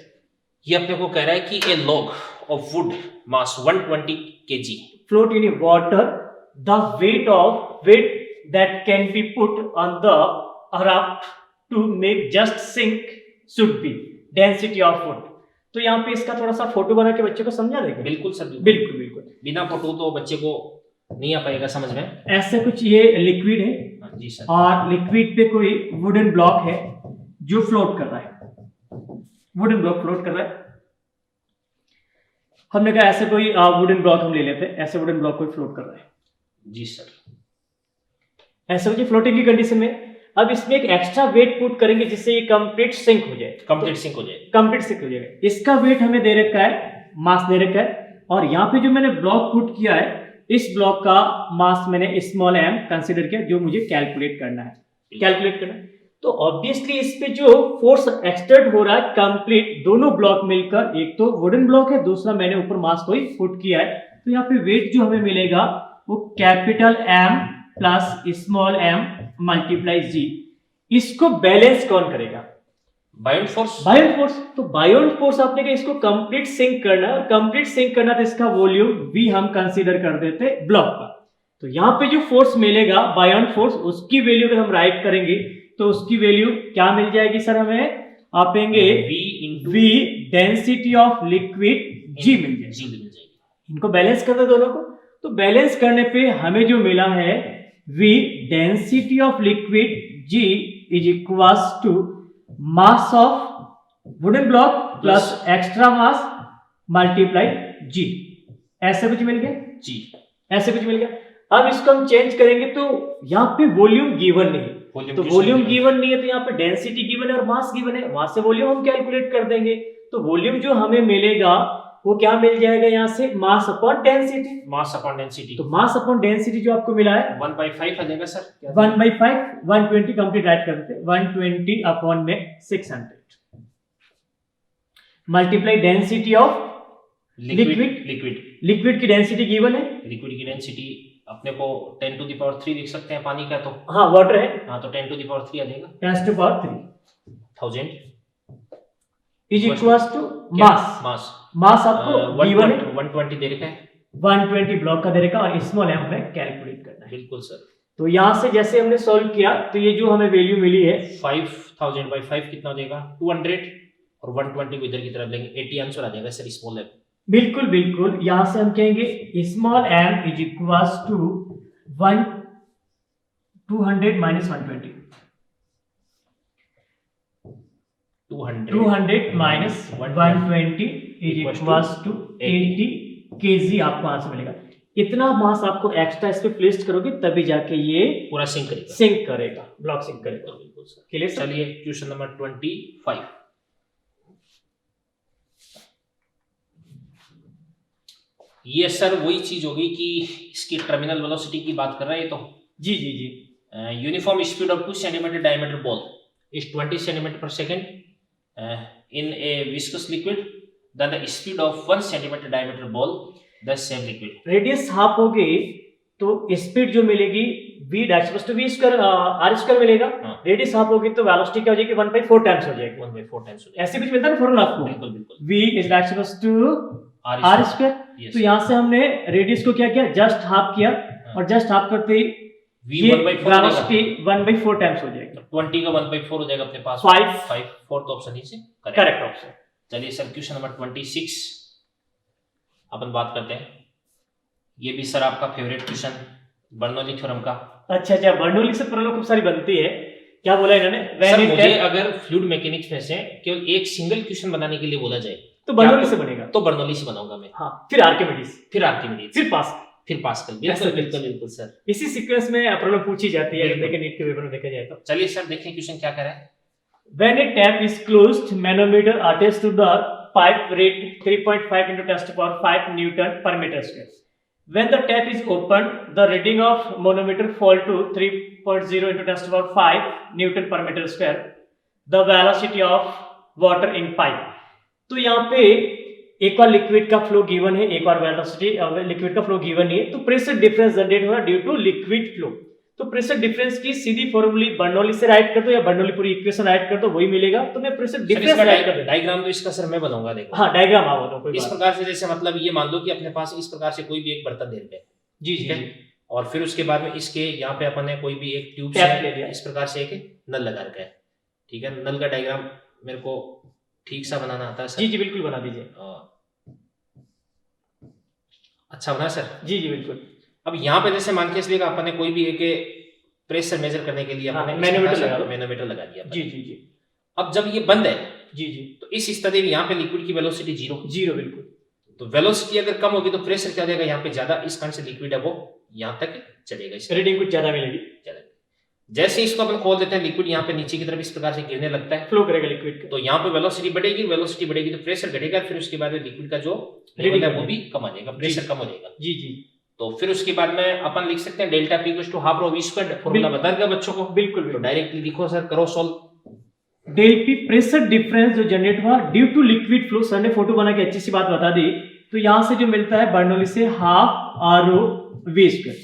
ये अपने को कह रहा है कि a log of wood mass 120 kg float in water, the weight that can be put on the raft to make just sink should be density of wood। तो यहाँ पे इसका थोड़ा सा फोटो बना के बच्चे को समझा देंगे। बिल्कुल सर, बिल्कुल बिल्कुल। बिना फोटो तो बच्चे को नहीं आ पाएगा समझ में। ऐसे कुछ ये लिक्विड है जी सर, और लिक्विड पे कोई वुडन ब्लॉक है जो फ्लोट कर रहा है, वुडन ब्लॉक फ्लोट कर रहा है। हमने कहा ऐसे कोई वुडन ब्लॉक हम ले लेते हैं, ऐसे वुडन ब्लॉक कोई फ्लोट कर रहा है। जी सर। ऐसे कुछ फ्लोटिंग की कंडीशन में अब इसमें एक एक्स्ट्रा वेट पुट करेंगे जिससे ये कंप्लीट सिंक हो जाए, कंप्लीट सिंक हो जाए। कंप्लीट सिंक हो जाएगा। इसका वेट हमें दे रखा है, मास दे रखा है, और यहाँ पे जो मैंने ब्लॉक पुट किया है इस ब्लॉक का मास मैंने स्मॉल m कंसीडर किया, जो मुझे कैलकुलेट करना है, कैलकुलेट करना है। तो ऑब्वियसली इस पे जो फोर्स एक्सर्ट हो रहा है कंप्लीट दोनों ब्लॉक मिलकर, एक तो वुडन ब्लॉक है, दूसरा मैंने ऊपर मास कोई पुट किया है, तो यहाँ पे वेट जो हमें मिलेगा वो capital M plus small m multiply g। इसको बैलेंस कौन करेगा? Beyond force. Beyond force. तो बायोंड फोर्स आपने कहा इसको कंप्लीट सिंक करना है, और कंप्लीट सिंक करना तो इसका वॉल्यूम v हम कंसीडर कर देते ब्लॉक का। तो यहाँ पे जो फोर्स मिलेगा बायोंड फोर्स, उसकी वैल्यू अगर हम राइट करेंगे तो उसकी वैल्यू क्या मिल जाएगी सर? हमें आपेंगे v density of liquid g मिल जाएगी। इनको बैलेंस कर दो दोनों को, तो बैलेंस करने पे हमें जो मिला है v density of liquid g is equals to mass of wooden block plus extra mass multiply g। ऐसे कुछ मिल गया जी, ऐसे कुछ मिल गया। अब इसको हम चेंज करेंगे तो यहाँ पे वॉल्यूम गिवन नहीं है, तो वॉल्यूम गिवन नहीं है तो यहाँ पे डेंसिटी गिवन है और मास गिवन है, वहां से वॉल्यूम हम कैलकुलेट कर देंगे। तो वॉल्यूम जो हमें मिलेगा वो क्या मिल जाएगा यहाँ से, mass upon density. Mass upon density, तो मास अपॉन डेंसिटी जो आपको मिला है 1/5 आ जाएगा सर। 1/5, 120 कंप्लीट ऐड करते हैं, 120 अपॉन में 600 मल्टीप्लाई डेंसिटी ऑफ लिक्विड की डेंसिटी गिवन है। लिक्विड की डेंसिटी अपने को 10⁻³ लिख सकते हैं, पानी का तो हाँ वाटर है, हाँ तो 10⁻³ आ जाएगा, 10⁻³ 1000 इज इक्वल्स टू मास। मास आपको गिवन है 120 दे रखा है, 120 ब्लॉक का दे रखा है और स्मॉल m हमें कैलकुलेट करना है। बिल्कुल सर। तो यहाँ से जैसे हमने सॉल्व किया तो ये जो हमें वैल्यू मिली है 5000/5 कितना हो जाएगा, 200, और 120 को इधर की तरफ लेंगे, 80 आंसर आ जाएगा सर स्मॉल m। बिल्कुल बिल्कुल, यहाँ से हम कहेंगे small m is equals to 200 minus 120, 200 minus 120 is equals to 80 kg आपको आंसर मिलेगा। इतना मास आपको एक्स्ट्रा इस पे प्लेस करोगे तभी जाके ये पूरा सिंक करेगा, ब्लॉक सिंक करेगा। बिल्कुल सर। क्लियर? चलिए क्वेश्चन नंबर 25। ये सर वही चीज होगी कि इसकी टर्मिनल वेलोसिटी की बात कर रहा है, तो जी जी जी, uniform speed of 2 cm diameter ball is 20 cm per second in a viscous liquid, then the speed of 1 cm diameter ball the same liquid। Radius half हो गई तो स्पीड जो मिलेगी v dash to v square r square मिलेगा। Radius half होगी तो velocity क्या हो जाएगी, 1/4 टाइम्स हो जाएगी, 1/4 टाइम्स हो जाएगा। ऐसे भी मिलता है ना फॉर्मूला आपको, बिल्कुल बिल्कुल, v is dash to r square. तो यहाँ से हमने रेडियस को क्या किया, जस्ट हाफ किया और जस्ट हाफ करते ही v 1/4 वेलोसिटी 1/4 टाइम्स हो जाएगी, 20 का 1/4 हो जाएगा अपने पास 5 फोर्थ ऑप्शन ही से करेक्ट ऑप्शन। चलिए सर क्वेश्चन नंबर 26 अपन बात करते हैं। ये भी सर आपका फेवरेट क्वेश्चन, बर्नौली थ्योरम का। अच्छा, बर्नौली से प्रॉब्लम खूब सारी बनती है। क्या बोला इन्होंने, सर मुझे अगर फ्लूइड मैकेनिक्स में से केवल एक सिंगल क्वेश्चन बनाने के लिए बोला जाए तो बर्नौली से बनेगा, तो बर्नौली से बनाऊंगा मैं। हाँ, फिर आर्किमिडीज, फिर पास्कल। बिल्कुल सर, इसी सीक्वेंस में प्रॉब्लम पूछी जाती है लेकिन नीट के पेपर में देखा जाए तो। चलिए सर देखें क्वेश्चन क्या कह रहा है। When a tap is closed, manometer attached to the pipe rate 3.5 into 10⁵ Newton per meter square. When the tap is opened, the reading of manometer fall to 3.0 into 10⁵ Newton per meter square. The velocity of water in pipe. तो यहाँ पे एक बार liquid का flow given है, एक बार velocity liquid का flow given है, तो प्रेशर डिफरेंस जनरेट हो रहा है ड्यू टू लिक्विड फ्लो। तो प्रेशर डिफरेंस की सीधी फॉर्मूला बर्नौली से राइट कर दो या बर्नौली पूरी इक्वेशन राइट कर दो, वही मिलेगा। तो मैं प्रेशर डिफरेंस राइट कर दूं। डायग्राम तो इसका सर मैं बनाऊंगा, देखो। हाँ, डायग्राम आओ तो कोई इस प्रकार से, जैसे मतलब ये मान लो कि अपने पास इस प्रकार से कोई भी एक बर्तन दे रखे हैं, जी जी, और फिर उसके बाद में इसके यहाँ पे अपन ने कोई भी एक ट्यूब से इस प्रकार से एक नल लगा रखा है, ठीक है। नल का डायग्राम मेरे को ठीक सा बनाना आता है सर। जी जी बिल्कुल, बना दीजिए। अच्छा बना सर? जी जी बिल्कुल। अब यहाँ पे जैसे मान के चलिएगा अपन ने कोई भी एक प्रेशर मेजर करने के लिए अपने मैनोमीटर लगा दिया। जी जी जी। अब जब ये बंद है, जी जी, तो इस स्थिति में यहाँ पे लिक्विड की वेलोसिटी जीरो बिल्कुल। तो वेलोसिटी अगर कम होगी तो प्रेशर क्या हो जाएगा, यहाँ पे ज्यादा, इस कारण से लिक्विड है वो यहाँ तक चलेगा, इस रीडिंग कुछ ज्यादा मिलेगी। जैसे इसको अपन खोल देते हैं, लिक्विड यहाँ पे नीचे की तरफ इस प्रकार से गिरने लगता है, फ्लो करेगा लिक्विड, तो यहाँ पे वेलोसिटी बढ़ेगी तो प्रेशर घटेगा, फिर उसके बाद लिक्विड का जो रीडिंग है वो भी कम आ जाएगा, प्रेशर कम हो जाएगा। जी जी। तो फिर उसके बाद में अपन लिख सकते हैं delta P equals to half rho V square, formula बता दिया बच्चों को। बिल्कुल, तो डायरेक्टली लिखो सर, करो solve. Del P pressure difference जो जनरेट हुआ due to liquid flow, sir ने फोटो बना के अच्छी सी बात बता दी। तो यहाँ से जो मिलता है बर्नौली से half R O V square,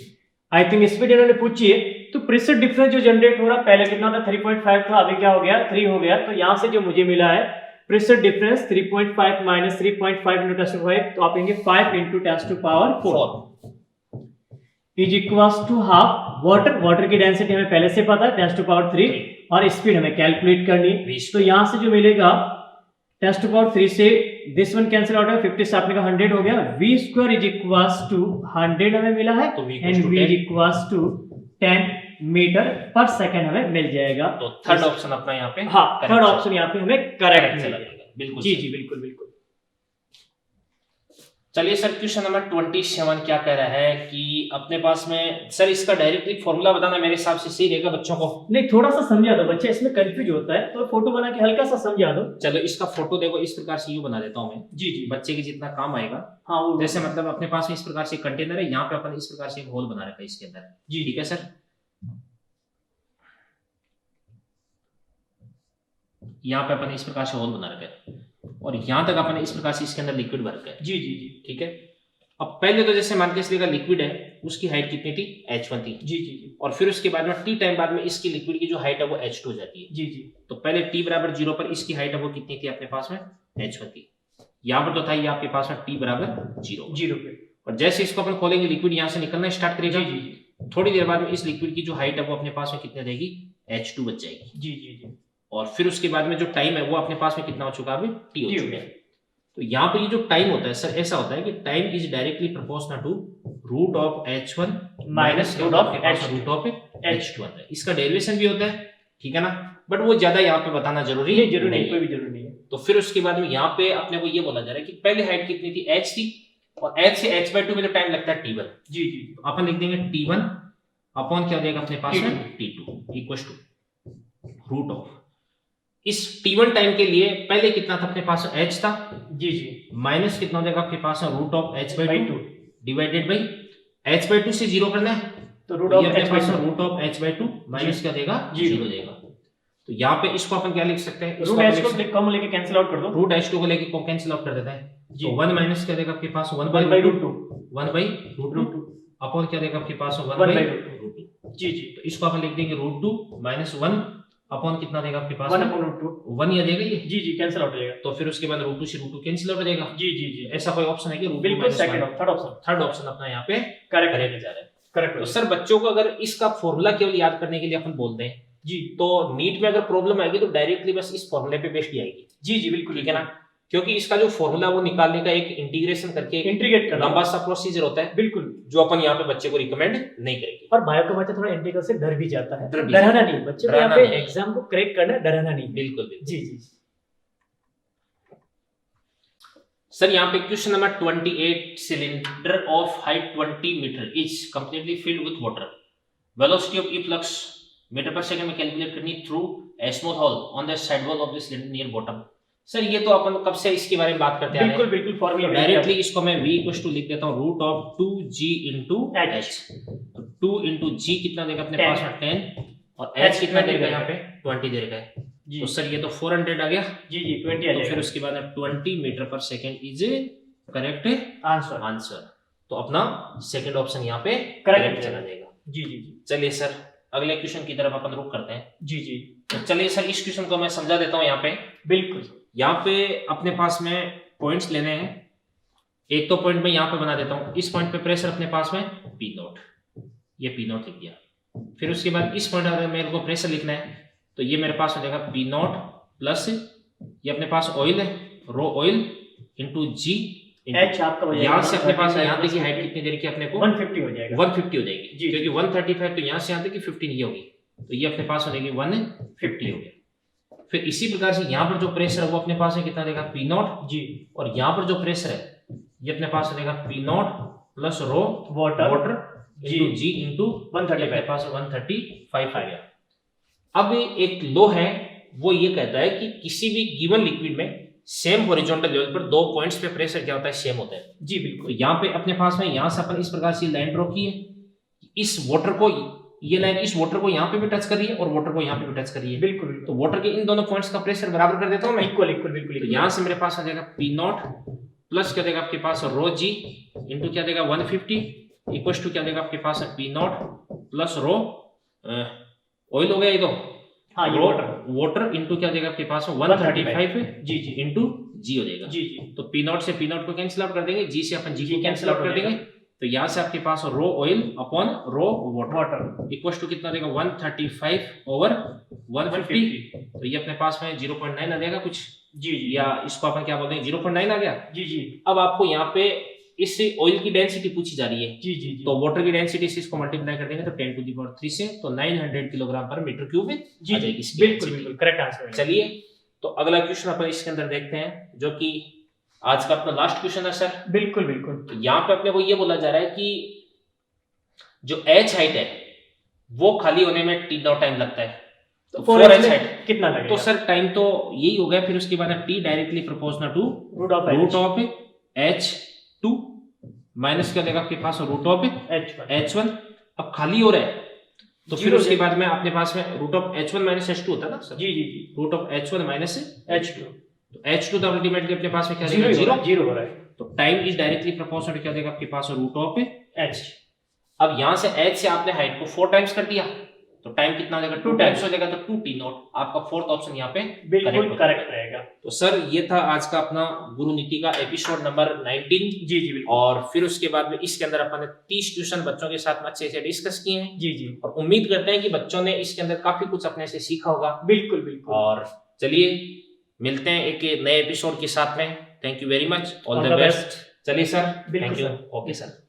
I think speed इन्होंने पूछी है। तो प्रेशर डिफरेंस जो जनरेट हो रहा है, पहले कितना था 3.5 था, अभी क्या हो गया 3 हो गया। तो यहाँ से जो मुझे मिला है प्रेशर डिफरेंस 3.5 माइनस 3.5 into 10⁵, तो आप कहेंगे 5 into 10⁴ is equals to half water की डेंसिटी हमें पहले से पता है 10⁻³ और स्पीड हमें कैलकुलेट करनी है। तो यहाँ से जो मिलेगा 10⁻³ से दिस वन कैंसिल आउट है, 50 से आपने का 100 हो गया। v square is equals to 100 हमें मिला है, and v is equals to 10 metre पर सेकंड हमें मिल जाएगा। तो थर्ड ऑप्शन अपना यहाँ पे, हाँ थर्ड ऑप्शन यहाँ पे हमें करेक्ट मिलेगा। बिल्कुल जी जी बिल्कुल बिल्कुल। चलिए सर, क्वेश्चन नंबर 27 क्या कह रहा है कि अपने पास में, सर इसका डायरेक्टली फॉर्मूला बताना मेरे हिसाब से सही रहेगा बच्चों को। नहीं, थोड़ा सा समझा दो, बच्चे इसमें कंफ्यूज होता है, तो फोटो बना के हल्का सा समझा दो। चलो इसका फोटो देखो, इस प्रकार से यूं बना देता हूं मैं, जी जी। बच्चे के जितना काम आएगा। हाँ वो जैसे मतलब अपने पास में इस प्रकार से कंटेनर है, यहाँ पे अपन इस प्रकार से एक होल बना रखा है इसके अंदर। जी ठीक है सर, यहाँ पे अपन इस प्रकार से होल बना रखा है और यहाँ तक अपन इस प्रकार से इसके अंदर लिक्विड भर रखा है। जी जी जी। ठीक है, अब पहले तो जैसे मान के चलिएगा लिक्विड है, उसकी हाइट कितनी थी, h1 थी। जी जी जी। और फिर उसके बाद में t टाइम बाद में इसकी लिक्विड की जो हाइट है वो h2 हो जाती है। जी जी। तो पहले t बराबर 0 पर इसकी हाइट है वो कितनी थी अपने पास में, h1 थी। यहाँ पर तो था ये आपके पास में t बराबर 0 पे। और जैसे इसको अपन खोलेंगे लिक्विड यहाँ से निकलना स्टार्ट करेगा। जी जी। थोड़ी देर बाद में इस लिक्विड की जो हाइट है वो अपने पास में कितने रहेगी, h2 बच जाएगी। जी जी जी। और फिर उसके बाद में जो टाइम है वो अपने पास में कितना हो चुका है, t हो चुका है। तो यहाँ पर ये जो टाइम होता है सर, ऐसा होता है कि time is directly proportional to root of h1 minus root of h2 आता है। इसका डेरिवेशन भी होता है, ठीक है ना, बट वो ज्यादा यहाँ पे बताना जरूरी नहीं, जरूरी नहीं, कोई भी जरूरी नहीं है। तो फिर उसके बाद में यहाँ पे अपने को ये बोला जा रहा है कि पहले हाइट कितनी थी, h थी, और h से h/2 में जो टाइम लगता है t1। जी जी। तो अपन लिख देंगे t1 अपॉन क्या हो जाएगा अपने पास में, t2 equals to root of, इस t1 टाइम के लिए पहले कितना था अपने पास, h था। जी जी। माइनस कितना हो जाएगा आपके पास में, root of h/2 divided by h/2 से 0 करना है, तो रूट ऑफ h/2 माइनस क्या देगा, 0 देगा। तो यहाँ पे इसको अपन क्या लिख सकते हैं, रूट h को कम लेके कैंसिल आउट कर दो, रूट h2 को लेके कैंसिल आउट कर देता है। तो 1 माइनस क्या देगा आपके पास, 1 बाई रूट 2 अपॉन क्या देगा आपके पास, 1 बाई रूट 2। जी जी। तो इसको अपन लिख देंगे रूट 2 माइनस 1 अपॉन कितना देगा आपके पास, 1 अपॉन रूट 2, 1 ही आ जाएगा ये। जी जी, कैंसिल आउट हो जाएगा। तो फिर उसके बाद रूट 2 से रूट 2 कैंसिल आउट हो जाएगा। जी जी जी। ऐसा कोई ऑप्शन है कि रूट बिल्कुल सेकंड, थर्ड ऑप्शन अपना यहाँ पे करेक्ट जा रहा है। करेक्ट। तो सर बच्चों को अगर इसका फॉर्मूला केवल याद करने के लिए अपन बोलते हैं जी, तो नीट में अगर प्रॉब्लम आएगी तो डायरेक्टली बस इस फॉर्मूले पे बेस्ड ही आएगी। जी जी बिल्कुल, ठीक है ना, क्योंकि इसका जो फॉर्मूला वो निकालने का एक इंटीग्रेशन करके इंटीग्रेट करना लंबा सा प्रोसीजर होता है, बिल्कुल, जो अपन यहाँ पे बच्चे को रिकमेंड नहीं करेंगे। और भाइयों का बच्चा थोड़ा इंटीग्रल से डर भी जाता है, डर भी डराना नहीं, बच्चे को यहाँ डराना पे नहीं। एग्जाम को क्रैक करना है, डराना नहीं। बिल्कुल बिल्कुल। जी जी। सर यहाँ पे question number 28, cylinder of height 20 metre is completely filled with water, velocity of efflux metre पर सेकंड में कैलकुलेट करनी through a small hole on the side wall of the cylinder near bottom. Sir ये तो अपन कब से इसके बारे में बात करते हैं, बिल्कुल बिल्कुल, फॉर्मूला डायरेक्टली इसको मैं v इक्वल टू लिख देता हूं, root of 2g into h। तो 2 इनटू g कितना देगा अपने पास में 10 और h कितना देगा यहाँ पे 20 देगा। तो सर ये तो 400 आ गया। जी जी 20 आ जाएगा। तो फिर उसके बाद 20 मीटर पर सेकंड इज करेक्ट आंसर। तो अपना सेकंड ऑप्शन यहाँ पे करेक्ट चला जाएगा। जी जी जी। चलिए सर अगले क्वेश्चन की तरफ अपन रुक करते हैं। जी जी। तो चलिए सर इस क्वेश्चन को मैं समझा देता हूँ यहाँ पे। बिल्कुल। यहाँ पे अपने पास में पॉइंट्स लेने हैं। एक तो पॉइंट मैं यहाँ पे बना देता हूँ, इस पॉइंट पे प्रेशर अपने पास में P0, ये P0 लिख दिया। फिर उसके बाद इस पॉइंट अगर मेरे को प्रेशर लिखना है तो ये मेरे पास हो जाएगा P0 प्लस ये अपने पास ऑयल है, रो ऑयल इंटू जी H आपका हो जाएगा। यहाँ से अपने पास यहाँ तक की हाइट कितनी देर की अपने को 150 हो जाएगा। 150 हो जाएगी जी, क्योंकि 135 तो यहाँ से यहाँ तक की 15 ये होगी, तो ये अपने पास हो जाएगी 150 हो गया। फिर इसी प्रकार से यहाँ पर जो प्रेशर है वो अपने पास है कितना देगा P0 जी, और यहाँ पर जो प्रेशर है ये अपने पास देगा P0 plus rho water into g into 135 पास 135 आ गया। अब एक लॉ है वो ये कहता है कि किसी भी गिवन लिक्विड में सेम हॉरिजॉन्टल लेवल पर दो पॉइंट्स पे प्रेशर क्या होता है, सेम होता है। जी बिल्कुल। तो यहाँ पे अपने पास में यहाँ से अपन इस प्रकार से लाइन ड्रॉ की है, इस वाटर को ये लाइन इस वाटर को यहाँ पे भी टच कर रही है और वाटर को यहाँ पे भी टच कर रही है। बिल्कुल। तो वाटर के इन दोनों पॉइंट्स का प्रेशर बराबर कर देता हूँ मैं। इक्वल इक्वल बिल्कुल। तो यहाँ से मेरे पास आ जाएगा P0 प्लस क्या देगा आपके पास रो जी इंटू क्या देगा 150 इक्वल टू क्या देगा आपके पास P0 प्लस रो ऑयल हो गया ये तो, हाँ ये वाटर इंटू क्या देगा आपके पास 135 जी जी इंटू जी हो जाएगा। जी जी। तो P0 से P0 को कैंसिल आउट कर देंगे, जी से अपन जी को कैंसिल आउट कर देंगे। तो यहाँ से आपके पास rho oil upon rho water equal to कितना देगा 135 ओवर 150। तो ये अपने पास में 0.9 आ जाएगा कुछ जी जी, या इसको अपन क्या बोलते हैं 0.9 आ गया जी जी। अब आपको यहाँ पे इस ऑयल की डेंसिटी पूछी जा रही है जी जी, तो वाटर की डेंसिटी से इसको मल्टीप्लाई कर देंगे तो 10 टू द पावर 3 से, तो 900 किलोग्राम पर मीटर क्यूब आ जाएगी इसकी। बिल्कुल बिल्कुल करेक्ट आंसर। चलिए तो अगला क्वेश्चन अपन इसके अंदर देखते हैं जो कि आज का अपना लास्ट क्वेश्चन है सर। बिल्कुल बिल्कुल। तो यहाँ पे अपने को ये बोला जा रहा है कि जो h हाइट है वो खाली होने में t नॉट टाइम लगता है, तो 4h हाइट कितना लगेगा? तो सर टाइम तो यही हो गया, फिर उसके बाद t directly proportional to root of h2 minus क्या देगा आपके पास रूट ऑफ h1। h1। अब खाली हो रहा है तो फिर उसके बाद में अपने पास में root of h1 minus h2 होता है ना सर। जी जी जी। Root of h1 minus h2 तो h2 तो अल्टीमेटली अपने पास में क्या जीरो देगा जीरो हो रहा है। तो टाइम इज डायरेक्टली प्रोपोर्शनल क्या देगा आपके पास रूट ऑफ h। अब यहां से h से आपने हाइट को 4 टाइम्स कर दिया तो टाइम कितना हो जाएगा 2 टाइम्स हो जाएगा, तो 2t नॉट आपका फोर्थ ऑप्शन यहाँ पे बिल्कुल करेक्ट रहेगा। तो सर ये था आज का अपना गुरु नीति का एपिसोड नंबर 19। जी जी बिल्कुल। और फिर उसके बाद में इसके अंदर अपन ने 30 क्वेश्चन बच्चों के साथ में अच्छे से डिस्कस किए हैं। जी जी। और उम्मीद करते हैं कि बच्चों ने इसके अंदर काफी कुछ अपने से सीखा होगा। बिल्कुल बिल्कुल। और चलिए मिलते हैं एक नए एपिसोड के साथ में। Thank you very much, all the best. चलिए sir, thank you. Okay sir.